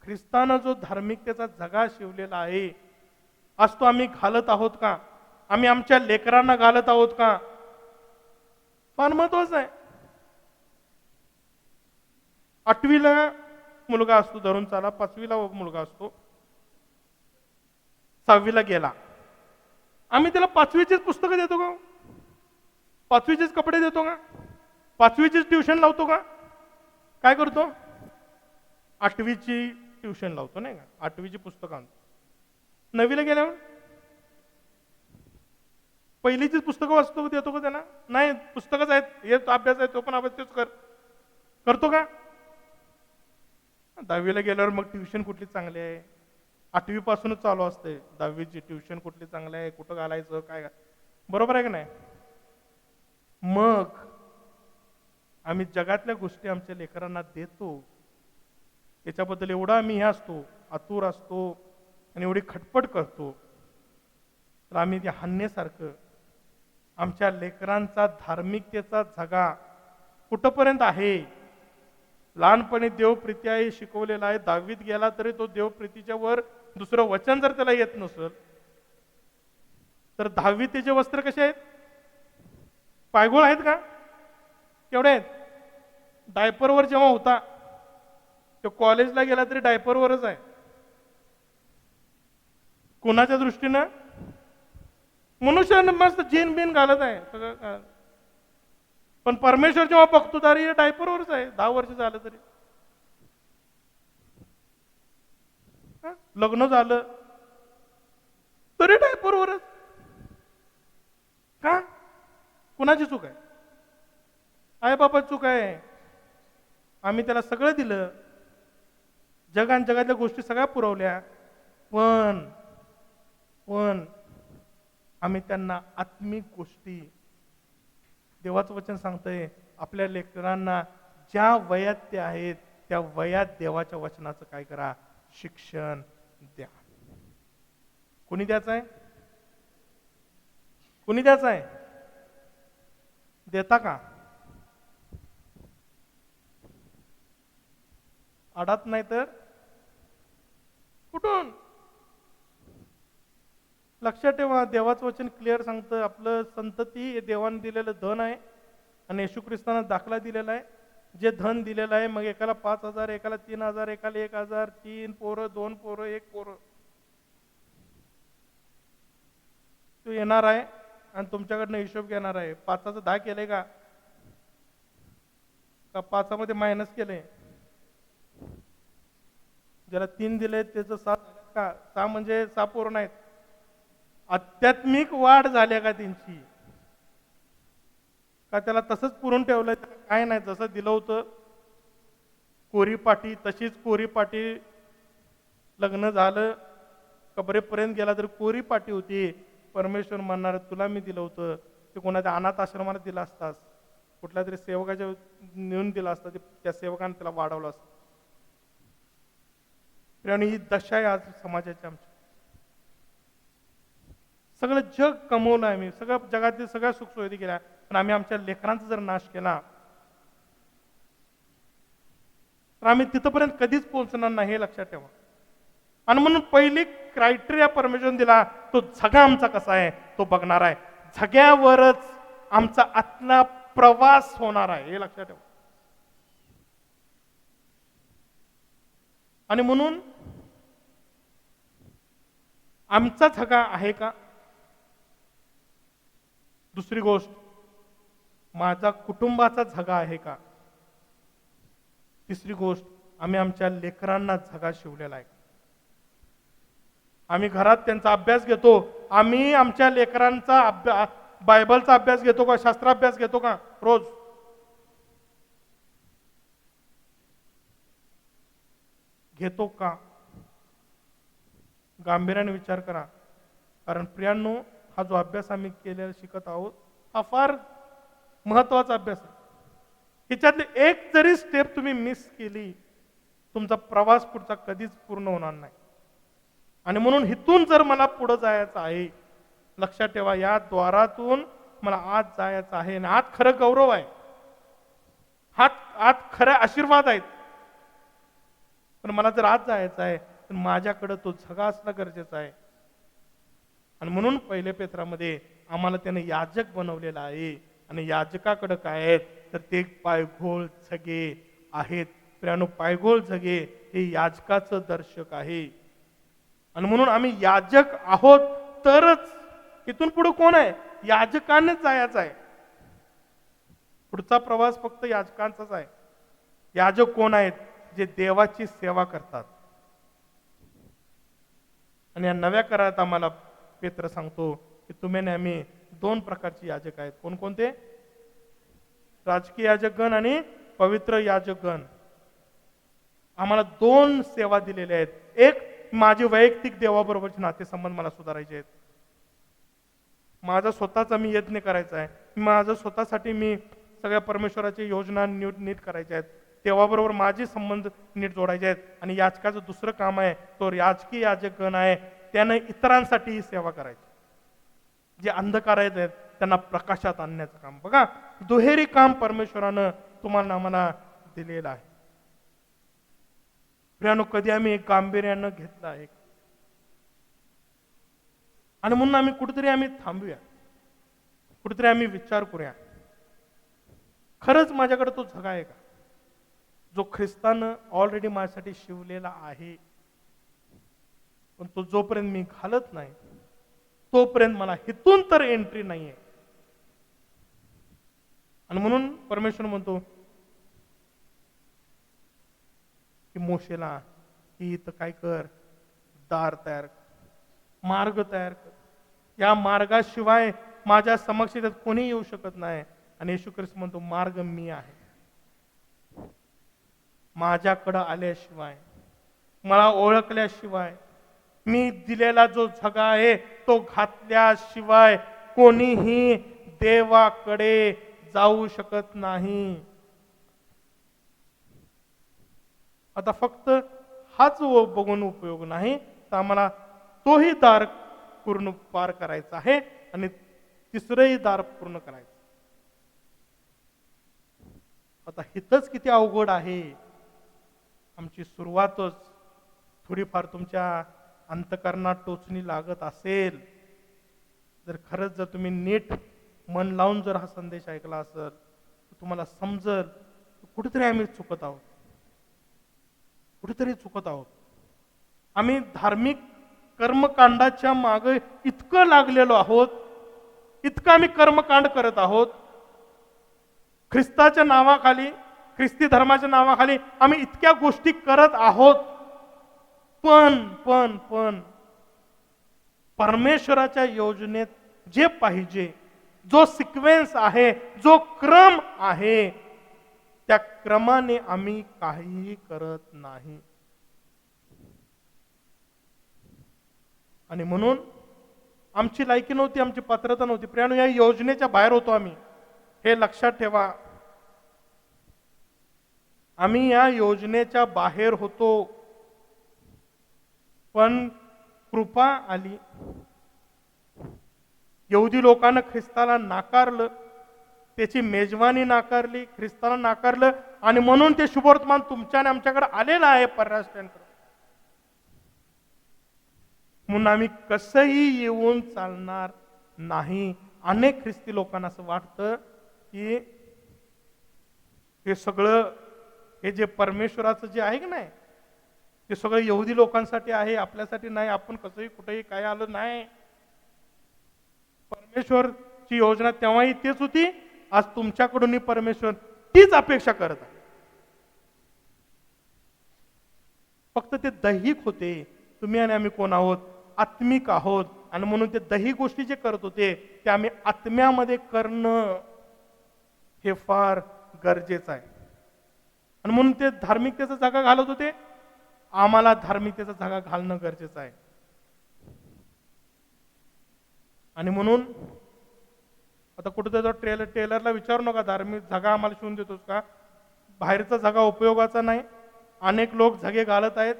ख्रिस्तानं जो धार्मिकतेचा झगा शिवलेला आहे आज तो आम्ही घालत आहोत का? आम्ही आमच्या लेकरांना घालत आहोत का? फार महत्वाचं आहे. 8वीला मुलगा असतो धरून चाला, 5वीला मुलगा असतो, 6वीला गेला, आम्ही त्याला 5वीचीच पुस्तकं देतो का? 5वीचेच कपडे देतो का? 5वीचीच ट्युशन लावतो का? काय करतो? 8वीची ट्युशन लावतो, नाही का? 8वीची पुस्तकं आणतो. 9वीला गेल्यावर पहिलीचीच पुस्तकं वाचतो देतो का त्यांना? नाही, पुस्तकच आहेत, हे अभ्यास आहे, तो पण अभ्यास तेच करतो का? 10वीला गेल्यावर मग ट्युशन कुठली चांगली आहे? 8वी पासूनच चालू असते 10वीची ट्युशन कुठली चांगली आहे, कुठं घालायचं, काय, बरोबर आहे का नाही? मग आम्ही जगातल्या गोष्टी आमच्या लेकरांना देतो, त्याच्याबद्दल एवढा आम्ही हे असतो, आतुर असतो आणि एवढी खटपट करतो, तर आम्ही त्या हन्नेसारखं आमच्या लेकरांचा धार्मिकतेचा झगा कुठंपर्यंत आहे? लहानपणी देवप्रीती आहे शिकवलेला आहे, 10वीत गेला तरी तो देवप्रीतीच्या वर दुसरं वचन जर त्याला येत नसेल तर 10वीत त्याचे वस्त्र कसे आहेत? पायगोळ आहेत का? केवढे आहेत? डायपरवर जेव्हा होता तो कॉलेजला गेला तरी डायपरवरच आहे. कोणाच्या दृष्टीनं? मनुष्यानं मस्त जीन बिन घालत आहे सगळं, पण परमेश्वर जेव्हा बघतो तरी डायपरवरच आहे, 10 वर्ष झालं तरी. लग्न झालं तरी डायपरवरच का? कुणाची चूक आहे? आई बापाची चूक आहे. आम्ही त्याला सगळं दिलं, जगातल्या गोष्टी सगळ्या पुरवल्या, पण आम्ही त्यांना आत्मिक गोष्टी, देवाचं वचन सांगतंय आपल्या लेकरांना ज्या वयात ते आहेत त्या वयात देवाच्या वचनाचं काय करा? शिक्षण द्या. कोणी द्यायचं आहे? कोणी द्यायचं आहे? देता का? अडात नाही तर कुठून? लक्षात ठेवा, देवाचं वचन क्लिअर सांगतं आपलं संतती हे देवाने दिलेलं धन आहे आणि येशू ख्रिस्तानं दाखला दिलेला आहे. जे धन दिलेलं आहे, मग एकाला 5,000, एकाला 3,000, एकाला 1,000, 3 पोरं, 2 पोरं, 1 पोरं, तो येणार आहे आणि तुमच्याकडनं हिशोब घेणार आहे. 5चं 10 केलंय का? 5मध्ये मायनस केलंय? ज्याला 3 दिले त्याचं 7 का? 6 म्हणजे 6 पोरं नाहीत. आध्यात्मिक वाढ झाल्या का त्यांची? का त्याला तसंच पुरून ठेवलंय? काय नाही, जसं दिलं होतं कोरी पाटी तशीच कोरी पाटी, लग्न झालं कबरेपर्यंत गेला तर कोरी पाटी होती. परमेश्वर म्हणणार तुला मी दिलं होतं ते कोणाच्या अनाथ आश्रमाला दिला असतास, कुठल्या तरी सेवकाच्या नेऊन दिला असता, त्या सेवकाने त्याला वाढवलं असतं. आणि ही दशा आहे आज समाजाची आमची. सगळं जग कमवलं आम्ही, सगळं जगातील सगळ्या सुखसुविधा केल्या, पण आम्ही आमच्या लेकरांचा जर नाश केला तर आम्ही तिथपर्यंत कधीच पोहोचणार नाही, हे लक्षात ठेवा. आणि म्हणून पहिली क्रायटेरिया परमेश्वरने दिला, तो झगा आमचा कसा आहे तो बघणार आहे. झग्यावरच आमचा आतला प्रवास होणार आहे, हे लक्षात ठेवा. आणि म्हणून आमचा झगा आहे का? दुसरी गोष्ट, माझा कुटुंबाचा झगा आहे का? तिसरी गोष्ट, आम्ही आमच्या लेकरांना झगा शिवलेला आहे. आम्ही घरात त्यांचा अभ्यास घेतो, आम्ही आमच्या लेकरांचा बायबलचा अभ्यास घेतो का? शास्त्राभ्यास घेतो का रोज? घेतो का? गांभीर्याने विचार करा. कारण प्रियांनो, हा जो अभ्यास आम्ही केलेला शिकत आहोत हा फार महत्वाचा अभ्यास आहे. ह्याच्यातली एक जरी स्टेप तुम्ही मिस केली, तुमचा प्रवास पुढचा कधीच पूर्ण होणार नाही. आणि म्हणून इथून जर मला पुढे जायचं आहे, लक्षात ठेवा, या द्वारातून मला आत जायचं आहे. आणि आत खरं गौरव आहे, आत खरे आशीर्वाद आहेत. पण मला जर आत जायचं आहे तर माझ्याकडे तो झगा असणं गरजेचं आहे. आणि म्हणून पहिले पेत्रामध्ये आम्हाला त्याने याजक बनवलेला आहे. आणि याजकाकडे काय आहेत तर ते पायघोळ झगे आहेत. प्रियानो, पायघोळ झगे हे याजकाचं दर्शक आहे. आणि म्हणून आम्ही याजक आहोत तरच इथून पुढे कोण आहे? याजकांनीच जायचं आहे. पुढचा प्रवास फक्त याजकांचाच आहे. याजक कोण आहेत? जे देवाची सेवा करतात. आणि या नव्या करारात आम्हाला पेत्र सांगतो की तुम्ही आम्ही 2 प्रकारचे याजक आहेत. कोणकोणते? राजकीय याजकगण आणि पवित्र याजकगण. आम्हाला 2 सेवा दिलेल्या आहेत. एक, माझे वैयक्तिक देवाबरोबरचे नातेसंबंध मला सुधारायचे आहेत. माझा स्वतःचा मी यज्ञ करायचा आहे. माझं स्वतःसाठी मी सगळ्या परमेश्वराची योजना नीट करायच्या आहेत. देवाबरोबर माझे संबंध नीट जोडायचे आहेत. आणि याजकाचं दुसरं काम आहे, तो राजकीय याजकगण आहे, त्यानं इतरांसाठी सेवा करायची. जे अंधकार आहेत त्यांना प्रकाशात आणण्याचं काम. बघा, दुहेरी काम परमेश्वरानं तुम्हाला आम्हाला दिलेलं आहे. प्रियानो, कधी आम्ही एक गांभीर्यानं घेतलं आहे? आणि म्हणून आम्ही कुठेतरी थांबूया, कुठेतरी आम्ही विचार करूया, खरंच माझ्याकडे तो झगा आहे का, जो ख्रिस्तानं ऑलरेडी माझ्यासाठी शिवलेला आहे. पण तो जोपर्यंत मी घालत नाही तोपर्यंत मला हिथून तर एंट्री नाहीये. आणि म्हणून परमेश्वर म्हणतो की मोशेला, की इथं काय कर, दार तयार कर, मार्ग तयार कर. या मार्गाशिवाय माझ्या समक्ष कोणी येऊ शकत नाही. आणि येशू ख्रिस्त म्हणतो, मार्ग मी आहे. माझ्याकडं आल्याशिवाय, मला ओळखल्याशिवाय, मी दिलेला जो झगा आहे तो घातल्याशिवाय कोणीही देवाकडे जाऊ शकत नाही. आता फक्त हाच बघून उपयोग नाही, तर आम्हाला तोही दार पूर्ण पार करायचा आहे आणि तिसरंही दार पूर्ण करायचं. आता हितच किती अवघड आहे. आमची सुरुवातच थोडीफार तुमच्या अंतकरणात टोचणी लागत असेल, जर खरंच जर तुम्ही नीट मन लावून जर हा संदेश ऐकला असेल तर तुम्हाला समजल कुठेतरी आम्ही चुकत आहोत, कुठेतरी चुकत आहोत. आम्ही धार्मिक कर्मकांडाच्या मागे इतकं लागलेलो आहोत, इतकं आम्ही कर्मकांड करत आहोत. ख्रिस्ताच्या नावाखाली, ख्रिस्ती धर्माच्या नावाखाली आम्ही इतक्या गोष्टी करत आहोत. पण परमेश्वराच्या योजनेत जे पाहिजे, जो सिक्वेन्स आहे, जो क्रम आहे, त्या क्रमाने आम्ही काहीही करत नाही. आणि म्हणून आमची लायकी नव्हती, आमची पात्रता नव्हती. प्रियानो, या योजनेच्या बाहेर होतो आम्ही, हे लक्षात ठेवा. आम्ही या योजनेच्या बाहेर होतो, पण कृपा आली. यहुदी लोकांना ख्रिस्ताला नाकारलं, त्याची मेजवानी नाकारली, ख्रिस्ताला नाकारलं. आणि म्हणून ते शुभवर्तमान तुमच्या आणि आमच्याकडे आलेलं आहे परराष्ट्रांकडे. म्हणून आम्ही कसंही येऊन चालणार नाही. अनेक ख्रिस्ती लोकांना असं वाटतं की हे सगळं, हे जे परमेश्वराचं जे आहे की नाही, ते सगळं यहुदी लोकांसाठी आहे, आपल्यासाठी नाही. आपण कसंही कुठेही काय आलं नाही. परमेश्वरची योजना तेव्हाही तेच होती, आज तुमच्याकडूनही परमेश्वर तीच अपेक्षा करत आहे. फक्त ते दैहिक होते. तुम्ही आणि आम्ही कोण आहोत? आत्मिक आहोत. आणि म्हणून ते दैहिक गोष्टी जे करत होते ते आम्ही आत्म्यामध्ये करणं हे फार गरजेचं आहे. आणि म्हणून ते धार्मिकतेचा जागा घालत होते. आम्हाला धार्मिकतेचा जागा घालणं गरजेचं आहे. आणि म्हणून आता कुठेतरी टेलरला विचारू नका धार्मिक जागा आम्हाला शिवून देतोस का? बाहेरचा जागा उपयोगाचा नाही. अनेक लोक झगे घालत आहेत,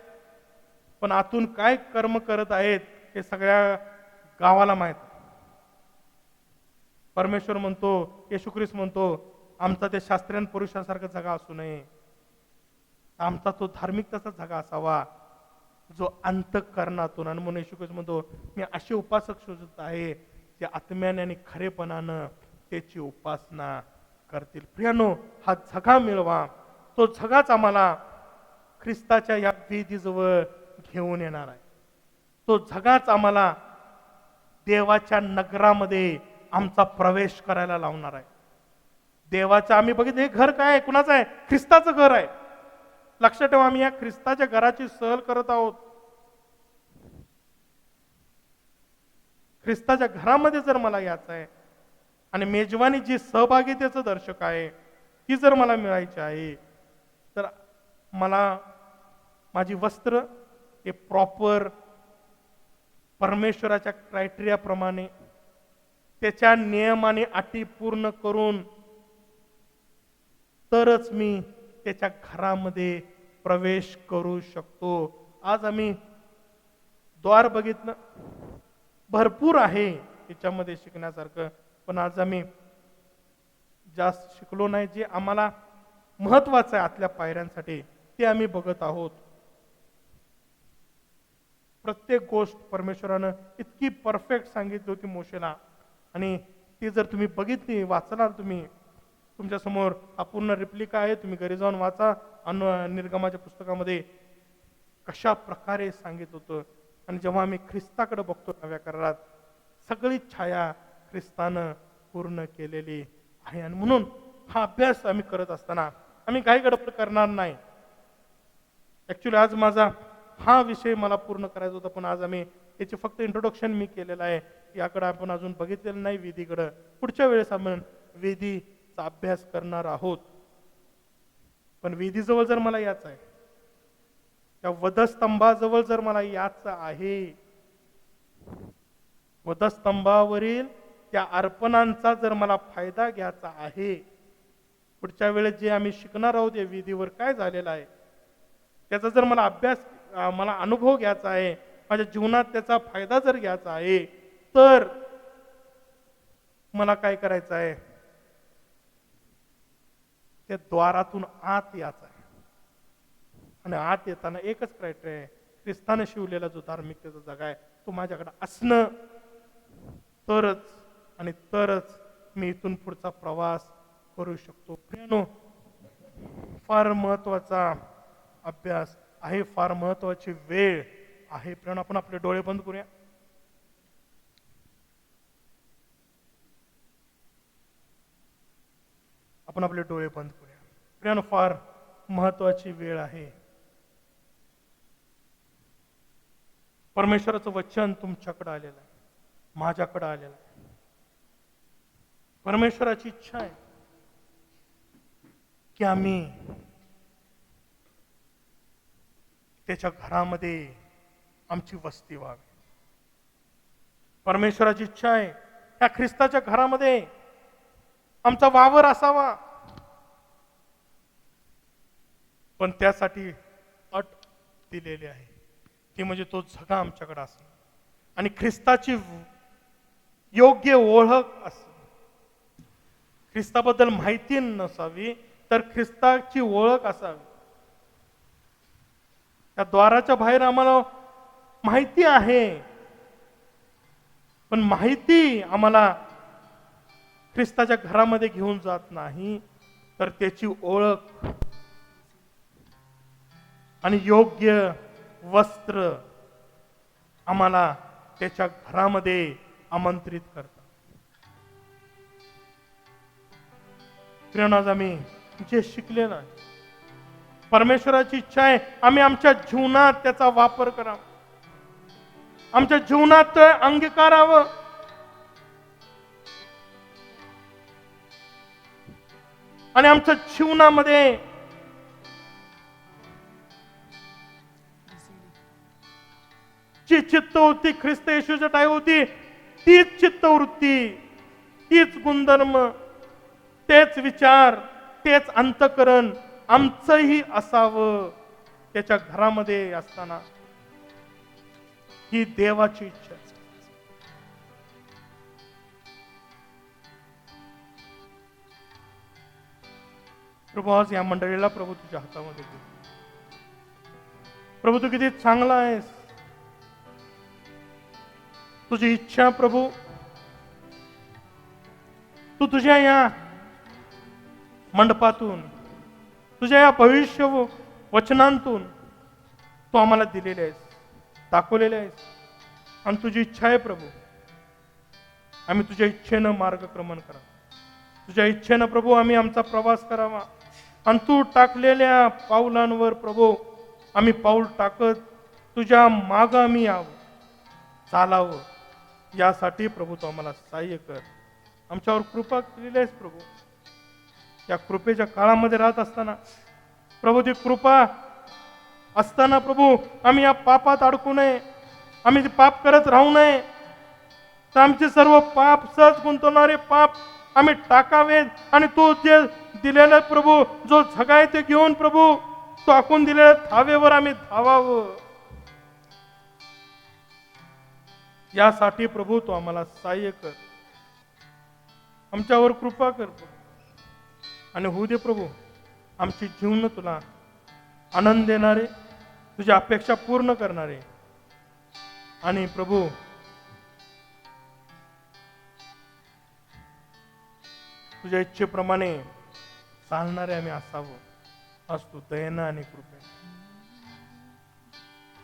पण आतून काय कर्म करत आहेत हे सगळ्या गावाला माहित. परमेश्वर म्हणतो, येशू ख्रिस्त म्हणतो, आमचा ते शास्त्रीय पुरुषासारखा जागा असू नये. आमचा तो धार्मिकताचा जागा असावा जो अंतःकरणातून. आणि म्हणून येशू ख्रिस्त म्हणतो, मी असे उपासक शोधत आहे जे आत्म्याने आणि खरेपणानं त्याची उपासना करतील. प्रियानो, हा झगा मिळवा. तो झगाच आम्हाला ख्रिस्ताच्या या वेदीजवळ घेऊन येणार आहे. तो झगाच आम्हाला देवाच्या नगरामध्ये आमचा प्रवेश करायला लावणार आहे. देवाचं आम्ही बघितलं, हे घर काय आहे? कुणाचं आहे? ख्रिस्ताचं घर आहे. लक्षात ठेवा, आम्ही या ख्रिस्ताच्या घराची सहल करत आहोत. ख्रिस्ताच्या घरामध्ये जर मला यायचं आहे आणि मेजवानी जी सहभागितेचं दर्शक आहे ती जर मला मिळायची आहे, तर मला माझी वस्त्र हे प्रॉपर परमेश्वराच्या क्रायटेरियाप्रमाणे त्याच्या नियमाने अटी पूर्ण करून तरच मी त्याच्या घरामध्ये प्रवेश करू शकतो. आज आम्ही द्वार बघितलं, भरपूर आहे त्याच्यामध्ये शिकण्यासारखं, पण आज आम्ही जास्त शिकलो नाही. जे आम्हाला महत्वाचं आहे आतल्या पायऱ्यांसाठी ते आम्ही बघत आहोत. प्रत्येक गोष्ट परमेश्वरानं इतकी परफेक्ट सांगितली होती मोशेला, आणि ती जर तुम्ही बघितली, वाचणार तुम्ही, तुमच्या समोर हा पूर्ण रिप्लिका आहे. तुम्ही घरी जाऊन वाचा. निर्गमाच्या पुस्तकामध्ये कशा प्रकारे सांगितलं होतं. आणि जेव्हा आम्ही ख्रिस्ताकडे बघतो नव्या करारात, सगळी छाया ख्रिस्तानं पूर्ण केलेली आहे. आणि म्हणून हा अभ्यास आम्ही करत असताना आम्ही काही गडबड करणार नाही. ऍक्च्युली आज माझा हा विषय मला पूर्ण करायचा होता, पण आज आम्ही याचे फक्त इंट्रोडक्शन मी केलेलं आहे. याकडे आपण अजून बघितलेलं नाही वेदीकडं. पुढच्या वेळेस आपण वेदीचा अभ्यास करणार आहोत. पण वेदीजवळ जर मला यायचं आहे, त्या वधस्तंभाजवळ जर मला यायचं आहे, वधस्तंभावरील त्या अर्पणांचा जर मला फायदा घ्यायचा आहे, पुढच्या वेळेस जे आम्ही शिकणार आहोत या वेदीवर काय झालेलं आहे त्याचा जर मला अभ्यास, मला अनुभव घ्यायचा आहे, माझ्या जीवनात त्याचा फायदा जर घ्यायचा आहे, तर मला काय करायचं आहे? त्या द्वारातून आत यायचं आहे. आणि आत येताना एकच क्रायटेरिया आहे, ख्रिस्ताने शिवलेला जो धार्मिकतेचा जागा आहे तो माझ्याकडे असणं, तरच आणि तरच मी इथून पुढचा प्रवास करू शकतो. प्रियानो, फार महत्वाचा अभ्यास आहे, फार महत्वाची वेळ आहे. प्रियानो, आपण आपले डोळे बंद करूया. आपण आपले डोळे बंद करूया. प्रियानो, फार महत्वाची वेळ आहे. परमेश्वराचं वचन तुमच्याकडे आलेलं आहे, माझ्याकडे आलेलं आहे. परमेश्वराची इच्छा आहे की आम्ही त्याच्या घरामध्ये आमची वस्ती व्हावी. परमेश्वराची इच्छा आहे त्या ख्रिस्ताच्या घरामध्ये आमचा वावर असावा. पण त्यासाठी अट दिलेली आहे, ती म्हणजे तो झगा आमच्याकडे असणं आणि ख्रिस्ताची योग्य ओळख असणं. ख्रिस्ताबद्दल माहिती नसावी, तर ख्रिस्ताची ओळख असावी. त्या द्वाराच्या बाहेर आम्हाला माहिती आहे पण माहिती आम्हाला ख्रिस्ताच्या घरामध्ये घेऊन जात नाही, तर त्याची ओळख आणि योग्य वस्त्र आम्हाला त्याच्या घरामध्ये आमंत्रित करतात. प्रिय आज आम्ही जे शिकलेलं आहे, परमेश्वराची इच्छा आहे आम्ही आमच्या जीवनात त्याचा वापर करावा, आमच्या जीवनात अंगीकारावं. आणि आमच्या जीवनामध्ये जी चित्तवृत्ती ख्रिस्त येशूच्या ठाई होती, तीच चित्तवृत्ती, तीच गुणधर्म, तेच विचार, तेच अंतकरण आमचंही असावं त्याच्या घरामध्ये असताना. ही देवाची इच्छा आहे. प्रभू आज या मंडळीला प्रभू तुझ्या हातामध्ये दे. प्रभू तू किती चांगला आहेस. तुझी इच्छा प्रभू, तू तुझ्या या मंडपातून, तुझ्या या भविष्य वचनांतून तू आम्हाला दिलेले आहेस, दाखवलेले आहेस. आणि तुझी इच्छा आहे प्रभू, आम्ही तुझ्या इच्छेनं मार्गक्रमण करा, तुझ्या इच्छेनं प्रभू आम्ही आमचा प्रवास करावा. आणि तू टाकलेल्या पाऊलांवर प्रभू आम्ही पाऊल टाकत तुझ्या माग आम्ही यावं, चालावं. यासाठी प्रभू तू आम्हाला सहाय्य कर. आमच्यावर कृपा केलेली आहेस प्रभू. या कृपेच्या काळामध्ये राहत असताना प्रभू, ती कृपा असताना प्रभू आम्ही या पापात अडकू नये, आम्ही पाप करत राहू नये. तर आमचे सर्व पाप, सहज गुंतवणारे पाप आम्ही टाकावेत. आणि तू जे दिलेलं प्रभू, जो जगाय ते घेऊन प्रभू तू आखून दिलेल्या धावेवर आम्ही धावावं. यासाठी प्रभू तू आम्हाला सहाय्य कर, आमच्यावर कृपा कर आणि होऊ दे प्रभू आमची जीवन तुला आनंद देणारे, तुझ्या अपेक्षा पूर्ण करणारे आणि प्रभू तुझ्या इच्छेप्रमाणे चालणारे आम्ही असावं. असतो दयेनं आणि कृपेनं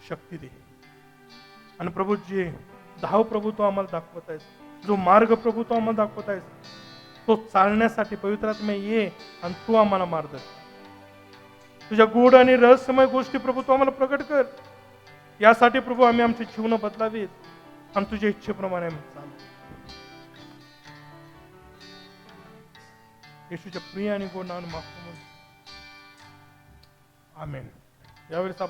शक्ती दे. आणि प्रभू जे धाव प्रभू तो आम्हाला दाखवत आहेस, जो मार्ग प्रभू तो आम्हाला दाखवत आहेस, तो चालण्यासाठी पवित्र आत्मा ये आणि तू आम्हाला मार्गदर्शन. तुझ्या गूढ आणि रहस्यमय गोष्टी प्रभू तू आम्हाला प्रकट कर. यासाठी प्रभू आम्ही आमची जीवन बदलावीत आणि तुझ्या इच्छेप्रमाणे आम्ही चालू. येशूच्या प्रिय आणि गोड नावाने माफ कर. आमेन. यावेळेस